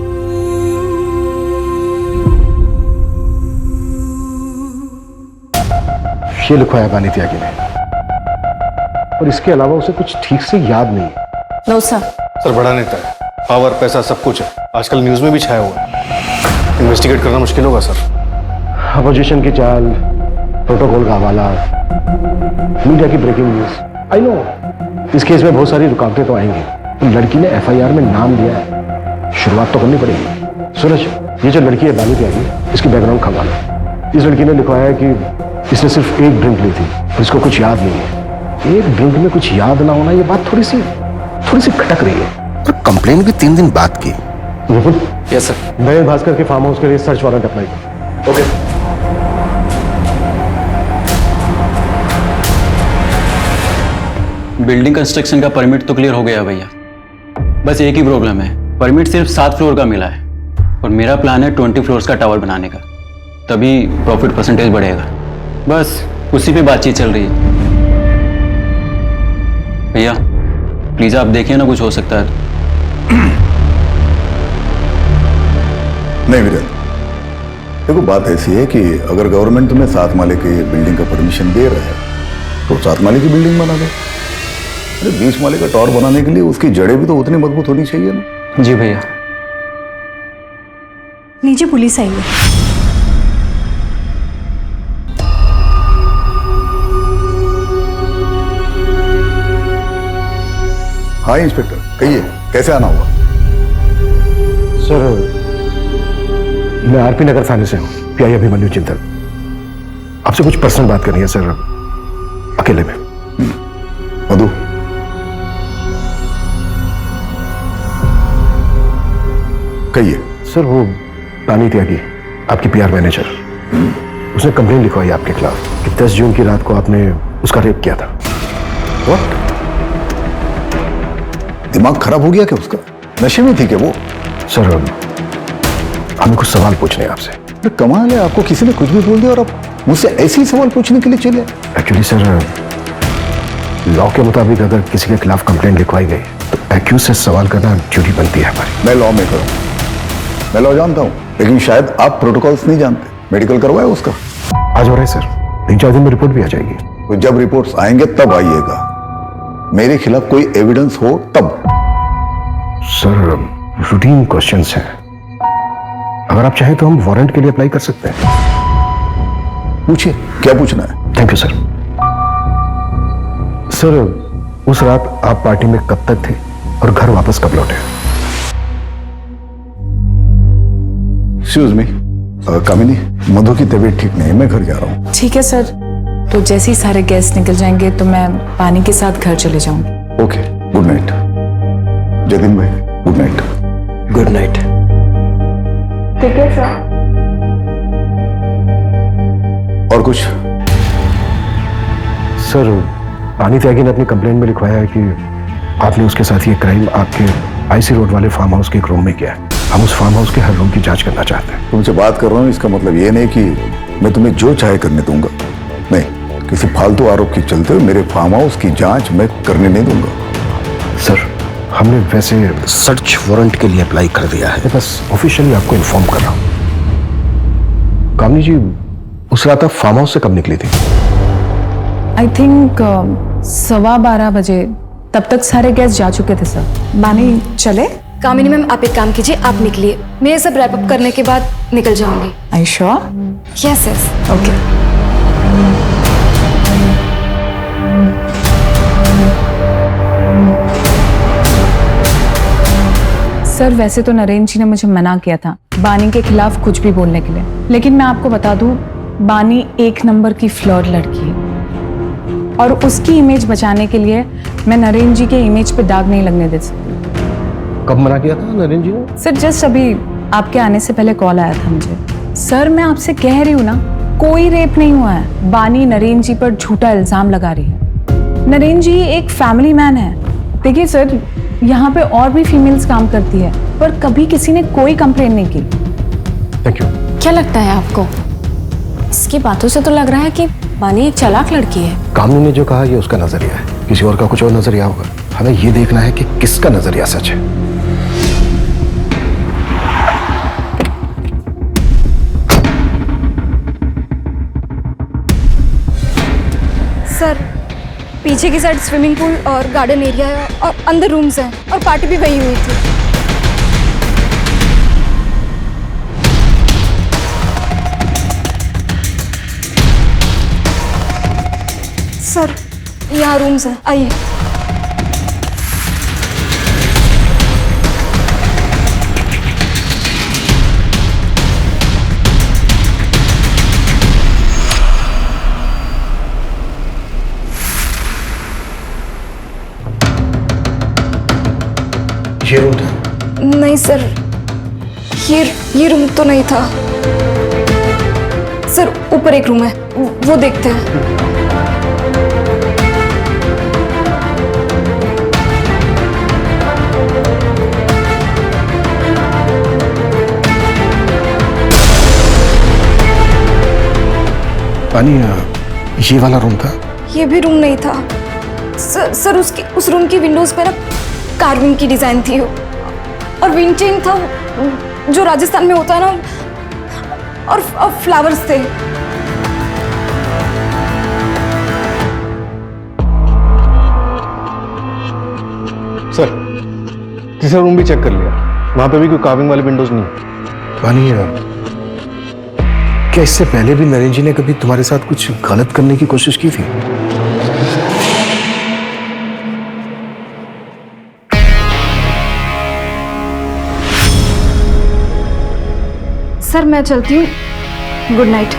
ये लिखवाया बानी त्यागी ने, और इसके अलावा उसे कुछ ठीक से याद नहीं है। No sir. सर बड़ा नेता है, पावर पैसा सब कुछ है, आजकल न्यूज में भी छाया हुआ है। इन्वेस्टिगेट करना मुश्किल होगा सर। अपोजिशन की चाल, प्रोटोकॉल का हवाला, मीडिया की ब्रेकिंग न्यूज। आई नो इस केस में बहुत सारी रुकावटें तो आएंगी, तो लड़की ने एफआईआर में नाम दिया है, शुरुआत तो करनी पड़ेगी। सूरज, ये जो लड़की है बानी त्यागी, इसकी बैकग्राउंड खंगालो। इस लड़की ने लिखवाया है कि इसने सिर्फ एक ड्रिंक ली थी और इसको कुछ याद नहीं है। एक ड्रिंक में कुछ याद ना होना, ये बात थोड़ी सी खटक रही है। पर कंप्लेन भी 3 दिन बाद की। विपुल। Yes sir. नरेंद्र भास्कर के फार्म हाउस के लिए सर्च वारंट अप्लाई करो। ओके। बिल्डिंग कंस्ट्रक्शन का परमिट तो क्लियर हो गया भैया, बस एक ही प्रॉब्लम है, परमिट सिर्फ 7 फ्लोर का मिला है और मेरा प्लान है 20 फ्लोर्स का टावर बनाने का, तभी प्रॉफिट परसेंटेज बढ़ेगा। बस उसी पे बातचीत चल रही है। भैया प्लीज आप देखिए ना, कुछ हो सकता है। नहीं वीरेंद्र, देखो बात ऐसी है कि अगर गवर्नमेंट तुम्हें 7 माले की बिल्डिंग का परमिशन दे रहा है तो 7 माले की बिल्डिंग बना दो। अरे 20 माले का टावर बनाने के लिए उसकी जड़ें भी तो उतनी मजबूत होनी चाहिए ना। जी भैया। नीचे पुलिस आई है। हाँ इंस्पेक्टर, कहिए कैसे आना होगा? सर मैं आरपी नगर थाने से हूँ, पीआई अभिमन्यु चिंतन। आपसे कुछ पर्सनल बात करनी है सर, अकेले में। मधु, कहिए। सर वो बानी त्यागी, आपकी पीआर मैनेजर, उसने कंप्लेन लिखवाई आपके खिलाफ कि 10 जून की रात को आपने उसका रेप किया था। What? दिमाग खराब हो गया क्या उसका? नशे में थी क्या वो? सर हमें कुछ सवाल पूछने हैं आपसे। अरे कमाल है, आपको किसी ने कुछ भी बोल दिया और आप मुझसे ऐसे ही सवाल पूछने के लिए चले? एक्चुअली सर लॉ के मुताबिक अगर किसी के खिलाफ कंप्लेंट लिखवाई गई तो एक्यूज से सवाल करना ड्यूटी बनती है हमारी। मैं लॉ मेकर हूँ, मैं लॉ जानता हूँ, लेकिन शायद आप प्रोटोकॉल्स नहीं जानते। मेडिकल करवाया उसका? आज हो रहा है सर, 3-4 दिन में रिपोर्ट भी आ जाएगी। तो जब रिपोर्ट्स आएंगे तब आइएगा, मेरे खिलाफ कोई एविडेंस हो तब। सर रूटीन क्वेश्चंस हैं, अगर आप चाहें तो हम वारंट के लिए अप्लाई कर सकते हैं। पूछिए, क्या पूछना है? Thank you sir. सर उस रात आप पार्टी में कब तक थे और घर वापस कब लौटे? एक्सक्यूज मी, कामिनी, मधु की तबीयत ठीक नहीं है, मैं घर जा रहा हूँ। ठीक है सर, तो जैसे ही सारे गेस्ट निकल जाएंगे तो मैं पानी के साथ घर चले जाऊंगी। Okay, good night. जतिन भाई, गुड नाइट। Good night. ठीक है सर। और कुछ? सर बानी त्यागी ने अपनी कंप्लेंट में लिखवाया है कि आपने उसके साथ ये क्राइम आपके आईसी रोड वाले फार्म हाउस के एक रूम में किया है। हम उस फार्म हाउस के हर रूम की जांच करना चाहते हैं। तुमसे बात कर रहा हूँ, इसका मतलब ये नहीं कि मैं तुम्हें जो चाहे करने दूंगा। नहीं, किसी फालतू आरोप के चलते हुए मेरे फार्म हाउस की जांच मैं करने नहीं दूंगा। सर हमने वैसे सर्च वारंट के लिए अप्लाई कर दिया है, बस ऑफिशियली आपको इन्फॉर्म कर रहा हूँ। कामनी जी, उस रात आप फार्म हाउस से कब निकली थी? आई थिंक 12:15 बजे, तब तक सारे गेस्ट जा चुके थे सर। बानी चले? कामिनी मैम आप एक काम कीजिए, आप निकलिए, मैं ये सब रैप अप करने के बाद निकल जाऊंगी। Are you sure? Yes yes. Okay. Sir वैसे तो नरेंद्र जी ने मुझे मना किया था बानी के खिलाफ कुछ भी बोलने के लिए, लेकिन मैं आपको बता दूं बानी 1 नंबर की फ्लर्ट लड़की है और उसकी इमेज बचाने के लिए मैं नरेंद्र जी के इमेज पे दाग नहीं लगने दे सकती। कब मना किया था नरेंद्र जी ने? सर जस्ट अभी आपके आने से पहले कॉल आया था मुझे। सर मैं आपसे कह रही हूँ ना, कोई रेप नहीं हुआ है। बानी नरेन जी पर झूठा इल्जाम लगा रही है। नरेन जी एक फैमिली मैन है। देखिए सर, यहाँ पे और भी फीमेल्स काम करती है, पर कभी किसी ने कोई कंप्लेन नहीं की। Thank you. क्या लगता है आपको? इसकी बातों से तो लग रहा है कि बानी एक चालाक लड़की है। कामनी ने जो कहा ये उसका नजरिया है, किसी और का कुछ और नजरिया होगा। हमें ये देखना है कि किसका नजरिया सच है। सर पीछे की साइड स्विमिंग पूल और गार्डन एरिया है और अंदर रूम्स हैं और पार्टी भी वही हुई थी। सर यहाँ रूम्स हैं, आइए। ये रूम था? नहीं सर, ये रूम तो नहीं था सर। ऊपर एक रूम है, वो देखते हैं। पानी, ये वाला रूम था? ये भी रूम नहीं था सर। उस रूम की विंडोज पे ना कार्विंग की डिजाइन थी और विंडचेन था जो राजस्थान में होता है ना, और फ्लावर्स थे। सर तीसरा रूम भी चेक कर लिया, वहां पे भी कोई कार्विंग वाले विंडोज नहीं है। पानी, क्या इससे पहले भी नरेन जी ने कभी तुम्हारे साथ कुछ गलत करने की कोशिश की थी? सर मैं चलती हूँ, गुड नाइट।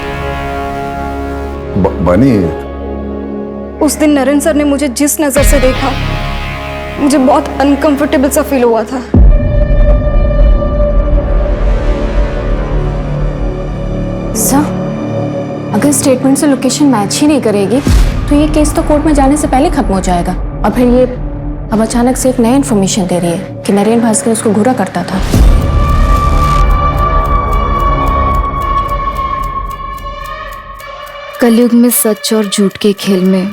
बानी, उस दिन नरेन सर ने मुझे जिस नजर से देखा, मुझे बहुत अनकंफर्टेबल सा फील हुआ था। सर अगर स्टेटमेंट से लोकेशन मैच ही नहीं करेगी तो ये केस तो कोर्ट में जाने से पहले खत्म हो जाएगा। और फिर ये अब अचानक से एक नई इन्फॉर्मेशन दे रही है कि नरेन भास्कर उसको घूरा करता था। कलयुग में सच और झूठ के खेल में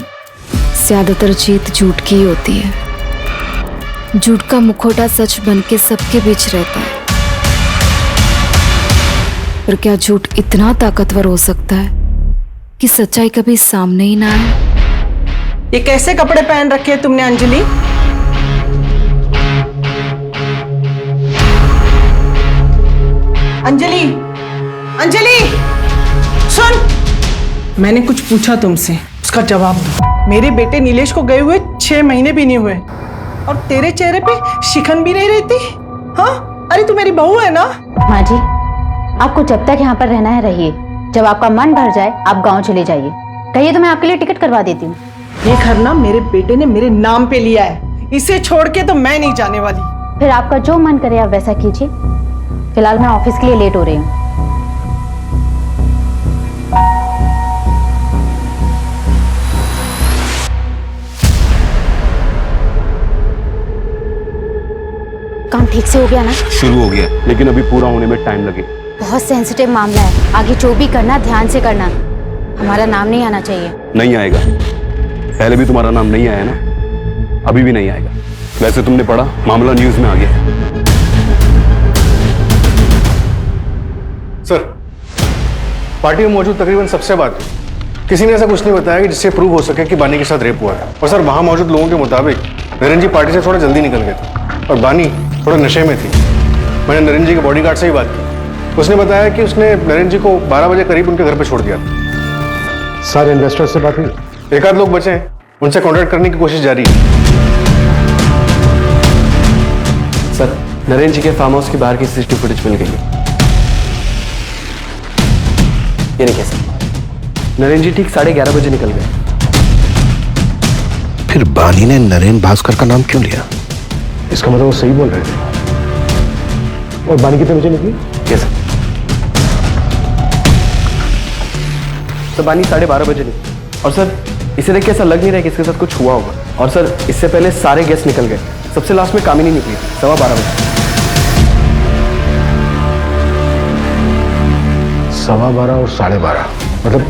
ज्यादातर जीत झूठ की ही होती है। झूठ का मुखौटा सच बन के सबके बीच रहता है, पर क्या झूठ इतना ताकतवर हो सकता है कि सच्चाई कभी सामने ही ना आए? ये कैसे कपड़े पहन रखे हैं तुमने अंजलि? अंजलि, अंजलि सुन, मैंने कुछ पूछा तुमसे, उसका जवाब दो। मेरे बेटे नीलेश को गए हुए 6 महीने भी नहीं हुए और तेरे चेहरे पे शिकन भी नहीं रहती। हाँ, अरे तू मेरी बहू है ना? माँ जी, आपको जब तक यहाँ पर रहना है रहिए, जब आपका मन भर जाए आप गांव चले जाइए। कहिए तो मैं आपके लिए टिकट करवा देती हूँ। ये घर ना मेरे बेटे ने मेरे नाम पे लिया है, इसे छोड़ के तो मैं नहीं जाने वाली। फिर आपका जो मन करे आप वैसा कीजिए। फिलहाल मैं ऑफिस के लिए लेट हो रही हूँ। काम ठीक से हो गया ना? शुरू हो गया, लेकिन अभी पूरा होने में टाइम लगेगा। बहुत सेंसिटिव मामला है, आगे जो भी करना ध्यान से करना। हमारा नाम नहीं आना चाहिए। नहीं आएगा, पहले भी तुम्हारा नाम नहीं आया ना, अभी भी नहीं आएगा। वैसे तुमने पढ़ा, मामला न्यूज में आ गया। सर, पार्टी में मौजूद तकरीबन सबसे बात हुई। किसी ने ऐसा कुछ नहीं बताया कि जिससे प्रूव हो सके कि बानी के साथ रेप हुआ है। और सर, वहां मौजूद लोगों के मुताबिक नरेन जी पार्टी से थोड़ा जल्दी निकल गए थे और बानी थोड़ा नशे में थी। मैंने नरेन जी के बॉडीगार्ड से ही बात की, उसने बताया कि उसने नरेन जी को 12 बजे करीब उनके घर पे छोड़ दिया था। सारे इन्वेस्टर से बात हुई, एक आध लोग बचे हैं, उनसे कॉन्टैक्ट करने की कोशिश जारी है। सर, नरेन जी के फार्म हाउस के बाहर की सीसीटीवी फुटेज मिल गई है। ये नहीं कह सकता, नरेन जी ठीक 11:30 बजे निकल गए। फिर बानी ने नरेन भास्कर का नाम क्यों लिया? इसका मतलब वो सही बोल रहे थे। और बानी कितने बजे निकली? यस सर, बानी 12:30 बजे निकली। और सर इसे देख के ऐसा लग नहीं रहा है कि इसके साथ कुछ हुआ होगा। और सर इससे पहले सारे गेस्ट निकल गए, सबसे लास्ट में कामिनी निकली 12:15 बजे। 12:15 और 12:30, मतलब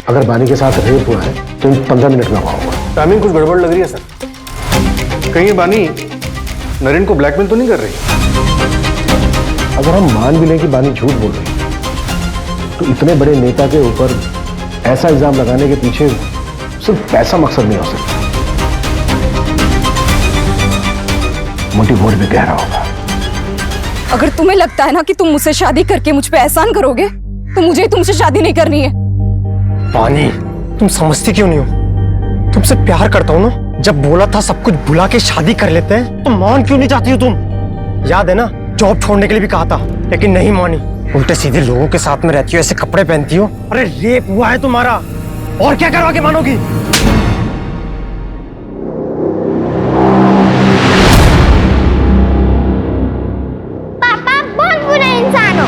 अगर बानी के साथ रेप हुआ है तो इन 15 मिनट में हुआ होगा। टाइमिंग कुछ गड़बड़ लग रही है सर। कहीं ये बानी नरेन को ब्लैकमेल तो नहीं कर रही? अगर हम मान भी लें कि बानी झूठ बोल रही है तो इतने बड़े नेता के ऊपर ऐसा इल्जाम लगाने के पीछे सिर्फ पैसा मकसद नहीं हो सकता, मोटिव और भी गहरा होगा। अगर तुम्हें लगता है ना कि तुम मुझसे शादी करके मुझ पे एहसान करोगे तो मुझे तुमसे शादी नहीं करनी है। बानी तुम समझती क्यों नहीं हो? तुमसे प्यार करता हूँ ना। जब बोला था सब कुछ भुला के शादी कर लेते हैं तो मान क्यों नहीं जाती हो तुम? याद है ना, जॉब छोड़ने के लिए भी कहा था लेकिन नहीं मानी। उल्टे सीधे लोगों के साथ में रहती हो, ऐसे कपड़े पहनती हो। अरे रेप हुआ है तुम्हारा, और क्या करवा के मानोगी? पापा बहुत बुरा इंसान हो।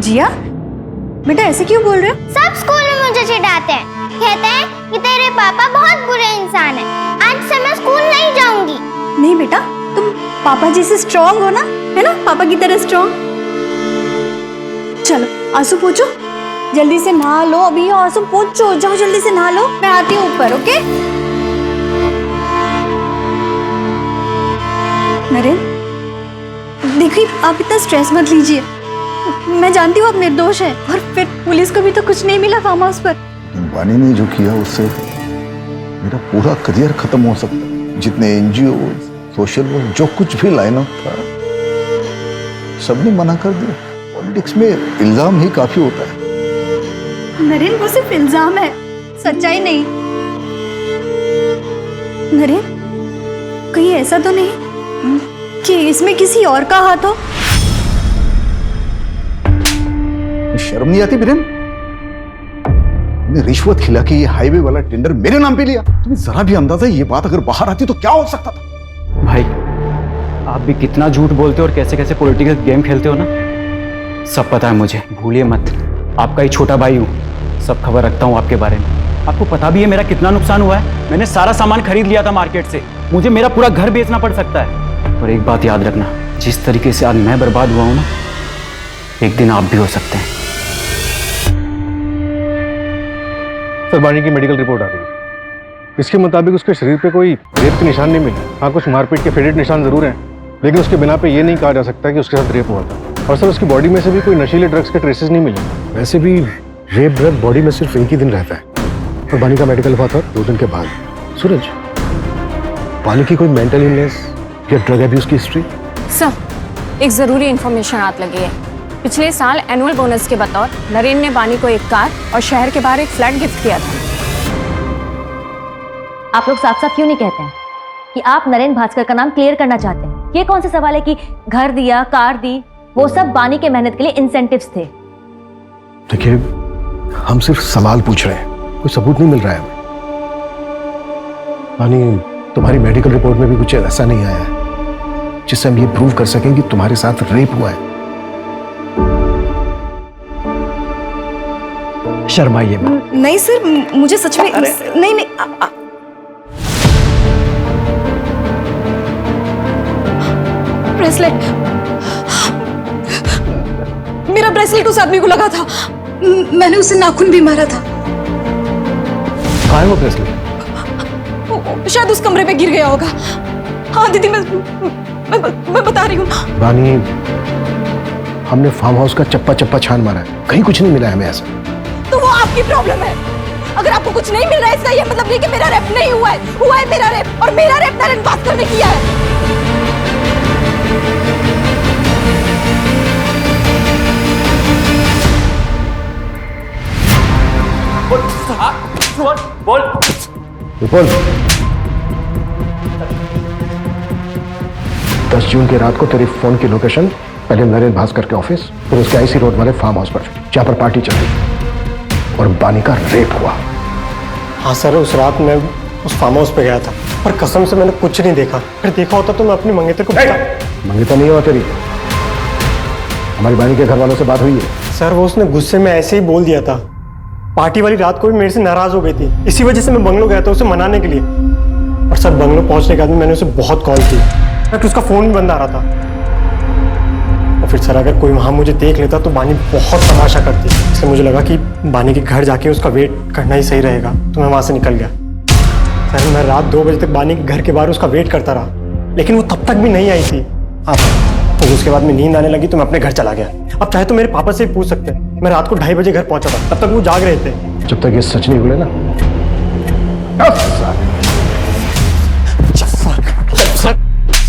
जिया बेटा ऐसे क्यों बोल रहे हो? सब स्कूल में मुझे चिढ़ाते हैं, कहते हैं कि तेरे पापा बहुत बुरे इंसान हैं। आज से मैं स्कूल नहीं जाऊंगी। नहीं बेटा, तुम पापा जी से स्ट्रांग हो ना, है ना, पापा की तरह स्ट्रांग। चलो आंसू पोंछो, जल्दी से नहा लो। अभी आंसू पोंछो, जाओ जल्दी से नहा लो, मैं आती हूँ ऊपर। ओके नरेन, देखिए आप इतना स्ट्रेस मत लीजिए। मैं जानती हूँ आप निर्दोष है, और फिर पुलिस को भी तो कुछ नहीं मिला फार्म हाउस पर। बानी ने जो किया उससे मेरा पूरा करियर खत्म हो सकता है। जितने एनजीओ, सोशल वर्क, जो कुछ भी लाइन अप था सबने मना कर दिया। पॉलिटिक्स में इल्जाम ही काफी होता है। नरेन वो सिर्फ इल्जाम है, सच्चाई नहीं। नरेन कहीं ऐसा तो नहीं कि इसमें किसी और का हाथ हो? शर्म नहीं आती बिरेन? रिश्वत खिला के ये हाईवे वाला टेंडर मेरे नाम पे लिया। तुम्हें जरा भी अंदाजा ये बात अगर बाहर आती तो क्या हो सकता था? भाई आप भी कितना झूठ बोलते हो और कैसे कैसे पॉलिटिकल गेम खेलते हो ना, सब पता है मुझे। भूलिए मत, आपका ही छोटा भाई हूँ, सब खबर रखता हूँ आपके बारे में। आपको पता भी है मेरा कितना नुकसान हुआ है। मैंने सारा सामान खरीद लिया था मार्केट से, मुझे मेरा पूरा घर बेचना पड़ सकता है। और एक बात याद रखना, जिस तरीके से आज मैं बर्बाद हुआ हूँ ना, एक दिन आप भी हो सकते हैं। सर बानी की मेडिकल रिपोर्ट आ गई। इसके मुताबिक उसके शरीर पे कोई रेप के निशान नहीं मिले। हाँ, कुछ मारपीट के फेडेड निशान जरूर हैं, लेकिन उसके बिना पे ये नहीं कहा जा सकता कि उसके साथ रेप हुआ था। और सर उसकी बॉडी में से भी कोई नशीले ड्रग्स के ट्रेसेस नहीं मिले। वैसे भी रेप ड्रग बॉडी में सिर्फ एक ही दिन रहता है, और बानी का मेडिकल हुआ था 2 दिन के बाद। सूरज, बानी की कोई मेंटल इलनेस या ड्रग एब्यूज की हिस्ट्री? सर, एक जरूरी इंफॉर्मेशन हाथ लगी है। पिछले साल एनुअल बोनस के बतौर नरेन ने बानी को एक कार और शहर के बाहर एक फ्लैट गिफ्ट किया था। आप लोग साफ साफ क्यों नहीं कहते हैं कि आप नरेन भास्कर का नाम क्लियर करना चाहते हैं? ये कौन सा सवाल है कि घर दिया, कार दी, वो सब बानी के मेहनत के लिए इंसेंटिव्स थे। देखिए, हम सिर्फ सवाल पूछ रहे हैं, कोई सबूत नहीं मिल रहा है हमें। बानी, तुम्हारी मेडिकल रिपोर्ट में भी कुछ ऐसा नहीं आया है जिससे हम ये प्रूव कर सकें कि तुम्हारे साथ रेप हुआ है। शर्माइए मत। नहीं सर, मुझे सच में नहीं नहीं। ब्रेसलेट, मेरा ब्रेसलेट उस आदमी को लगा था। मैंने उसे नाखून भी मारा था। कहाँ है वो ब्रेसलेट? शायद उस कमरे पे गिर गया होगा। हाँ दीदी, मैं बता रही हूँ। बानी, हमने फार्म हाउस का चप्पा चप्पा छान मारा है, कहीं कुछ नहीं मिला हमें ऐसा। तो वो आपकी प्रॉब्लम है। अगर आपको कुछ नहीं मिल रहा है इसका ये मतलब नहीं कि मेरा रेप नहीं हुआ है। हुआ है मेरा रेप, और मेरा रेप नरेन भास्कर ने किया है। बोल। विपुल, 10 जून की रात को तेरी फोन की लोकेशन पहले नरेन भास्कर के ऑफिस, फिर उसके आईसी रोड वाले फार्म हाउस पर, जहां पर पार्टी चल रही और बानी का रेप हुआ। हाँ सर, उस रात मैं उस फार्म हाउस पे गया था, पर कसम से मैंने कुछ नहीं देखा। फिर देखा होता तो मैं अपनी मंगेतर को मंगेतर नहीं हुआ तेरी, हमारी बानी के घर वालों से बात हुई है। सर वो उसने गुस्से में ऐसे ही बोल दिया था। पार्टी वाली रात को भी मेरे से नाराज हो गई थी, इसी वजह से मैं बंगलो गया था उसे मनाने के लिए। और सर बंगलो पहुंचने के बाद मैंने उसे बहुत कॉल की, बट उसका फोन भी बंद आ रहा था। और फिर सर अगर कोई वहां मुझे देख लेता तो बानी बहुत तमाशा करती, इसलिए मुझे लगा कि बानी के घर जाके उसका वेट करना ही सही रहेगा, तो मैं वहां से निकल गया। सर मैं रात 2 बजे तक बानी के घर के बाहर उसका वेट करता रहा, लेकिन वो तब तक भी नहीं आई थी। तो उसके बाद में नींद आने लगी तो मैं अपने घर चला गया। अब चाहे तो मेरे पापा से पूछ सकते हैं, मैं रात को 2:30 बजे घर पहुंचा था, तब तक वो जाग रहे थे। जब तक ये सच नहीं बोले ना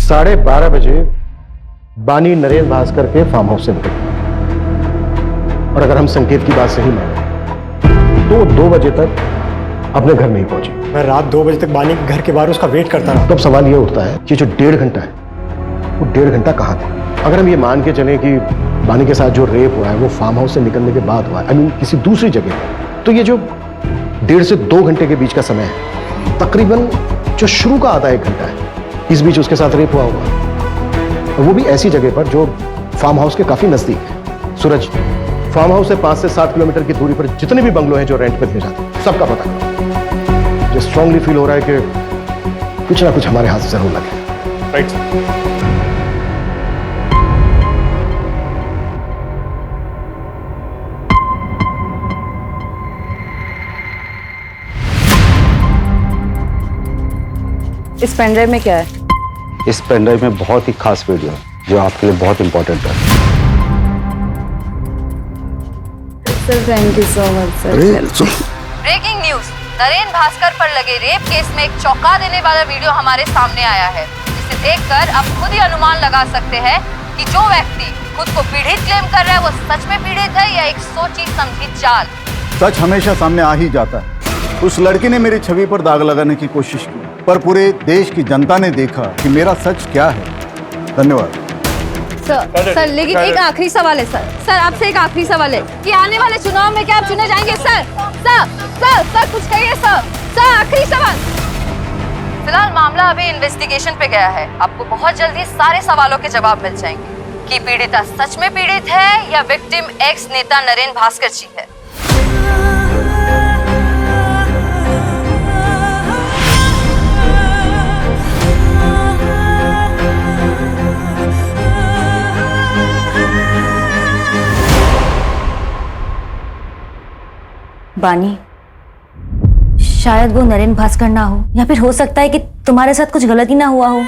12:30 बजे बानी नरेंद्र भास्कर के फार्म हाउस से निकली, और अगर हम संकेत की बात सही माने तो 2 बजे तक अपने घर नहीं पहुंची। मैं रात 2 बजे तक बानी के घर के बाहर उसका वेट करता रहा। तब सवाल ये उठता है कि जो 1.5 घंटा है वो 1.5 घंटा कहाँ था? अगर हम ये मान के चलें कि बानी के साथ जो रेप हुआ है वो फार्म हाउस से निकलने के बाद हुआ है, किसी दूसरी जगह पर, तो ये जो 1.5 से 2 घंटे के बीच का समय है, तकरीबन जो शुरू का आधा 1 घंटा है, इस बीच उसके साथ रेप हुआ होगा, और वो भी ऐसी जगह पर जो फार्म हाउस के काफी नजदीक है। सूरज, फार्म हाउस से 5 से 7 किलोमीटर की दूरी पर जितने भी बंगलो हैं जो रेंट पर दिए जाते हैं, सबका पता करो। मुझे स्ट्रांगली फील हो रहा है कि कुछ ना कुछ हमारे हाथ से जरूर लगे। राइट। इस पेनड्राइव में क्या है? इस पेनड्राइव में बहुत ही खास वीडियो जो आपके लिए बहुत इंपॉर्टेंट है। Sir thank you so much sir. Breaking news, Narendra Bhaskar पर लगे रेप केस में एक चौंका देने वाला वीडियो हमारे सामने आया है, जिसे देखकर आप खुद ही अनुमान लगा सकते हैं कि जो व्यक्ति खुद को पीड़ित क्लेम कर रहा है वो सच में पीड़ित है या एक सोची समझी चाल। सच हमेशा सामने आ ही जाता है। उस लड़की ने मेरी छवि पर दाग लगाने की कोशिश की, पर पूरे देश की जनता ने देखा कि मेरा सच क्या है। धन्यवाद सर लेकिन एक आखिरी सवाल है सर आपसे एक आखिरी सवाल है कि आने वाले चुनाव में क्या आप चुने जाएंगे? सर कुछ कहिए सर आखिरी सवाल। फिलहाल मामला अभी इन्वेस्टिगेशन पे गया है, आपको बहुत जल्दी सारे सवालों के जवाब मिल जाएंगे कि पीड़िता सच में पीड़ित है या विक्टिम एक्स नेता नरेंद्र भास्कर जी है। बानी, शायद वो नरेंद्र भास्कर ना हो, या फिर हो सकता है कि तुम्हारे साथ कुछ गलती ना हुआ हो।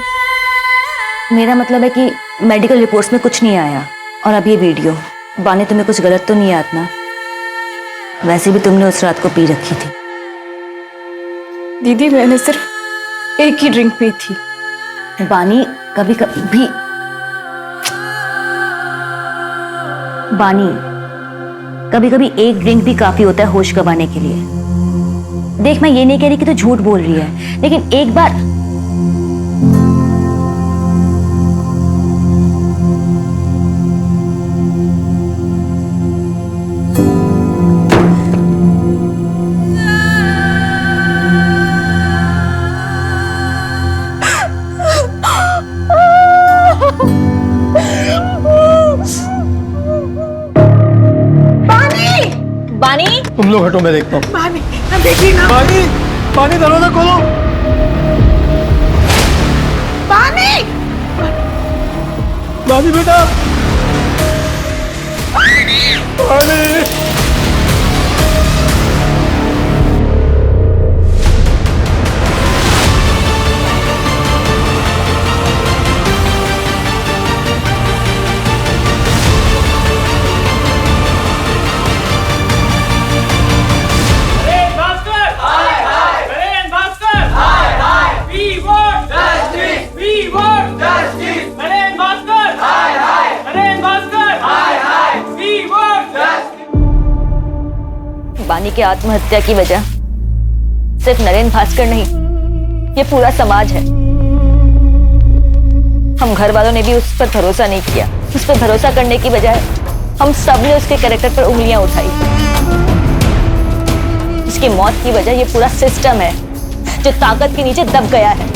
मेरा मतलब है कि मेडिकल रिपोर्ट्स में कुछ नहीं आया। और अब ये वीडियो, बानी तुम्हें कुछ गलत तो नहीं याद ना? वैसे भी तुमने उस रात को पी रखी थी। दीदी मैंने सिर्फ एक ही ड्रिंक पी थी। बानी कभी कभी एक ड्रिंक भी काफी होता है होश गंवाने के लिए। देख मैं ये नहीं कह रही कि तू झूठ बोल रही है, लेकिन एक बार तुम लोग हटो, मैं देखता हूँ। देखिए ना। पानी दरवाजा खोलो। पानी बेटा, पानी। बानी के आत्महत्या की वजह सिर्फ नरेंद्र भास्कर नहीं, ये पूरा समाज है। हम घर वालों ने भी उस पर भरोसा नहीं किया। उस पर भरोसा करने की बजाय हम सब ने उसके कैरेक्टर पर उंगलियां उठाई। उसकी मौत की वजह ये पूरा सिस्टम है। जो ताकत के नीचे दब गया है।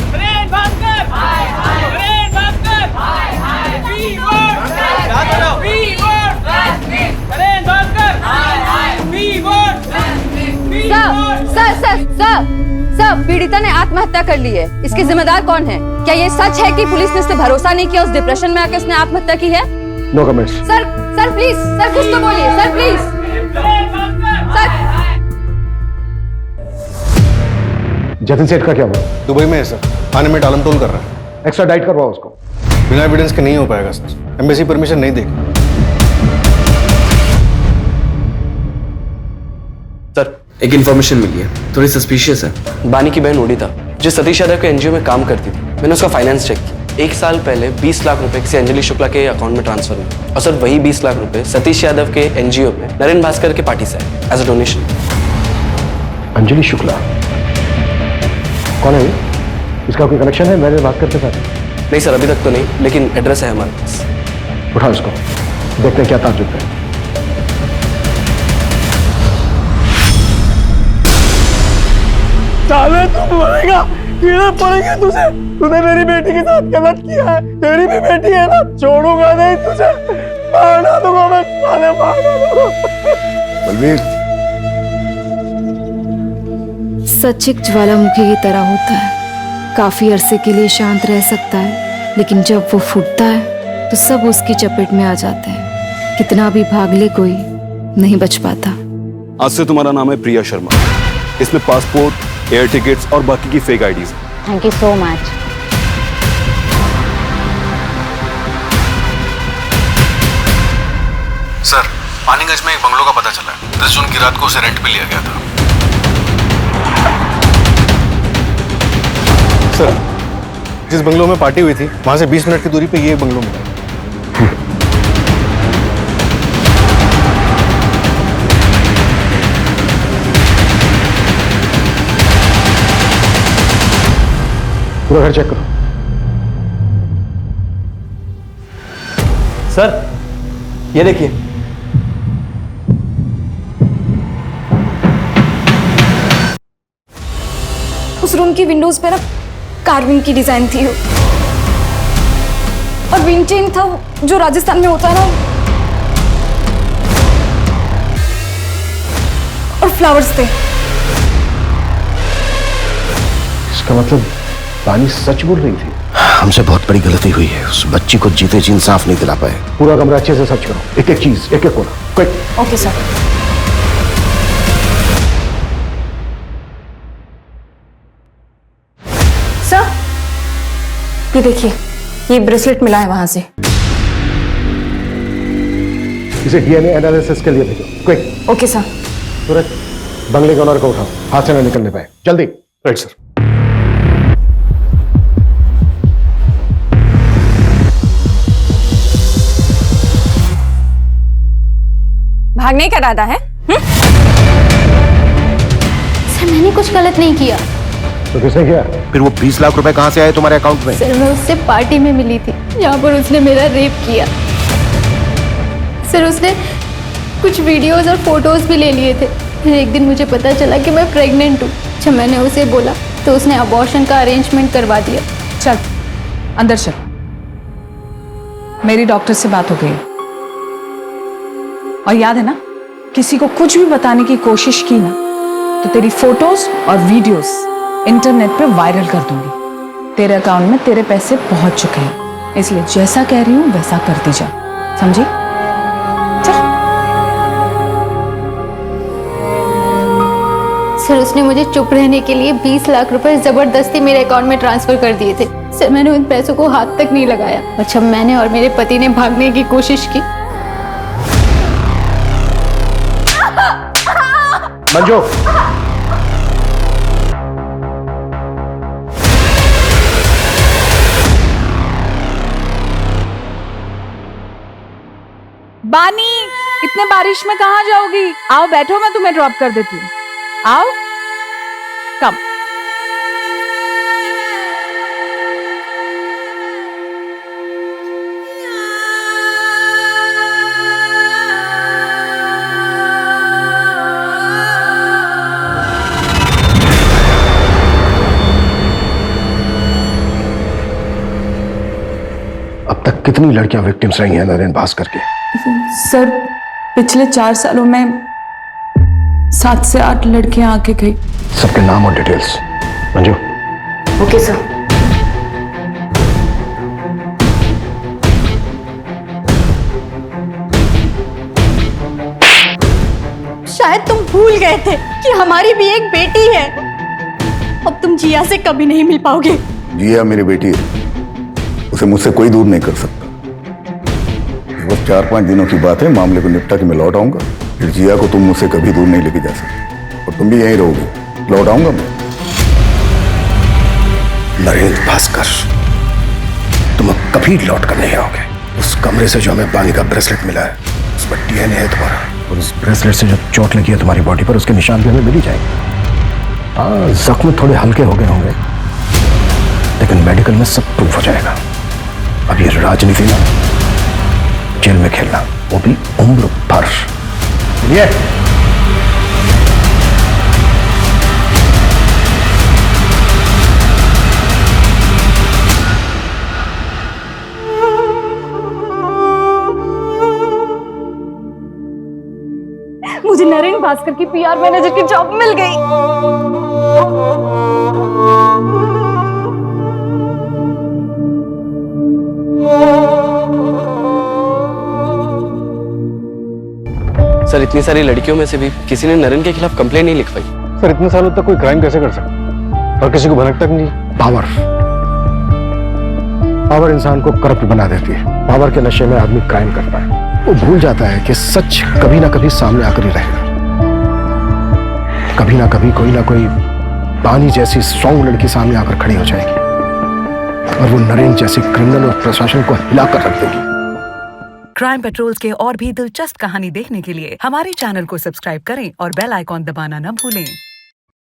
सर, पीड़िता ने आत्महत्या कर ली है। इसके जिम्मेदार कौन है? क्या ये सच है कि पुलिस ने उस पर भरोसा नहीं किया, उस डिप्रेशन में आकर उसने आत्महत्या की है? No comments. Sir please, sir कुछ तो बोलिए, सर प्लीज। सर जतिन सेठ का क्या हुआ? दुबई में है सर, थाने में टालमटोल कर रहा है। एक्स्ट्रा डाइट करवाओ उसको। बिना एविडेंस के नहीं हो पाएगा सर, एम्बेसी परमिशन नहीं देगी। सर एक इन्फॉर्मेशन मिली है, थोड़ी सस्पिशियस है। बानी की बहन ओडिता जो सतीश यादव के एनजीओ में काम करती थी, मैंने उसका फाइनेंस चेक किया। 1 साल पहले 20 लाख रुपए किसी अंजलि शुक्ला के अकाउंट में ट्रांसफर हुए और सर वही 20 लाख रुपए सतीश यादव के एनजीओ में नरेन भास्कर के पार्टी से आए as a donation. Anjali Shukla कौन है? इसका कोई कनेक्शन है नरेन भास्कर के साथ? नहीं सर, अभी तक तो नहीं, लेकिन एड्रेस है हमारे पास। उठाओ इसको, देखते हैं क्या ताजुब है। साले तू मरेगा, कीड़े पड़ेंगे तुझे। तूने मेरी बेटी के साथ गलत किया है, तेरी भी बेटी है ना, छोड़ूंगा नहीं तुझे, मारना दूंगा मैं, साले मारना दूंगा। बलवीर, सच एक ज्वालामुखी की तरह होता है, काफी अरसे के लिए शांत रह सकता है, लेकिन जब वो फूटता है तो सब उसकी चपेट में आ जाते हैं। कितना भी भाग ले कोई नहीं बच पाता। आज से तुम्हारा नाम है प्रिया शर्मा। इसमें पासपोर्ट, एयर टिकट्स और बाकी की fake IDs. Thank you so much. Sir, Paniganj में एक बंगलों का पता चला है। 10 जून की रात को उसे रेंट पे लिया गया था। सर, जिस बंगलों में पार्टी हुई थी वहां से 20 मिनट की दूरी पे ये बंगलो मिला। पूरा घर चेक करो। सर ये देखिए, उस रूम की विंडोज पे ना कार्विंग की डिजाइन थी और विंड चेन था जो राजस्थान में होता है ना, और फ्लावर्स थे। इसका मतलब बानी सच बोल रही थी। हमसे बहुत बड़ी गलती हुई है। उस बच्ची को जीते जी इंसाफ नहीं दिला पाए। पूरा कमरा अच्छे से सर्च करो, एक एक चीज, एक एक कोना, क्विक। Okay sir. सर ये देखिए, ये ब्रेसलेट मिला है वहां से। इसे डीएनए एनालिसिस के लिए भेजो, क्विक। Okay sir. सूरज, बंगले के ऑनर को उठाओ, हाथ से न निकलने पाए, जल्दी। Right sir. भागने का इरादा है? सर मैंने कुछ गलत नहीं किया। तो किसने किया? फिर वो 20 लाख रुपए कहाँ से आए तुम्हारे अकाउंट में? सर मैं उससे पार्टी में मिली थी जहाँ पर उसने मेरा रेप किया। सर उसने कुछ वीडियोस और फोटोज भी ले लिए थे। फिर एक दिन मुझे पता चला कि मैं प्रेग्नेंट हूँ। जब मैंने उसे बोला तो उसने अबॉर्शन का अरेंजमेंट करवा दिया। चल अंदर चल, मेरी डॉक्टर से बात हो गई और याद है ना, किसी को कुछ भी बताने की कोशिश की ना तो तेरी फोटोज और वीडियोस इंटरनेट पे वायरल कर दूंगी। तेरे अकाउंट में तेरे पैसे पहुंच चुके हैं, इसलिए जैसा कह रही हूं वैसा करती जा, समझी? सर उसने मुझे चुप रहने के लिए 20 लाख रुपए जबरदस्ती मेरे अकाउंट में ट्रांसफर कर दिए थे। सर मैंने उन पैसों को हाथ तक नहीं लगाया और जब मैंने और मेरे पति ने भागने की कोशिश की। मंजू, बानी, इतने बारिश में कहाँ जाओगी? आओ बैठो, मैं तुम्हें ड्रॉप कर देती हूँ। आओ, कम। कितनी लड़कियां विक्टिम्स रही हैं नरेन भास्कर के? सर पिछले 4 सालों में 7 से 8 लड़कियां आके गई। सबके नाम और डिटेल्स। मंजू। Okay sir. शायद तुम भूल गए थे कि हमारी भी एक बेटी है। अब तुम जिया से कभी नहीं मिल पाओगे। जिया मेरी बेटी है, उसे मुझसे कोई दूर नहीं कर सकता। बस 4-5 दिनों की बात है, मामले को निपटा के मैं लौट आऊंगा। फिर जिया को तुम मुझसे कभी दूर नहीं लेके जा सकते और तुम भी यहीं रहोगे। लौट आऊंगा मैं। नरेंद्र भास्कर, तुम अब कभी लौट कर नहीं आओगे। उस कमरे से जो हमें बानी का ब्रेसलेट मिला है, उस पर डीएनए है तुम्हारा, और उस ब्रेसलेट से जो चोट लगी है तुम्हारी बॉडी पर, उसके निशान भी हमें मिल ही जाएंगे। हाँ, जख्म थोड़े हल्के हो गए होंगे, लेकिन मेडिकल में सब प्रूफ हो जाएगा। अब ये राजनीति ना, जेल में खेलना, वो भी उम्र भर। चलिए। मुझे नरेंद्र भास्कर की पीआर मैनेजर की जॉब मिल गई। सर इतनी सारी लड़कियों में से भी किसी ने नरेन के खिलाफ कंप्लेंट नहीं लिखवाई। सर इतने सालों तक कोई क्राइम कैसे कर सकता और किसी को भनक तक नहीं? पावर इंसान को करप्ट बना देती है। पावर के नशे में आदमी क्राइम करता है। वो भूल जाता है कि सच कभी ना कभी सामने आकर ही रहेगा। कभी ना कभी कोई ना कोई बानी जैसी स्ट्रॉन्ग लड़की सामने आकर खड़ी हो जाएगी और वो नरेन जैसी क्रिमिनल और प्रशासन को हिलाकर रख देगी। क्राइम पेट्रोल्स के और भी दिलचस्प कहानी देखने के लिए हमारे चैनल को सब्सक्राइब करें और बेल आइकॉन दबाना न भूलें।